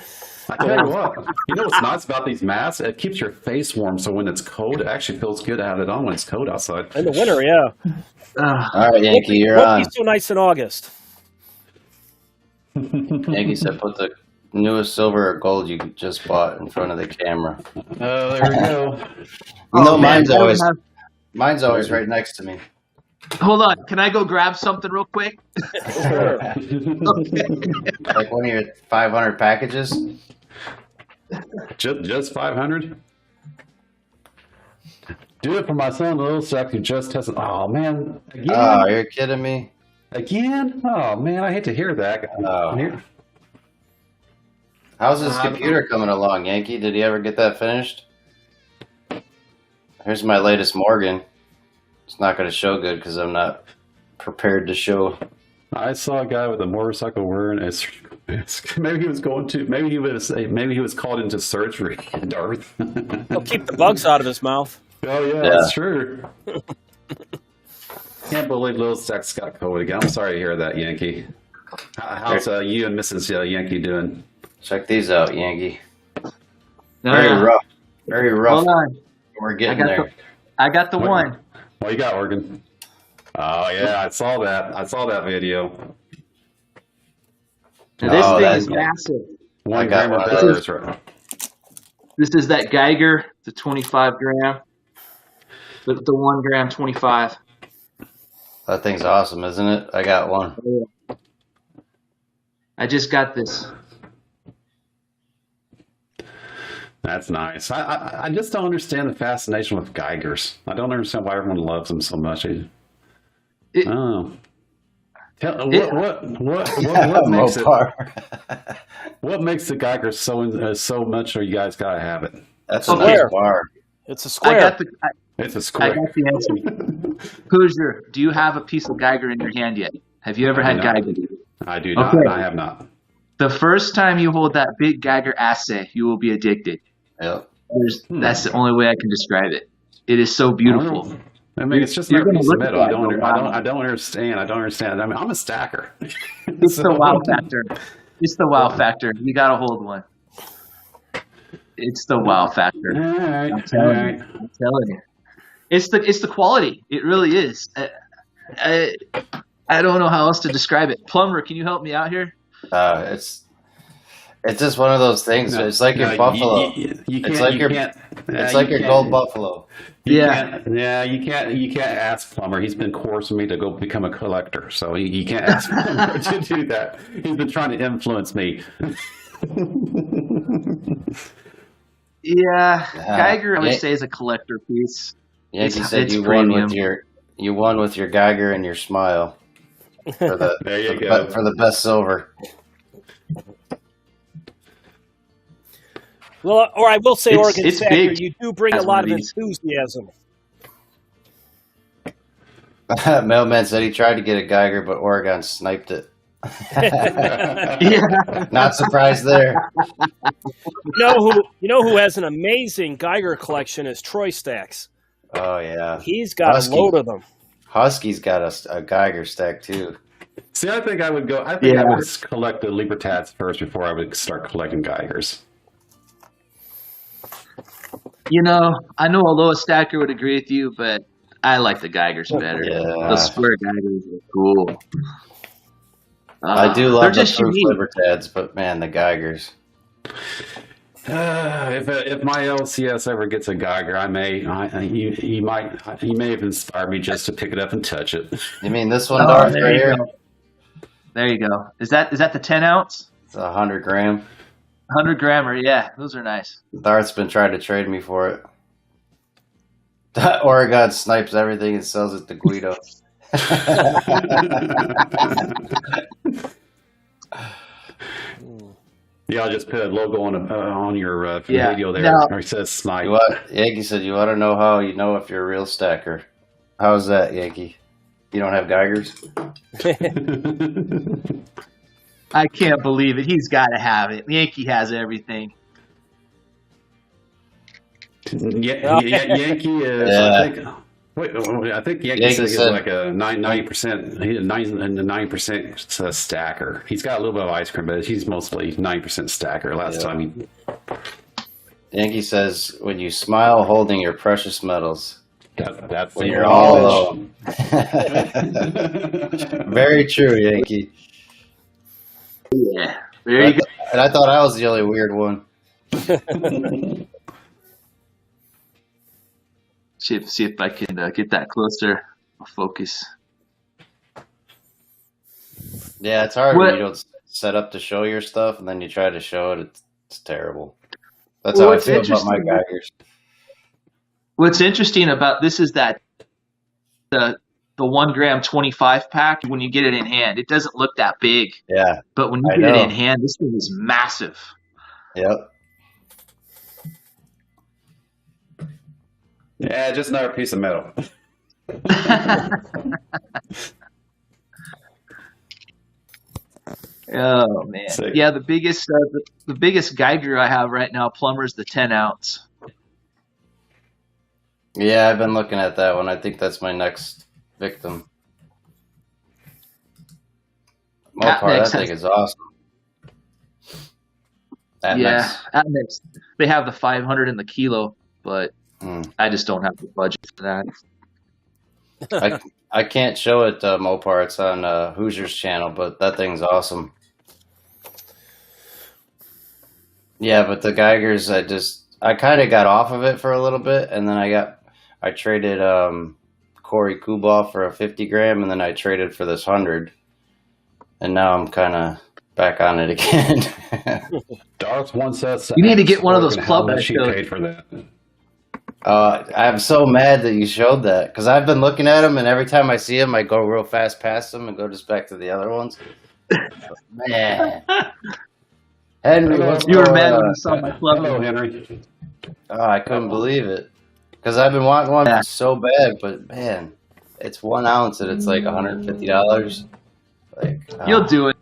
I tell you what, what's nice about these masks? It keeps your face warm, so when it's cold, it actually feels good to have it on when it's cold outside. In the winter, yeah. All right, Yankee, you're on. Won't be so nice in August. Yankee said put the newest silver or gold you just bought in front of the camera. Oh, there we go. Mine's always right next to me. Hold on. Can I go grab something real quick? Sure. Like one of your 500 packages? Just 500? Do it for my son, Little Stack, who just tested. Oh man, again? Oh, you're kidding me? Again? Oh man, I hate to hear that. Oh. How's his computer coming along, Yankee? Did he ever get that finished? Here's my latest Morgan. It's not going to show good because I'm not prepared to show. I saw a guy with a motorcycle wearing a. Maybe he was going to. Maybe he was called into surgery. Darth. He'll keep the bugs out of his mouth. Oh yeah, that's true. Can't believe Little Stack's got COVID again. I'm sorry to hear that, Yankee. How's you and Mrs. Yankee doing? Check these out, Yankee. No, Very rough. Very rough. Hold on. We're getting there. I got the one. What you got, Oregon? Oh yeah, I saw that. I saw that video. Now, this thing is massive. 1 gram of batteries, right? This is that Geiger, the 25 gram. The 1 gram 25. That thing's awesome, isn't it? I got one. I just got this. That's nice. I just don't understand the fascination with Geigers. I don't understand why everyone loves them so much. What makes it? What makes the Geiger so much? Or you guys gotta have it. That's a nice bar. It's a square. It's a square. I got the answer. Hoosier, do you have a piece of Geiger in your hand yet? Have you ever had Geiger? I do not. Okay. I have not. The first time you hold that big Geiger assay, you will be addicted. Yep. That's the only way I can describe it. It is so beautiful. I mean, it's just another piece of metal. I don't understand. I don't understand. I mean, I'm a stacker. It's the wow factor. It's the wow factor. You got to hold one. It's the wow factor. All right. I'm telling you. It's the quality. It really is. I don't know how else to describe it. Plumber, can you help me out here? It's just one of those things. It's like your buffalo. It's like your gold buffalo. You can't ask Plumber. He's been coercing me to go become a collector, so you can't ask Plumber to do that. He's been trying to influence me. Geiger, I would say, is a collector piece. Yankee said you won with your Geiger and your smile for the for the best silver. Well, or I will say, Oregon Stacker, big. you do bring a lot of enthusiasm. Mailman said he tried to get a Geiger, but Oregon sniped it. Not surprised there. You know who has an amazing Geiger collection is Troy Stacks. Oh yeah, he's got a load of them. Husky's got a Geiger stack too. See, I think I would go. I would collect the Libertats first before I would start collecting Geigers. You know, I know a Loa stacker would agree with you, but I like the Geigers better. Yeah. Those square Geigers are cool. I do love the proof Libertads, but man, the Geigers. If my LCS ever gets a Geiger, he may have inspired me just to pick it up and touch it. You mean this one, Darth, right here? There you go. Is that the 10 ounce? It's 100 gram. 100 grammer, yeah, those are nice. Darth's been trying to trade me for it. Oregon snipes everything and sells it to Guido. Yeah, I'll just put a logo on your video there. Or it says snipe. Yankee said, you want to know how you know if you're a real stacker? How's that, Yankee? You don't have Geigers? I can't believe it. He's got to have it. Yankee has everything. Yankee is. Yeah. I think Yankee said he's like a 90% stacker. He's got a little bit of ice cream, but he's mostly 90% stacker. Last time Yankee says, when you smile holding your precious metals. That's when you're all alone. Very true, Yankee. Yeah, there you go. And I thought I was the only weird one. See if I can get that closer. I'll focus. Yeah, it's hard when you don't set up to show your stuff, and then you try to show it. It's terrible. That's how I feel about my Geigers. What's interesting about this is that the 1 gram 25 pack, when you get it in hand, it doesn't look that big. Yeah. But when you get it in hand, this thing is massive. Yep. Yeah, just another piece of metal. Oh man, Sick. yeah. The biggest Geiger I have right now, Plumber, is the 10 ounce. Yeah, I've been looking at that one. I think that's my next victim. That thing is awesome. Atmix. They have the 500 in the kilo, but I just don't have the budget for that. I can't show it, Mopar. It's on Hoosier's channel, but that thing's awesome. Yeah, but the Geigers, I kind of got off of it for a little bit, and then I traded Corey Kuboff for a 50 gram, and then I traded for this 100, and now I'm kind of back on it again. Darth wants us. You need to get one of those club How much you shows. paid for that? I'm so mad that you showed that, because I've been looking at them, and every time I see them, I go real fast past them and go just back to the other ones. Man. Henry, You were mad when you saw my club. Hello, Henry. Oh, I couldn't believe it. Because I've been wanting one so bad, but man, it's 1 ounce and it's like $150. Like You'll do it.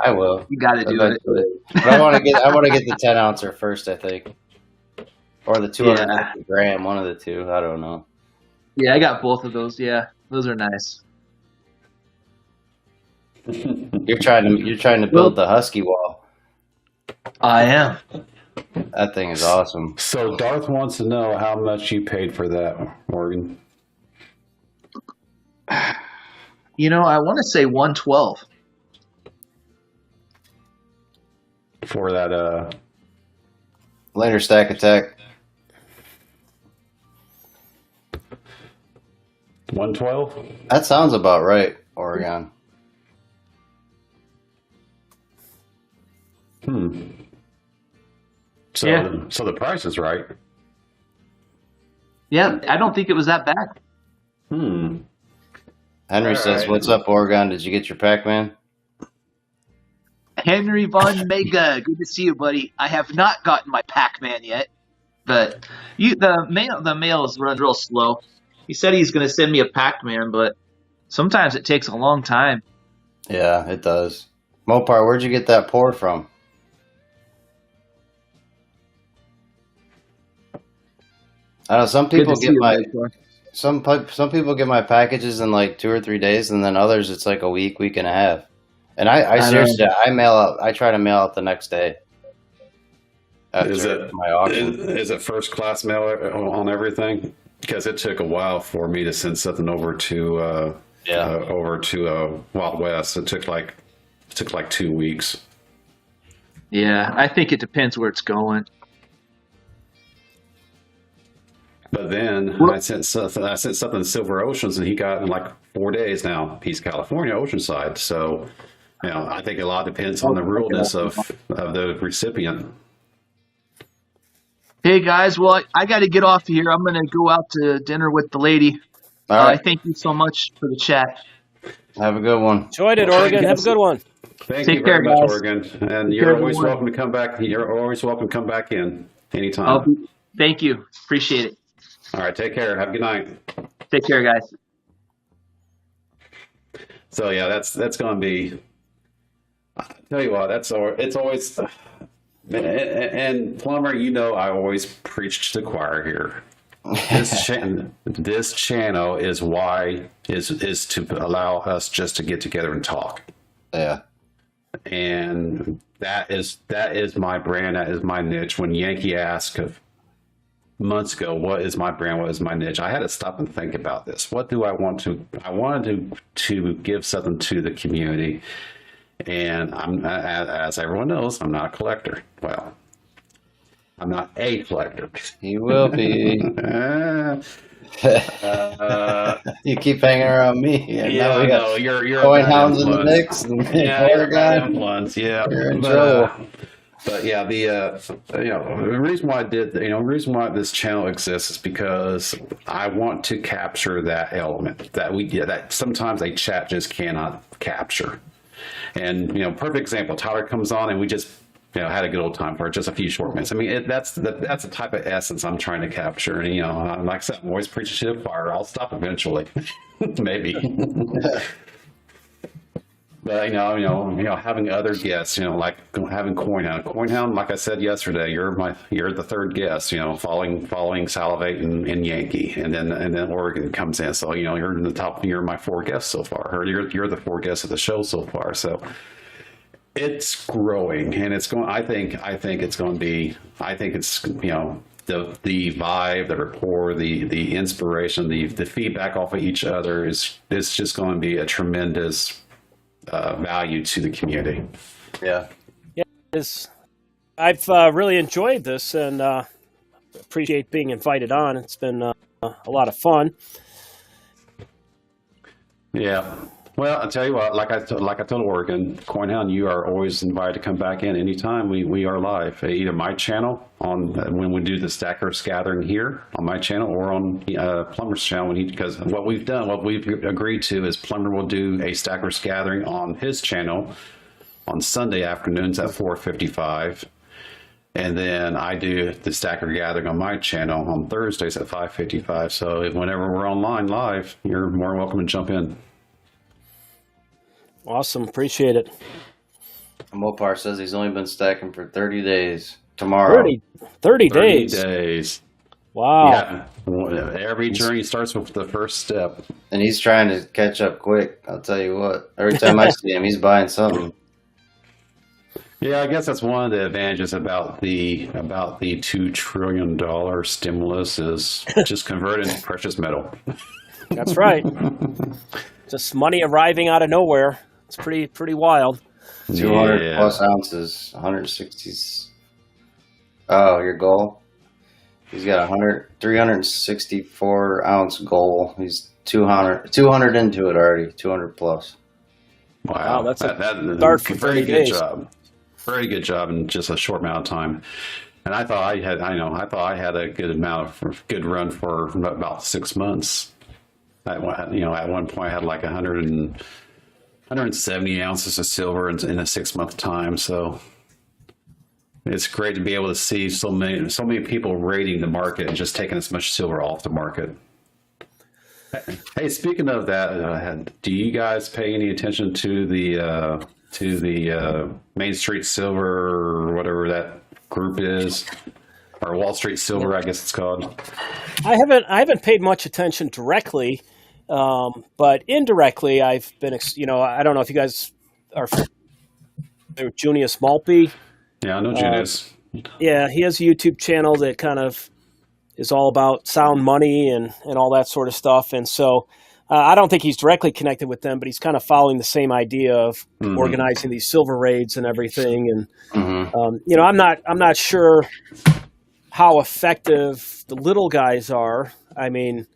I will. You got to do it. But I want to get the 10 ouncer first, I think, or the 250 gram, one of the two. I don't know. Yeah, I got both of those. Yeah, those are nice. You're trying to build the Husky wall. I am. That thing is awesome. So Darth wants to know how much you paid for that, Morgan. You know, I want to say 112. For that, Later stack attack. 112? That sounds about right, Oregon. So, Yeah. so the price is right. Yeah, I don't think it was that bad. Henry says, "What's up, Oregon? Did you get your Pac-Man?" Henry Von Mega, good to see you, buddy. I have not gotten my Pac-Man yet, but the mails run real slow. He said he's going to send me a Pac-Man, but sometimes it takes a long time. Yeah, it does. Mopar, where'd you get that pour from? I know some people get some people get my packages in like 2 or 3 days, and then others it's like a week and a half. And I seriously, I try to mail out the next day. Is it my auction? Is it first class mail on everything? Because it took a while for me to send something over to Wild West. It took like 2 weeks. Yeah, I think it depends where it's going. But then I sent something to Silver Oceans, and he got in like 4 days now. He's California, Oceanside. So, I think a lot depends on the realness of the recipient. Hey guys, well I got to get off here. I'm going to go out to dinner with the lady. All right. Thank you so much for the chat. Have a good one. Enjoyed it, Oregon. Have a good one. Thank Take you very care, much, guys. Oregon. And Take you're care, always everyone. welcome to come back. You're always welcome to come back in anytime. Thank you. Appreciate it. All right, take care. Have a good night. Take care, guys. So yeah, that's going to be. I tell you what, it's always. And Plumber, I always preach to the choir here. This channel is to allow us just to get together and talk. Yeah. And that is my brand. That is my niche. When Yankee asked months ago, what is my brand? What is my niche? I had to stop and think about this. What do I want to? I wanted to give something to the community. And I'm, as everyone knows, I'm not a collector. Well, I'm not a collector. He will be. You keep hanging around me. Yeah, we got you're going a Hounds in the influence. mix. And Yeah, you're a bad Oregon. influence. Yeah, You're in but, trouble. But yeah, the reason why the reason why this channel exists is because I want to capture that element that sometimes a chat just cannot capture. And perfect example, Tyler comes on and we just had a good old time for just a few short minutes. I mean, that's the type of essence I'm trying to capture. And like I said, I'm always preaching to the choir. I'll stop eventually, maybe. But having other guests, like having Coinhound. Coinhound, like I said yesterday, you're the third guest. Following Salivate and Yankee, and then Oregon comes in. So you're in the top. You're my 4 guests so far, or you're the 4 guests of the show so far. So it's growing, and it's going. I think it's going to be. I think it's the vibe, the rapport, the inspiration, the feedback off of each other is just going to be a tremendous value to the community. Yeah. I've really enjoyed this and appreciate being invited on. It's been a lot of fun. Yeah. Well, I'll tell you what, like I told Oregon, Coinhound, you are always invited to come back in anytime we are live, either my channel when we do the Stackers Gathering here on my channel, or on Plumber's channel, because what we've agreed to is Plumber will do a Stackers Gathering on his channel on Sunday afternoons at 4:55. And then I do the Stacker Gathering on my channel on Thursdays at 5:55. So whenever we're online live, you're more welcome to jump in. Awesome. Appreciate it. Mopar says he's only been stacking for 30 days. Tomorrow. 30 days. 30 days. Wow. Yeah. Every journey starts with the first step. And he's trying to catch up quick. I'll tell you what. Every time I see him, he's buying something. Yeah, I guess that's one of the advantages about the $2 trillion stimulus is just converted into precious metal. That's right. Just money arriving out of nowhere. It's pretty wild. 200 plus ounces, 160. Oh, your goal? He's got 364 ounce goal. He's 200 into it already, 200 plus. Wow, that's a start for 30 days. Very good job in just a short amount of time. And I thought I had a good run for about 6 months. At one point I had like 170 ounces of silver in a 6 month time. So it's great to be able to see so many people raiding the market and just taking as much silver off the market. Hey, speaking of that, do you guys pay any attention to the Main Street Silver, or whatever that group is, or Wall Street Silver, I guess it's called? I haven't paid much attention directly, but indirectly, I've been. I don't know if you guys are familiar with Junius Maltby. Yeah, I know Junius. Yeah, he has a YouTube channel that kind of is all about sound money and all that sort of stuff, and so. I don't think he's directly connected with them, but he's kind of following the same idea of organizing these silver raids and everything. And I'm not sure how effective the little guys are. I mean,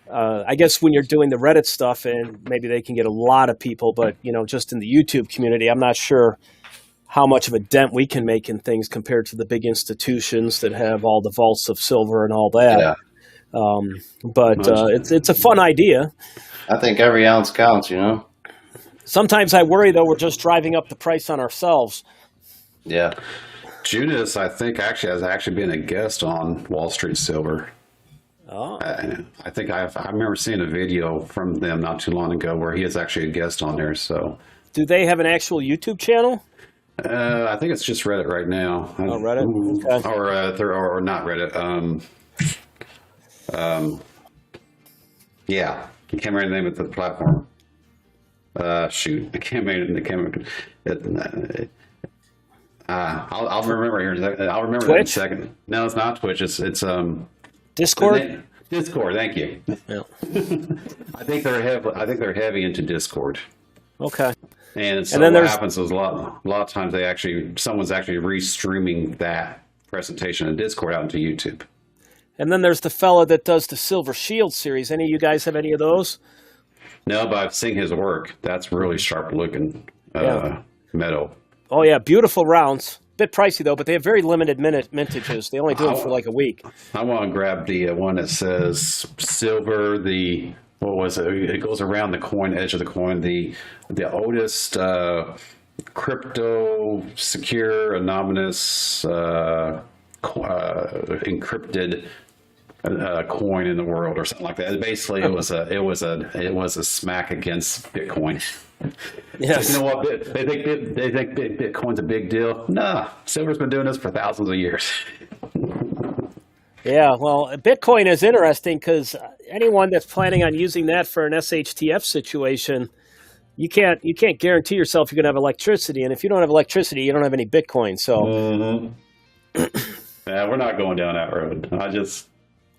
I guess when you're doing the Reddit stuff, and maybe they can get a lot of people, but just in the YouTube community, I'm not sure how much of a dent we can make in things compared to the big institutions that have all the vaults of silver and all that. Yeah. It's a fun idea. I think every ounce counts, Sometimes I worry, though, we're just driving up the price on ourselves. Yeah. Junius, I think, has been a guest on Wall Street Silver. Oh. I think I remember seeing a video from them not too long ago where he is actually a guest on there. So, do they have an actual YouTube channel? I think it's just Reddit right now. Oh, Reddit? Okay. Or not Reddit. Yeah, I can't remember the name of the platform. Shoot, I can't remember. I'll remember here. I'll remember that in a second. No, it's not Twitch. It's Discord. Discord. Thank you. Yeah. I think they're heavy into Discord. Okay. And so then what happens is a lot of times someone's actually restreaming that presentation in Discord out into YouTube. And then there's the fella that does the Silver Shield series. Any of you guys have any of those? No, but I've seen his work. That's really sharp looking metal. Oh yeah, beautiful rounds. bit pricey though, but they have very limited mintages. They only do them for like a week. I want to grab the one that says silver. What was it? It goes around the coin, edge of the coin. The oldest crypto secure anonymous encrypted coin in the world, or something like that. Basically, it was a smack against Bitcoin. Yes. So, you know what? They think Bitcoin's a big deal. Nah, silver's been doing this for thousands of years. Yeah, well, Bitcoin is interesting because anyone that's planning on using that for an SHTF situation, you can't guarantee yourself you're going to have electricity, and if you don't have electricity, you don't have any Bitcoin. So, Yeah, we're not going down that road.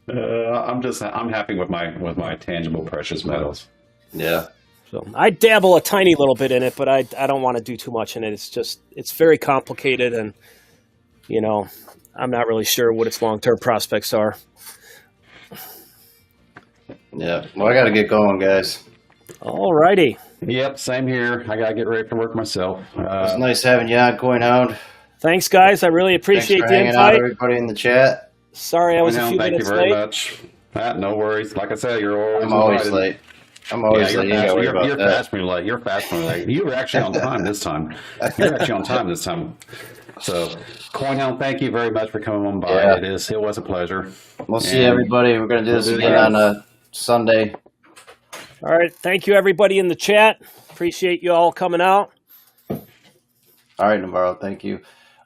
I'm happy with my tangible precious metals. Yeah. so I dabble a tiny little bit in it, but I don't want to do too much in it. It's very complicated, and I'm not really sure what its long-term prospects are. Yeah. Well, I got to get going, guys. All righty. Yep, same here. I gotta get ready for work myself. It's nice having you on, Coin Hound. Thanks, guys. I really appreciate Thanks for the hanging out, invite. everybody in the chat. Sorry I was a few Thank you minutes very late. much. No worries. Like I said, you're always I'm always invited. late. I'm always late. You gotta worry about You're that. fast me late. You're fast me late. You were actually on time this time. You're actually on time this time. So, Coinhound, thank you very much for coming on by. Yeah. It was a pleasure. We'll see everybody. We're going to do this again on a Sunday. All right. Thank you, everybody in the chat. Appreciate you all coming out. All right, Navarro. Thank you.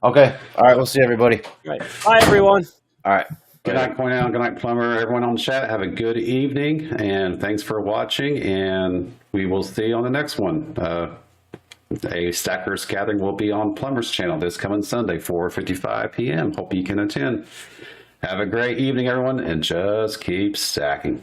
Okay. All right. We'll see everybody. All right. Bye, everyone. All right. Good night, Coinhound. Good night, Plumber. Everyone on the chat, have a good evening, and thanks for watching, and we will see you on the next one. A Stackers Gathering will be on Plumber's channel this coming Sunday, 4:55 p.m. Hope you can attend. Have a great evening, everyone, and just keep stacking.